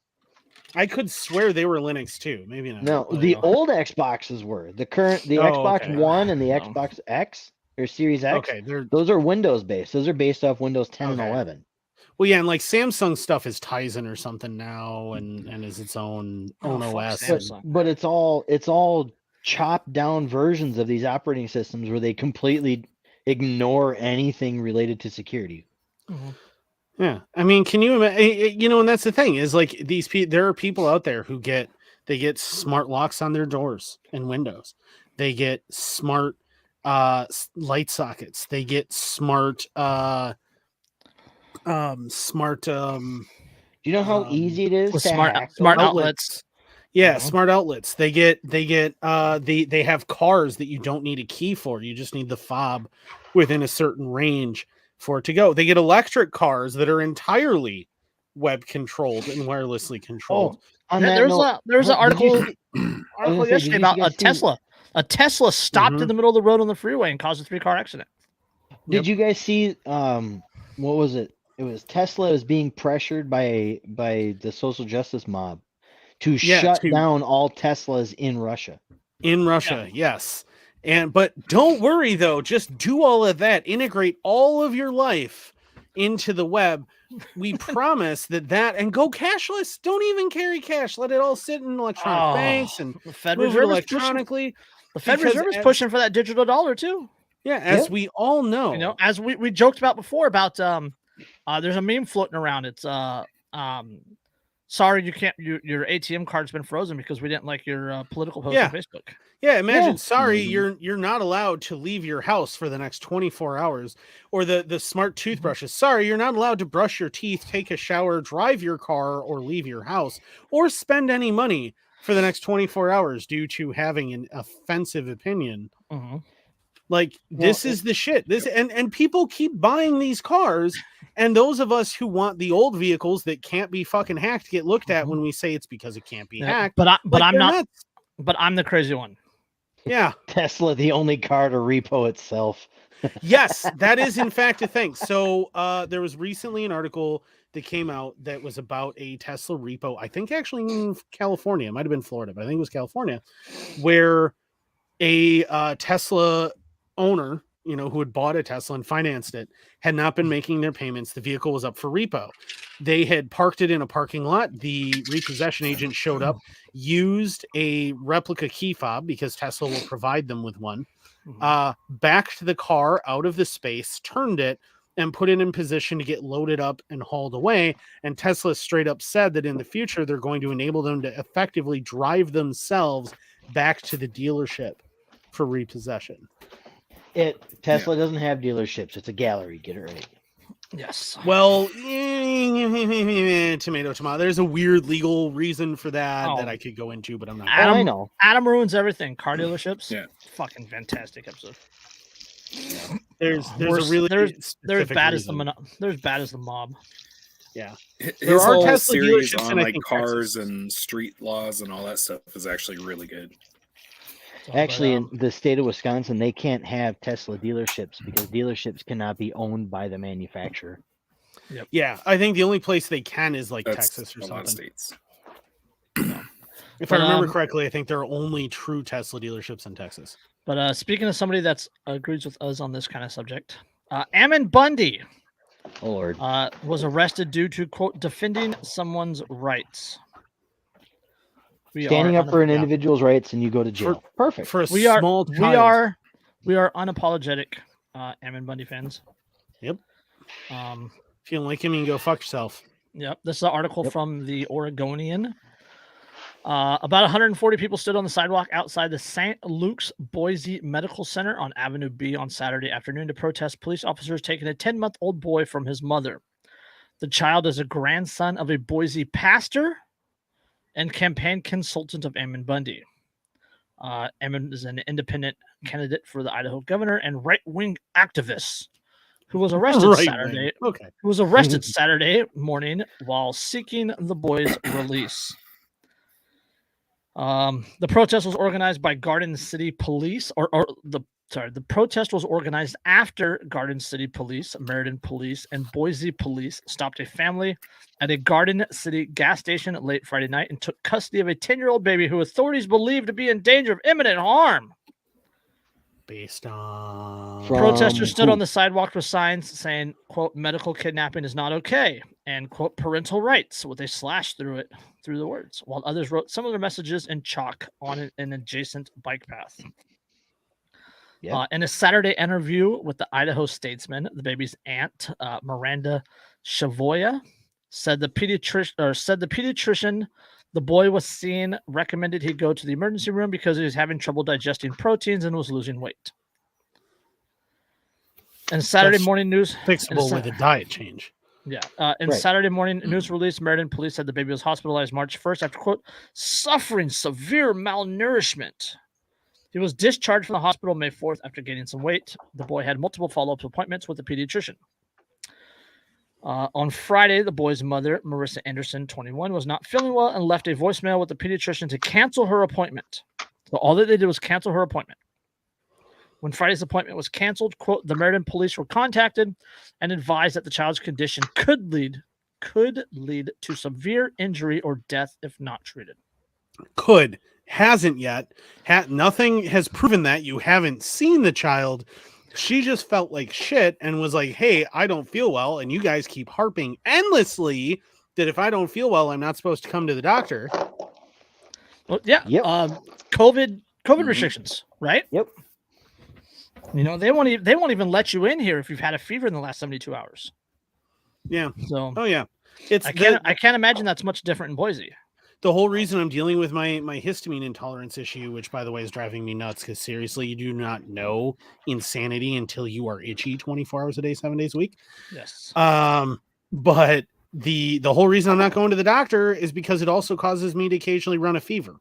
[SPEAKER 2] I could swear they were Linux too. Maybe not.
[SPEAKER 3] No,
[SPEAKER 2] but,
[SPEAKER 3] the old Xboxes were the Xbox
[SPEAKER 2] okay.
[SPEAKER 3] One and the
[SPEAKER 1] No.
[SPEAKER 3] Xbox X or Series X.
[SPEAKER 2] Okay, they're
[SPEAKER 3] Those are Windows based. Those are based off Windows 10 and
[SPEAKER 2] Okay.
[SPEAKER 3] 11.
[SPEAKER 2] well, yeah, and like Samsung stuff is Tizen or something now, and is its own
[SPEAKER 1] Oh, fuck
[SPEAKER 2] OS.
[SPEAKER 1] Samsung.
[SPEAKER 3] But it's all chopped down versions of these operating systems where they completely ignore anything related to security.
[SPEAKER 1] Mhm.
[SPEAKER 2] Yeah, I mean, can you imagine? And that's the thing is like there are people out there who get smart locks on their doors and windows. They get smart light sockets. They get smart smart
[SPEAKER 3] Do you know how easy it is
[SPEAKER 1] with
[SPEAKER 3] to
[SPEAKER 1] smart
[SPEAKER 3] hack
[SPEAKER 1] smart
[SPEAKER 3] those?
[SPEAKER 1] outlets.
[SPEAKER 2] Yeah,
[SPEAKER 1] Mhm.
[SPEAKER 2] smart outlets. They get they have cars that you don't need a key for. You just need the fob within a certain range for it to go. They get electric cars that are entirely web controlled and wirelessly controlled.
[SPEAKER 3] On
[SPEAKER 1] Yeah,
[SPEAKER 3] that
[SPEAKER 1] there's
[SPEAKER 3] note,
[SPEAKER 1] an
[SPEAKER 3] did
[SPEAKER 1] article
[SPEAKER 3] you see-
[SPEAKER 1] article
[SPEAKER 3] say,
[SPEAKER 1] yesterday
[SPEAKER 3] did you
[SPEAKER 1] about a
[SPEAKER 3] guys see-
[SPEAKER 1] Tesla. A Tesla stopped in the middle of the road on the freeway and caused a 3-car accident.
[SPEAKER 3] Did you guys see what was it? It was Tesla is being pressured by the social justice mob to shut down all Teslas in Russia.
[SPEAKER 2] In Russia, yes. But don't worry though, just do all of that, integrate all of your life into the web. We promise that and go cashless. Don't even carry cash. Let it all sit in electronic banks and
[SPEAKER 1] the Fed
[SPEAKER 2] move it
[SPEAKER 1] Reserve is pushing.
[SPEAKER 2] electronically.
[SPEAKER 1] The Fed
[SPEAKER 2] because
[SPEAKER 1] Reserve is pushing for that digital dollar too.
[SPEAKER 2] Yeah, as we all know.
[SPEAKER 1] As we joked about before about there's a meme floating around. It's sorry you can't your ATM card's been frozen because we didn't like your political post on Facebook.
[SPEAKER 2] Yeah, imagine, sorry, you're not allowed to leave your house for the next 24 hours. Or the smart toothbrushes. Sorry, you're not allowed to brush your teeth, take a shower, drive your car, or leave your house, or spend any money for the next 24 hours due to having an offensive opinion.
[SPEAKER 1] Mm-hmm.
[SPEAKER 2] Like, this is the shit. And people keep buying these cars, and those of us who want the old vehicles that can't be fucking hacked get looked at when we say it's because it can't be hacked.
[SPEAKER 1] But I'm not.
[SPEAKER 2] Nuts.
[SPEAKER 1] But I'm the crazy one.
[SPEAKER 2] Yeah.
[SPEAKER 3] Tesla, the only car to repo itself.
[SPEAKER 2] Yes, that is in fact a thing. So there was recently an article that came out that was about a Tesla repo, I think actually in California, it might have been Florida, but I think it was California, where a Tesla owner, who had bought a Tesla and financed it, had not been making their payments. The vehicle was up for repo. They had parked it in a parking lot. The repossession agent showed up, used a replica key fob because Tesla will provide them with one, backed the car out of the space, turned it, and put it in position to get loaded up and hauled away. And Tesla straight up said that in the future, they're going to enable them to effectively drive themselves back to the dealership for repossession.
[SPEAKER 3] Tesla doesn't have dealerships. It's a gallery. Get it right.
[SPEAKER 1] Yes.
[SPEAKER 2] Well, tomato. There's a weird legal reason for that that I could go into, but I'm not.
[SPEAKER 3] I know.
[SPEAKER 1] Adam ruins everything. Car dealerships.
[SPEAKER 4] Yeah.
[SPEAKER 1] Fucking fantastic episode.
[SPEAKER 2] Yeah. There's
[SPEAKER 1] they're bad as the mob.
[SPEAKER 2] Yeah.
[SPEAKER 4] His
[SPEAKER 2] are
[SPEAKER 4] whole
[SPEAKER 2] Tesla
[SPEAKER 4] series
[SPEAKER 2] dealerships
[SPEAKER 4] on
[SPEAKER 2] and I
[SPEAKER 4] like
[SPEAKER 2] think
[SPEAKER 4] cars
[SPEAKER 2] Texas.
[SPEAKER 4] and street laws and all that stuff is actually really good.
[SPEAKER 3] Actually, in the state of Wisconsin, they can't have Tesla dealerships because dealerships cannot be owned by the manufacturer.
[SPEAKER 1] Yep.
[SPEAKER 2] Yeah, I think the only place they can is like
[SPEAKER 4] That's
[SPEAKER 2] Texas or
[SPEAKER 4] a lot of
[SPEAKER 2] something.
[SPEAKER 4] states.
[SPEAKER 2] If I remember correctly, I think there are only true Tesla dealerships in Texas.
[SPEAKER 1] But speaking of somebody that agrees with us on this kind of subject, Ammon Bundy was arrested due to, quote, defending someone's rights.
[SPEAKER 3] Standing up for an individual's rights and you go to jail. Perfect.
[SPEAKER 2] For small child.
[SPEAKER 1] We are unapologetic Ammon Bundy fans.
[SPEAKER 2] Yep. If you don't like him, you can go fuck yourself.
[SPEAKER 1] Yep. This is an article from the Oregonian. About 140 people stood on the sidewalk outside the St. Luke's Boise Medical Center on Avenue B on Saturday afternoon to protest police officers taking a 10-month-old boy from his mother. The child is a grandson of a Boise pastor and campaign consultant of Ammon Bundy. Ammon is an independent candidate for the Idaho governor and right-wing activist who was arrested Saturday.
[SPEAKER 2] Okay.
[SPEAKER 1] Who was arrested Saturday morning while seeking the boy's release. The protest was organized by Garden City Police, or The protest was organized after Garden City Police, Meriden Police, and Boise Police stopped a family at a Garden City gas station late Friday night and took custody of a 10-year-old baby who authorities believed to be in danger of imminent harm.
[SPEAKER 2] Based on
[SPEAKER 1] protesters stood on the sidewalk with signs saying, quote, medical kidnapping is not okay, and quote, parental rights, with a slash through the words, while others wrote similar messages in chalk on an adjacent bike path.
[SPEAKER 3] Yeah.
[SPEAKER 1] In a Saturday interview with the Idaho Statesman, the baby's aunt, Miranda Shavoya, said the pediatrician the boy was seen recommended he go to the emergency room because he was having trouble digesting proteins and was losing weight. And Saturday morning news
[SPEAKER 2] fixable with a diet change.
[SPEAKER 1] Yeah. Saturday morning news release, Meriden Police said the baby was hospitalized March 1st after, quote, suffering severe malnourishment. He was discharged from the hospital May 4th after gaining some weight. The boy had multiple follow-up appointments with the pediatrician. On Friday, the boy's mother, Marissa Anderson, 21, was not feeling well and left a voicemail with the pediatrician to cancel her appointment. So all that they did was cancel her appointment. When Friday's appointment was canceled, quote, the Meriden police were contacted and advised that the child's condition could lead to severe injury or death if not treated.
[SPEAKER 2] Hasn't yet. Nothing has proven that. You haven't seen the child. She just felt like shit and was like, hey, I don't feel well. And you guys keep harping endlessly that if I don't feel well, I'm not supposed to come to the doctor.
[SPEAKER 1] Well, yeah.
[SPEAKER 3] Yep.
[SPEAKER 1] COVID restrictions, right?
[SPEAKER 3] Yep.
[SPEAKER 1] You know, they won't even let you in here if you've had a fever in the last 72 hours.
[SPEAKER 2] Yeah.
[SPEAKER 1] So
[SPEAKER 2] yeah.
[SPEAKER 1] I can't imagine that's much different in Boise.
[SPEAKER 2] The whole reason I'm dealing with my histamine intolerance issue, which by the way is driving me nuts, because seriously, you do not know insanity until you are itchy 24 hours a day, 7 days a week.
[SPEAKER 1] Yes.
[SPEAKER 2] But the whole reason I'm not going to the doctor is because it also causes me to occasionally run a fever.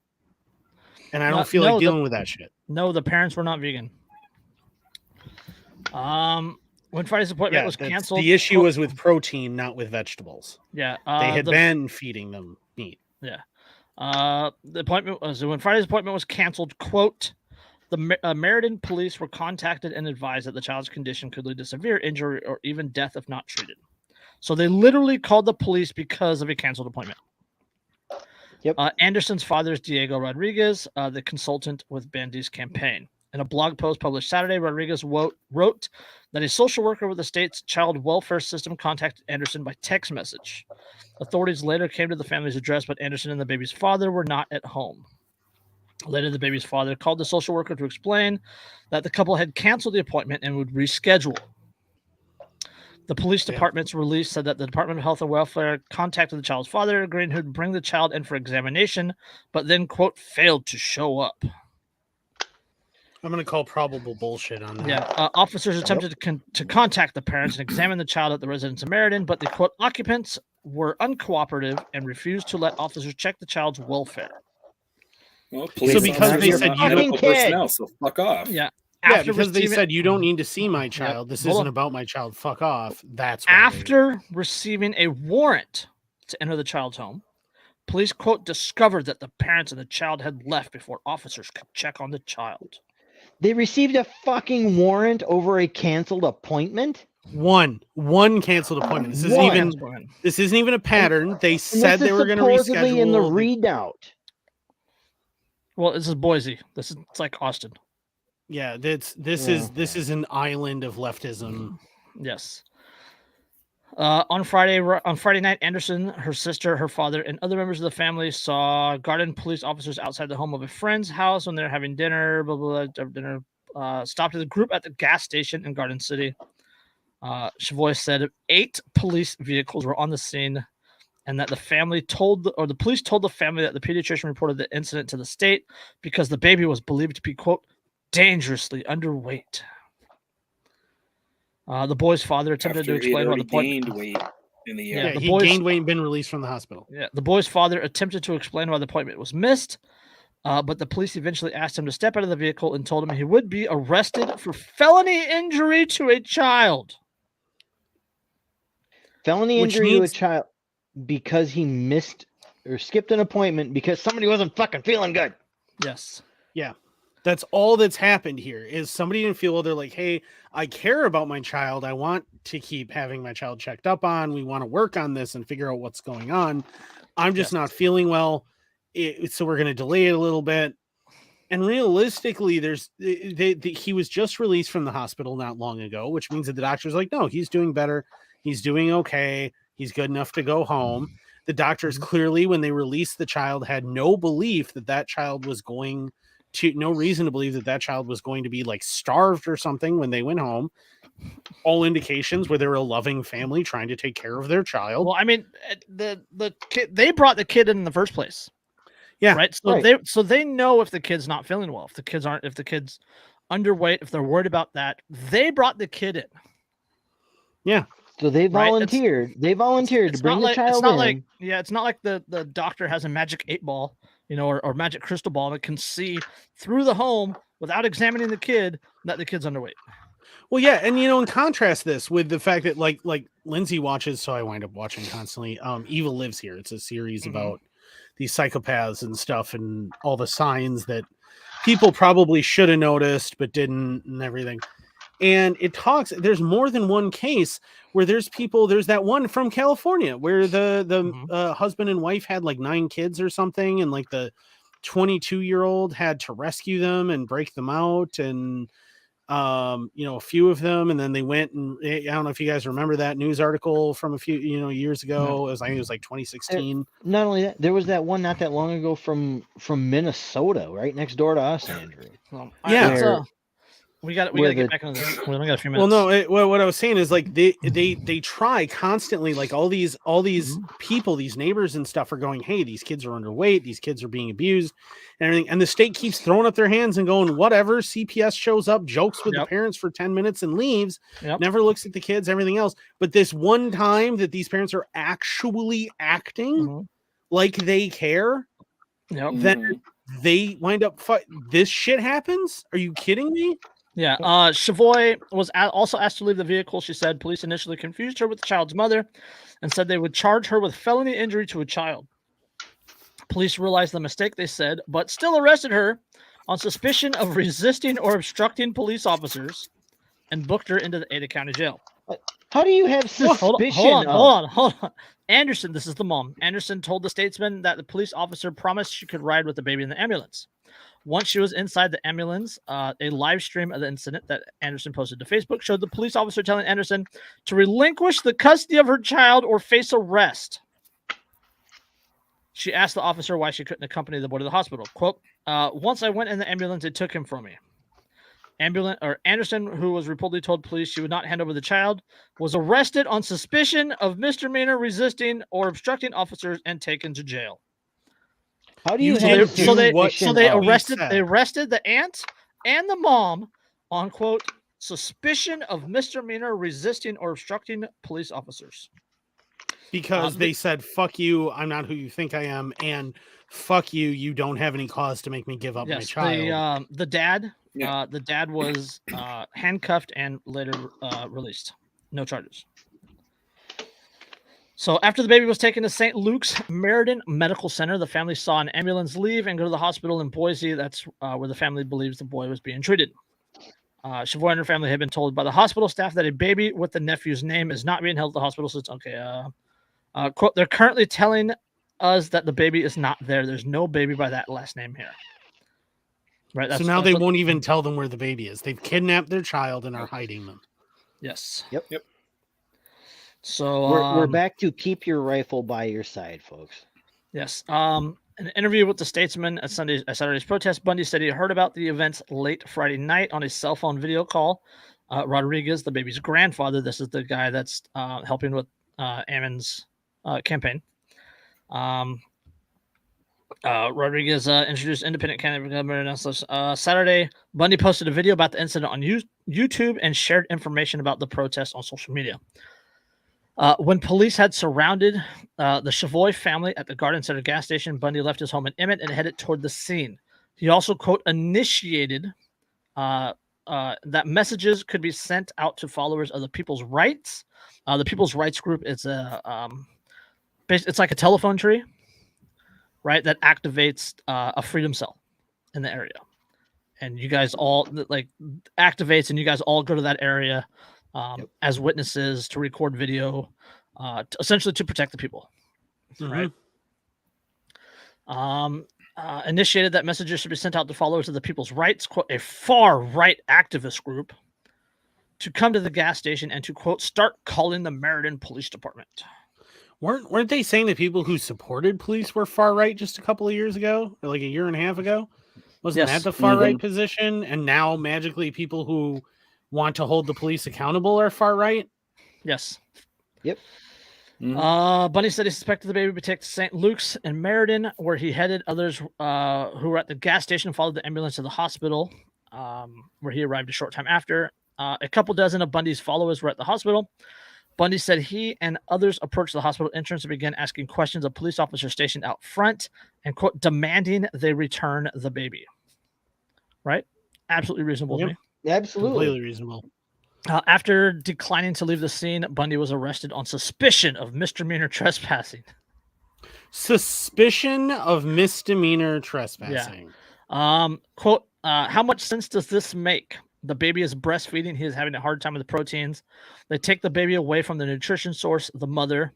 [SPEAKER 2] And I don't feel like dealing with that shit.
[SPEAKER 1] No, the parents were not vegan. When Friday's appointment was canceled,
[SPEAKER 2] the issue was with protein, not with vegetables.
[SPEAKER 1] Yeah.
[SPEAKER 2] They had been feeding them meat.
[SPEAKER 1] Yeah. The appointment was when Friday's appointment was canceled, quote, the Meriden police were contacted and advised that the child's condition could lead to severe injury or even death if not treated. So they literally called the police because of a canceled appointment.
[SPEAKER 3] Yep.
[SPEAKER 1] Anderson's father is Diego Rodriguez, the consultant with Bundy's campaign. In a blog post published Saturday, Rodriguez wrote that a social worker with the state's child welfare system contacted Anderson by text message. Authorities later came to the family's address, but Anderson and the baby's father were not at home. Later, the baby's father called the social worker to explain that the couple had canceled the appointment and would reschedule. The police department's release said that the Department of Health and Welfare contacted the child's father, agreeing he'd bring the child in for examination, but then, quote, failed to show up.
[SPEAKER 2] I'm going to call probable bullshit on that.
[SPEAKER 1] Yeah. Officers attempted to contact the parents and examine the child at the residence of Meriden, but the, quote, occupants were uncooperative and refused to let officers check the child's welfare.
[SPEAKER 4] Well,
[SPEAKER 2] so because they said you don't
[SPEAKER 4] personnel, so fuck off.
[SPEAKER 1] Yeah.
[SPEAKER 2] Because they said you don't need to see my child. This isn't about my child. Fuck off. That's why
[SPEAKER 1] after receiving a warrant to enter the child's home. Police, quote, discovered that the parents and the child had left before officers could check on the child.
[SPEAKER 3] They received a fucking warrant over a canceled appointment?
[SPEAKER 2] One canceled appointment. This isn't even a pattern. They said they were going to reschedule
[SPEAKER 3] in the readout.
[SPEAKER 1] Well, this is Boise. It's like Austin.
[SPEAKER 2] Yeah, this is an island of leftism.
[SPEAKER 1] Yes. On Friday night, Anderson, her sister, her father, and other members of the family saw Garden police officers outside the home of a friend's house when they're having dinner. Stopped the group at the gas station in Garden City. Chavoy said 8 police vehicles were on the scene, and that the police told the family that the pediatrician reported the incident to the state because the baby was believed to be, quote, dangerously underweight. The boy's father attempted to explain why the
[SPEAKER 4] gained weight in the year.
[SPEAKER 2] Yeah, he gained weight and been released from the hospital.
[SPEAKER 1] Yeah, the boy's father attempted to explain why the appointment was missed, but the police eventually asked him to step out of the vehicle and told him he would be arrested for felony injury to a child.
[SPEAKER 3] Felony injury to a child because he missed or skipped an appointment because somebody wasn't fucking feeling good.
[SPEAKER 1] Yes.
[SPEAKER 2] Yeah. That's all that's happened here is somebody didn't feel well. They're like, hey, I care about my child. I want to keep having my child checked up on. We want to work on this and figure out what's going on. I'm just not feeling well. So we're going to delay it a little bit. And realistically, he was just released from the hospital not long ago, which means that the doctor's like, no, he's doing better. He's doing okay. He's good enough to go home. The doctors clearly, when they released the child, had no belief that that child was going to, no reason to believe that that child was going to be like starved or something when they went home. All indications were they were a loving family trying to take care of their child.
[SPEAKER 1] Well, I mean, the kid, they brought the kid in the first place.
[SPEAKER 2] Yeah.
[SPEAKER 1] Right. So they know if the kid's not feeling well, if the kid's underweight, if they're worried about that, they brought the kid in.
[SPEAKER 2] Yeah.
[SPEAKER 3] So they volunteered. They volunteered to bring the child in.
[SPEAKER 1] It's not like the doctor has a magic 8-ball, or magic crystal ball that can see through the home without examining the kid that the kid's underweight.
[SPEAKER 2] Well, yeah, and in contrast this with the fact that like Lindsay watches, so I wind up watching constantly. Evil Lives Here. It's a series about these psychopaths and stuff, and all the signs that people probably should have noticed but didn't, and everything. And it talks. There's more than one case where there's that one from California where the husband and wife had like 9 kids or something, and like the 22-year-old had to rescue them and break them out, and a few of them, and then they went, and I don't know if you guys remember that news article from a few years ago. I think it was like 2016.
[SPEAKER 3] Not only that, there was that one not that long ago from Minnesota, right next door to us, Andrew.
[SPEAKER 1] We got to get back on this. We only got a few minutes.
[SPEAKER 2] Well, no. What I was saying is like they try constantly, like all these people, these neighbors and stuff are going, hey, these kids are underweight, these kids are being abused, and everything. And the state keeps throwing up their hands and going, whatever. CPS shows up, jokes with the parents for 10 minutes and leaves. Never looks at the kids, everything else. But this one time that these parents are actually acting like they care, then they wind up. This shit happens. Are you kidding me?
[SPEAKER 1] Yeah, Chavoy was also asked to leave the vehicle. She said police initially confused her with the child's mother and said they would charge her with felony injury to a child. Police realized the mistake, they said, but still arrested her on suspicion of resisting or obstructing police officers and booked her into the Ada County Jail.
[SPEAKER 3] How do you have suspicion?
[SPEAKER 1] Hold on. Anderson, this is the mom. Anderson told the Statesman that the police officer promised she could ride with the baby in the ambulance. Once she was inside the ambulance, a live stream of the incident that Anderson posted to Facebook showed the police officer telling Anderson to relinquish the custody of her child or face arrest. She asked the officer why she couldn't accompany the boy to the hospital. Quote, once I went in the ambulance, it took him from me. Anderson, who was reportedly told police she would not hand over the child, was arrested on suspicion of misdemeanor resisting or obstructing officers and taken to jail.
[SPEAKER 3] How do you have
[SPEAKER 1] they arrested the aunt and the mom on quote suspicion of misdemeanor resisting or obstructing police officers
[SPEAKER 2] because they said fuck you, I'm not who you think I am, and fuck you, you don't have any cause to make me give up my child.
[SPEAKER 1] The dad was handcuffed and later released, no charges. So after the baby was taken to St. Luke's Meriden Medical Center, the family saw an ambulance leave and go to the hospital in Boise. That's where the family believes the boy was being treated. Chavoy and her family had been told by the hospital staff that a baby with the nephew's name is not being held at the hospital. So it's okay. Quote, they're currently telling us that the baby is not there. There's no baby by that last name here. Right.
[SPEAKER 2] So now they won't even tell them where the baby is. They've kidnapped their child and are hiding them.
[SPEAKER 1] Yes.
[SPEAKER 3] Yep.
[SPEAKER 1] So
[SPEAKER 3] we're back to keep your rifle by your side, folks.
[SPEAKER 1] Yes. An interview with the Statesman at Saturday's protest, Bundy said he heard about the events late Friday night on a cell phone video call. Rodriguez, the baby's grandfather, this is the guy that's helping with Ammon's campaign. Rodriguez introduced independent candidate for governor. Saturday, Bundy posted a video about the incident on YouTube and shared information about the protest on social media. When police had surrounded the Chavoy family at the Garden Center gas station, Bundy left his home in Emmett and headed toward the scene. He also, quote, initiated that messages could be sent out to followers of the People's Rights. The People's Rights group is it's like a telephone tree, right, that activates a freedom cell in the area. and you guys all like activates, and you guys all go to that area as witnesses to record video, essentially to protect the people, right? Initiated that messages should be sent out to followers of the People's Rights, quote, a far right activist group, to come to the gas station and to, quote, start calling the Meriden Police Department.
[SPEAKER 2] Weren't they saying that people who supported police were far right just a couple of years ago, or like a year and a half ago? Wasn't that the far right position? And now magically people who want to hold the police accountable are far right?
[SPEAKER 1] Yes.
[SPEAKER 3] Yep.
[SPEAKER 1] Bundy said he suspected the baby would be taken to St. Luke's in Meriden, where he headed. Others who were at the gas station followed the ambulance to the hospital, where he arrived a short time after. A couple dozen of Bundy's followers were at the hospital. Bundy said he and others approached the hospital entrance and began asking questions of police officers stationed out front and, quote, demanding they return the baby. Right? Absolutely reasonable to me.
[SPEAKER 3] Absolutely.
[SPEAKER 2] Completely reasonable.
[SPEAKER 1] After declining to leave the scene, Bundy was arrested on suspicion of misdemeanor trespassing.
[SPEAKER 2] Suspicion of misdemeanor trespassing.
[SPEAKER 1] Yeah. Quote, how much sense does this make? The baby is breastfeeding. He is having a hard time with the proteins. They take the baby away from the nutrition source, the mother,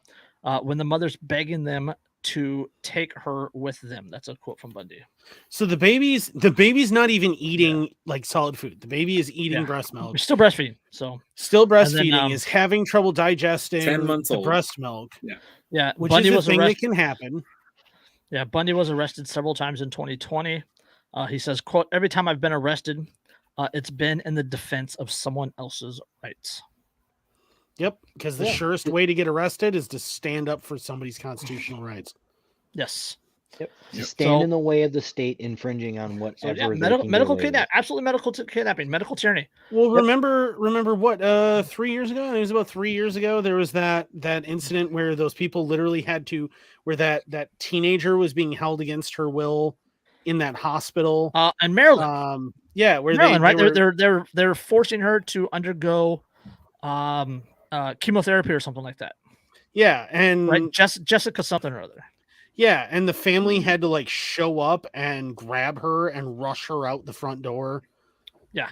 [SPEAKER 1] when the mother's begging them to take her with them. That's a quote from Bundy.
[SPEAKER 2] So the baby's not even eating like solid food. The baby is eating breast milk.
[SPEAKER 1] We're still breastfeeding. So
[SPEAKER 2] still breastfeeding, is having trouble digesting
[SPEAKER 4] 10 months
[SPEAKER 2] the
[SPEAKER 4] old.
[SPEAKER 2] breast milk.
[SPEAKER 1] Yeah.
[SPEAKER 2] Which
[SPEAKER 1] Bundy
[SPEAKER 2] is a
[SPEAKER 1] was
[SPEAKER 2] thing that
[SPEAKER 1] arrested.
[SPEAKER 2] can happen.
[SPEAKER 1] Yeah. Bundy was arrested several times in 2020. He says, quote, every time I've been arrested, it's been in the defense of someone else's rights.
[SPEAKER 2] Yep, because the surest way to get arrested is to stand up for somebody's constitutional rights.
[SPEAKER 1] Yes.
[SPEAKER 3] Yep. Stand in the way of the state infringing on whatever.
[SPEAKER 1] So, medical kidnapping, absolutely medical kidnapping, medical tyranny.
[SPEAKER 2] Well, remember what? 3 years ago, it was about 3 years ago. There was that incident where those people literally had to, where that teenager was being held against her will in that hospital.
[SPEAKER 1] In Maryland.
[SPEAKER 2] Yeah, where
[SPEAKER 1] Maryland, they're forcing her to undergo chemotherapy or something like that.
[SPEAKER 2] Yeah, and
[SPEAKER 1] right, Jessica something or other.
[SPEAKER 2] Yeah, and the family had to like show up and grab her and rush her out the front door.
[SPEAKER 1] Yeah,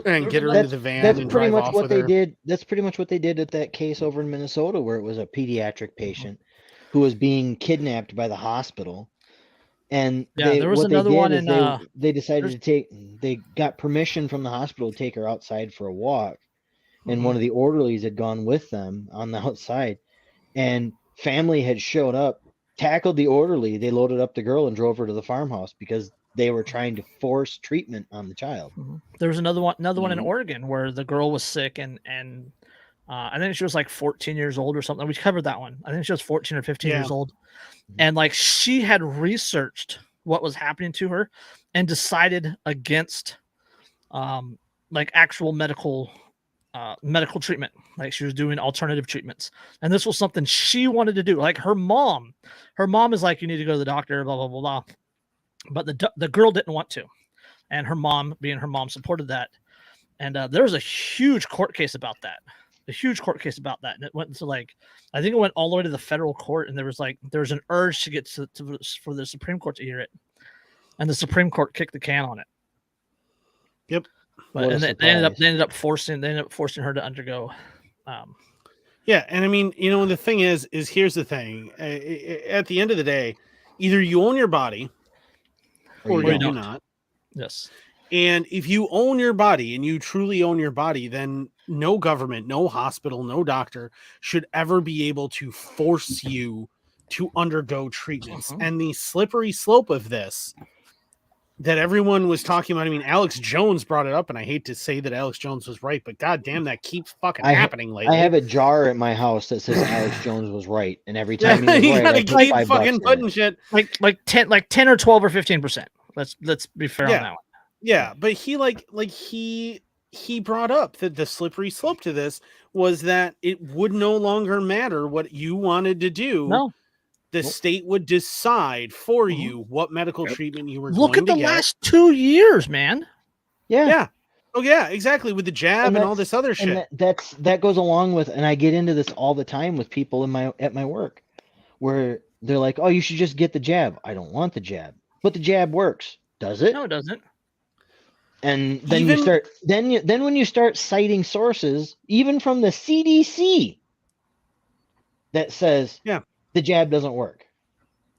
[SPEAKER 2] and get her into the van.
[SPEAKER 3] That's
[SPEAKER 2] and
[SPEAKER 3] pretty
[SPEAKER 2] drive
[SPEAKER 3] much
[SPEAKER 2] off
[SPEAKER 3] what
[SPEAKER 2] with
[SPEAKER 3] they
[SPEAKER 2] her.
[SPEAKER 3] did. That's pretty much what they did at that case over in Minnesota, where it was a pediatric patient who was being kidnapped by the hospital. And
[SPEAKER 1] there was another one in.
[SPEAKER 3] They decided to they got permission from the hospital to take her outside for a walk, and one of the orderlies had gone with them on the outside, and family had showed up, tackled the orderly. They loaded up the girl and drove her to the farmhouse because they were trying to force treatment on the child.
[SPEAKER 1] There was another one in Oregon where the girl was sick and I think she was like 14 years old or something. We covered that one. I think she was 14 or 15 years old. And like she had researched what was happening to her and decided against like actual medical treatment. Like she was doing alternative treatments. And this was something she wanted to do. Like her mom is like, you need to go to the doctor, blah, blah, blah, blah. But the girl didn't want to. And her mom, being her mom, supported that. And there was a huge court case about that. And it went into like, I think it went all the way to the federal court. And there was an urge to get for the Supreme Court to hear it. And the Supreme Court kicked the can on it.
[SPEAKER 2] Yep.
[SPEAKER 1] But they ended up forcing her to undergo.
[SPEAKER 2] Yeah, and I mean, the thing is here's the thing. At the end of the day, either you own your body, or you do not.
[SPEAKER 1] Yes.
[SPEAKER 2] And if you own your body and you truly own your body, then no government, no hospital, no doctor should ever be able to force you to undergo treatments. And the slippery slope of this that everyone was talking about, I mean, Alex Jones brought it up, and I hate to say that Alex Jones was right, but goddamn, that keeps fucking happening lately.
[SPEAKER 3] I have a jar at my house that says Alex Jones was right, and every time he was right, I put
[SPEAKER 2] keep
[SPEAKER 3] $5
[SPEAKER 2] fucking putting shit
[SPEAKER 1] like 10 or 12 or 15%. Let's be fair on that one.
[SPEAKER 2] Yeah, but he he brought up that the slippery slope to this was that it would no longer matter what you wanted to do.
[SPEAKER 1] No.
[SPEAKER 2] The state would decide for you what medical treatment you were
[SPEAKER 1] Look
[SPEAKER 2] going to
[SPEAKER 1] at the
[SPEAKER 2] get.
[SPEAKER 1] last 2 years, man.
[SPEAKER 3] Yeah.
[SPEAKER 2] Oh yeah, exactly. With the jab and all this other shit.
[SPEAKER 3] And that goes along with, and I get into this all the time with people at my work, where they're like, "Oh, you should just get the jab." I don't want the jab, but the jab works. Does it?
[SPEAKER 1] No, it doesn't.
[SPEAKER 3] And then when you start citing sources, even from the CDC, that says the jab doesn't work.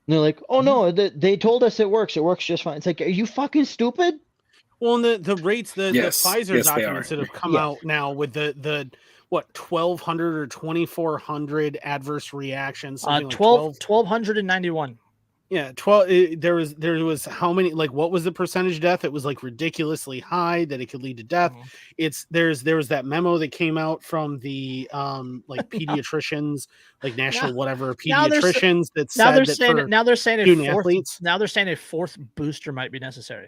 [SPEAKER 3] And they're like, oh no, they told us it works. It works just fine. It's like, are you fucking stupid?
[SPEAKER 2] Well, and the rates, the Pfizer documents that have come out now with the 1,200 or 2,400 adverse reactions, something like
[SPEAKER 1] 1,291.
[SPEAKER 2] Yeah, 12. There was how many? Like, what was the percentage death? It was like ridiculously high that it could lead to death. There was that memo that came out from the like pediatricians, like national pediatricians that said
[SPEAKER 1] now they're saying a fourth booster might be necessary.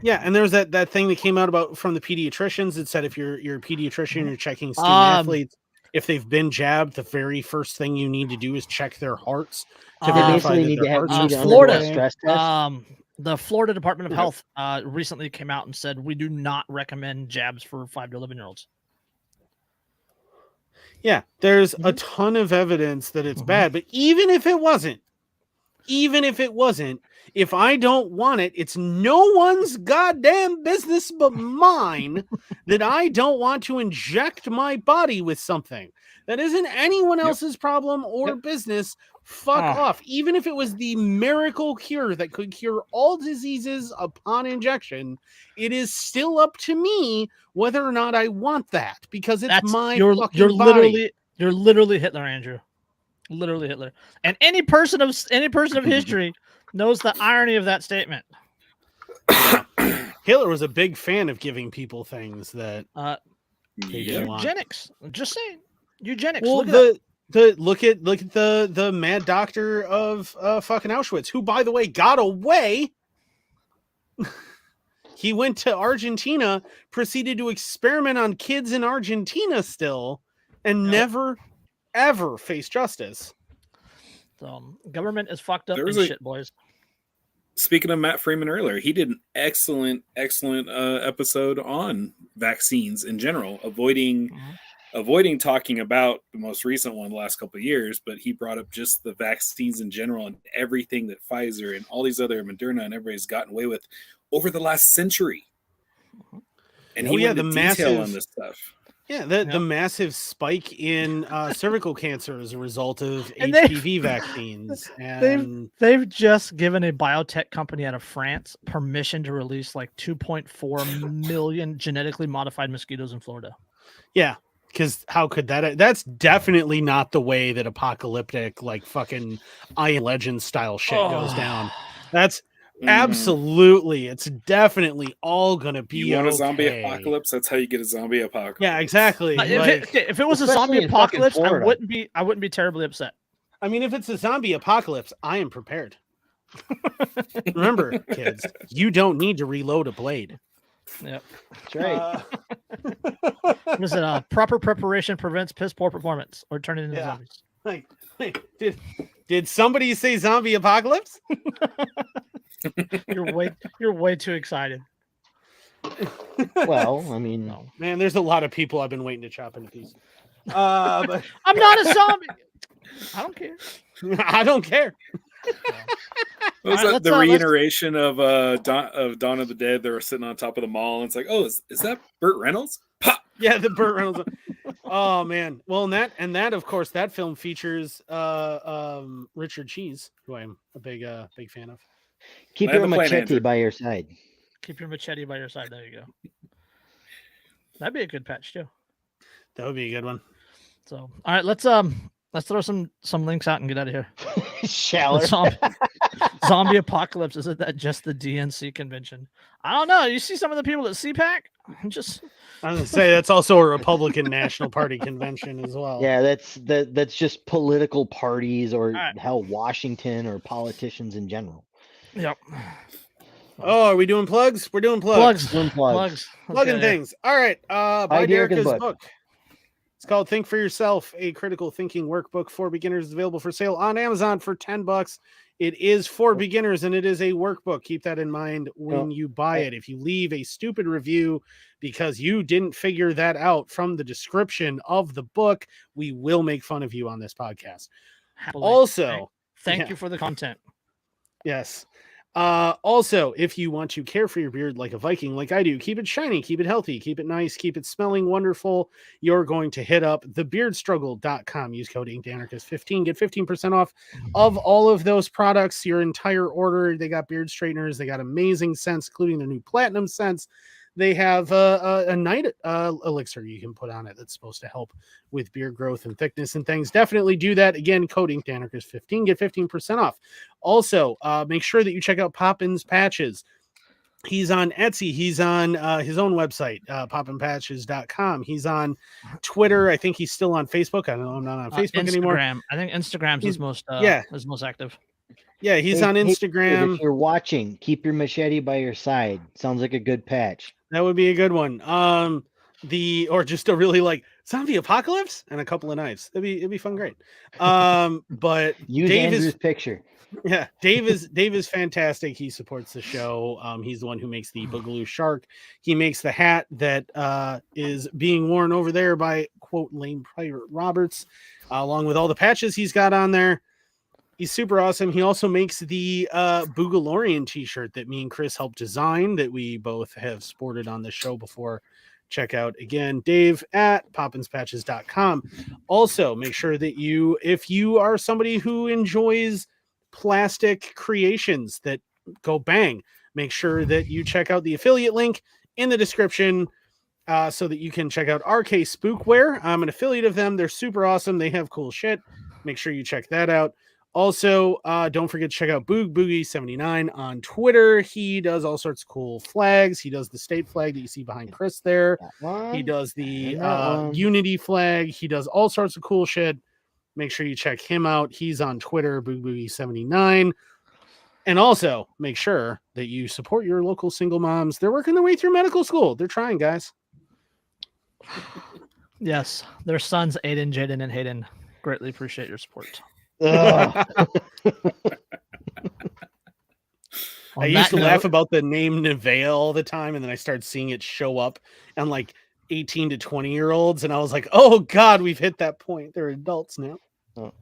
[SPEAKER 2] Yeah, and there's that thing that came out about from the pediatricians that said if you're a pediatrician, you're checking student athletes. If they've been jabbed, the very first thing you need to do is check their hearts to verify that their hearts are
[SPEAKER 1] Florida
[SPEAKER 3] stress test.
[SPEAKER 1] The Florida Department of Health recently came out and said we do not recommend jabs for 5 to 11-year-olds.
[SPEAKER 2] Yeah, there's a ton of evidence that it's bad, but even if it wasn't, if I don't want it, it's no one's goddamn business but mine that I don't want to inject my body with something. That isn't anyone else's problem or business. Fuck off. Even if it was the miracle cure that could cure all diseases upon injection, it is still up to me whether or not I want that, because it's my fucking body.
[SPEAKER 1] You're literally Hitler, Andrew. Literally Hitler. And any person of history knows the irony of that statement.
[SPEAKER 2] Hitler was a big fan of giving people things that they didn't want.
[SPEAKER 1] Eugenics. Just saying. Eugenics.
[SPEAKER 2] Well, look at the mad doctor of fucking Auschwitz, who, by the way, got away. He went to Argentina, proceeded to experiment on kids in Argentina still, and never ever faced justice.
[SPEAKER 1] So government is fucked up and shit, boys.
[SPEAKER 4] Speaking of Matt Freeman earlier, he did an excellent episode on vaccines in general, avoiding talking about the most recent one the last couple of years, but he brought up just the vaccines in general and everything that Pfizer and all these other Moderna and everybody's gotten away with over the last century. And he went into detail on this stuff.
[SPEAKER 2] Yeah, the massive spike in cervical cancer as a result of HPV vaccines. And
[SPEAKER 1] they've just given a biotech company out of France permission to release like 2.4 million genetically modified mosquitoes in Florida.
[SPEAKER 2] Yeah, because how could that? That's definitely not the way that apocalyptic, like fucking I Am Legend style shit goes down. That's absolutely, it's definitely all gonna be.
[SPEAKER 4] You want a zombie apocalypse? That's how you get a zombie apocalypse.
[SPEAKER 2] Yeah, exactly.
[SPEAKER 1] If it was a zombie apocalypse, I wouldn't be terribly upset.
[SPEAKER 2] I mean, if it's a zombie apocalypse, I am prepared. Remember, kids, you don't need to reload a blade.
[SPEAKER 1] Yep,
[SPEAKER 3] that's right.
[SPEAKER 1] Listen, proper preparation prevents piss poor performance or turning into zombies.
[SPEAKER 2] Like, did somebody say zombie apocalypse?
[SPEAKER 1] You're way too excited.
[SPEAKER 3] Well, I mean,
[SPEAKER 2] man, there's a lot of people I've been waiting to chop into pieces. But
[SPEAKER 1] I'm not a zombie. I don't care.
[SPEAKER 2] I don't care.
[SPEAKER 4] Was that the reiteration of Dawn of the Dead? They were sitting on top of the mall, and it's like, oh, is that Burt Reynolds? Pop!
[SPEAKER 2] Yeah, the Burt Reynolds. Oh man. Well, and that of course that film features Richard Cheese, who I'm a big fan of.
[SPEAKER 3] Keep your machete by your side.
[SPEAKER 1] Keep your machete by your side. There you go. That'd be a good patch too.
[SPEAKER 2] That would be a good one.
[SPEAKER 1] So, all right, let's throw some links out and get out of here.
[SPEAKER 3] Shaller.
[SPEAKER 1] Zombie apocalypse. Isn't that just the DNC convention? I don't know. You see some of the people at CPAC?
[SPEAKER 2] I was gonna say that's also a Republican National Party convention as well.
[SPEAKER 3] Yeah, that's just political parties or hell, Washington or politicians in general.
[SPEAKER 1] Yep.
[SPEAKER 2] Oh, are we doing plugs? We're doing plugs. Plugging things. All right. Buy Dereka's book. It's called Think for Yourself, a critical thinking workbook for beginners. Is available for sale on Amazon for $10. It is for beginners and it is a workbook. Keep that in mind when you buy it. If you leave a stupid review because you didn't figure that out from the description of the book, we will make fun of you on this podcast.
[SPEAKER 1] Happily.
[SPEAKER 2] Also,
[SPEAKER 1] thank you for the content.
[SPEAKER 2] Yes. Also, if you want to care for your beard like a Viking, like I do, keep it shiny, keep it healthy, keep it nice, keep it smelling wonderful, you're going to hit up thebeardstruggle.com. Use code InkedAnarchist15, get 15% off of all of those products, your entire order. They got beard straighteners, they got amazing scents, including their new platinum scents. They have a night elixir you can put on it that's supposed to help with beard growth and thickness and things. Definitely do that. Again, code InkedAnarchist15, get 15% off. Also, make sure that you check out Poppins Patches. He's on Etsy. He's on his own website, poppinpatches.com. He's on Twitter. I think he's still on Facebook. I don't know. I'm not on Facebook anymore.
[SPEAKER 1] I think Instagram's his most active.
[SPEAKER 2] Yeah, he's on Instagram.
[SPEAKER 3] If you're watching, keep your machete by your side. Sounds like a good patch.
[SPEAKER 2] That would be a good one. Or just a really like zombie apocalypse and a couple of knives. It'd be fun, great. But
[SPEAKER 3] use Andrew's picture.
[SPEAKER 2] Yeah, Dave is fantastic. He supports the show. He's the one who makes the Boogaloo Shark. He makes the hat that is being worn over there by quote lame Private Roberts, along with all the patches he's got on there. He's super awesome. He also makes the Boogalorian t-shirt that me and Chris helped design that we both have sported on the show before. Check out again, Dave at poppinspatches.com. Also, make sure that if you are somebody who enjoys plastic creations that go bang, make sure that you check out the affiliate link in the description so that you can check out RK Spookware. I'm an affiliate of them. They're super awesome. They have cool shit. Make sure you check that out. Also, don't forget to check out Boogie79 on Twitter. He does all sorts of cool flags. He does the state flag that you see behind Chris there. He does the Unity flag. He does all sorts of cool shit. Make sure you check him out. He's on Twitter, Boogie79. And also, make sure that you support your local single moms. They're working their way through medical school. They're trying, guys.
[SPEAKER 1] Yes, their sons, Aiden, Jaden, and Hayden. Greatly appreciate your support.
[SPEAKER 2] I used to laugh about the name Nevaeh all the time, and then I started seeing it show up on like 18 to 20-year-olds, and I was like, oh God, we've hit that point. They're adults now.
[SPEAKER 3] Oh.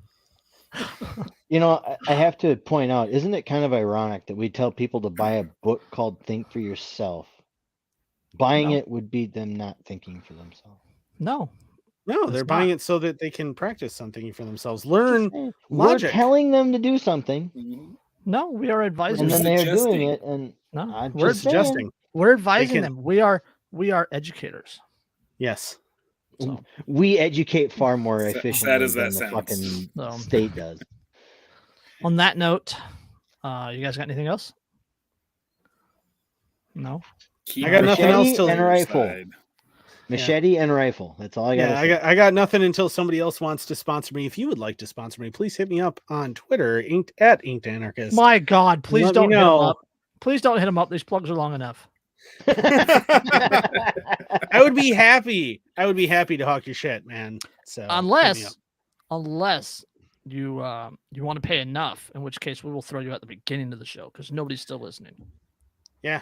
[SPEAKER 3] You know, I have to point out, isn't it kind of ironic that we tell people to buy a book called Think for Yourself? Buying it would be them not thinking for themselves.
[SPEAKER 1] No,
[SPEAKER 2] they're buying it so that they can practice something for themselves. Learn
[SPEAKER 3] logic. We're telling them to do something.
[SPEAKER 1] No, we are advising
[SPEAKER 3] and
[SPEAKER 1] them.
[SPEAKER 3] then they're doing it, and
[SPEAKER 1] no,
[SPEAKER 2] we're suggesting.
[SPEAKER 1] We're advising them. We are educators.
[SPEAKER 2] Yes.
[SPEAKER 1] So.
[SPEAKER 3] We educate far more efficiently than the
[SPEAKER 4] sounds.
[SPEAKER 3] fucking state does.
[SPEAKER 1] On that note, you guys got anything else? No.
[SPEAKER 2] I got nothing else till
[SPEAKER 3] and rifle. Machete and rifle. That's all I got.
[SPEAKER 2] Yeah, I got nothing until somebody else wants to sponsor me. If you would like to sponsor me, please hit me up on Twitter, at InkedAnarchist.
[SPEAKER 1] My God, please don't hit him up. Please don't hit him up. These plugs are long enough.
[SPEAKER 2] I would be happy. To hawk your shit, man. So
[SPEAKER 1] unless you want to pay enough, in which case we will throw you at the beginning of the show because nobody's still listening.
[SPEAKER 2] Yeah.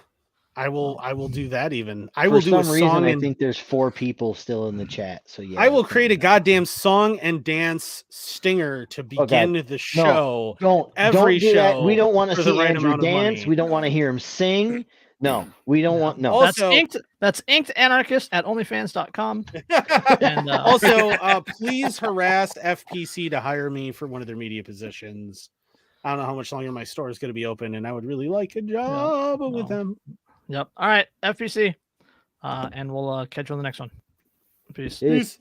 [SPEAKER 2] I will do that even.
[SPEAKER 3] I will do a song. I think there's 4 people still in the chat. So yeah.
[SPEAKER 2] I will create a goddamn song and dance stinger to begin the show.
[SPEAKER 3] Don't do that. We don't want to see Andrew dance. We don't want to hear him sing. No, we don't want
[SPEAKER 1] Also, that's inked anarchist at onlyfans.com. And
[SPEAKER 2] also please harass FPC to hire me for one of their media positions. I don't know how much longer my store is going to be open, and I would really like a job with them.
[SPEAKER 1] Yep. All right, FPC. And we'll catch you on the next one. Peace.
[SPEAKER 2] Peace.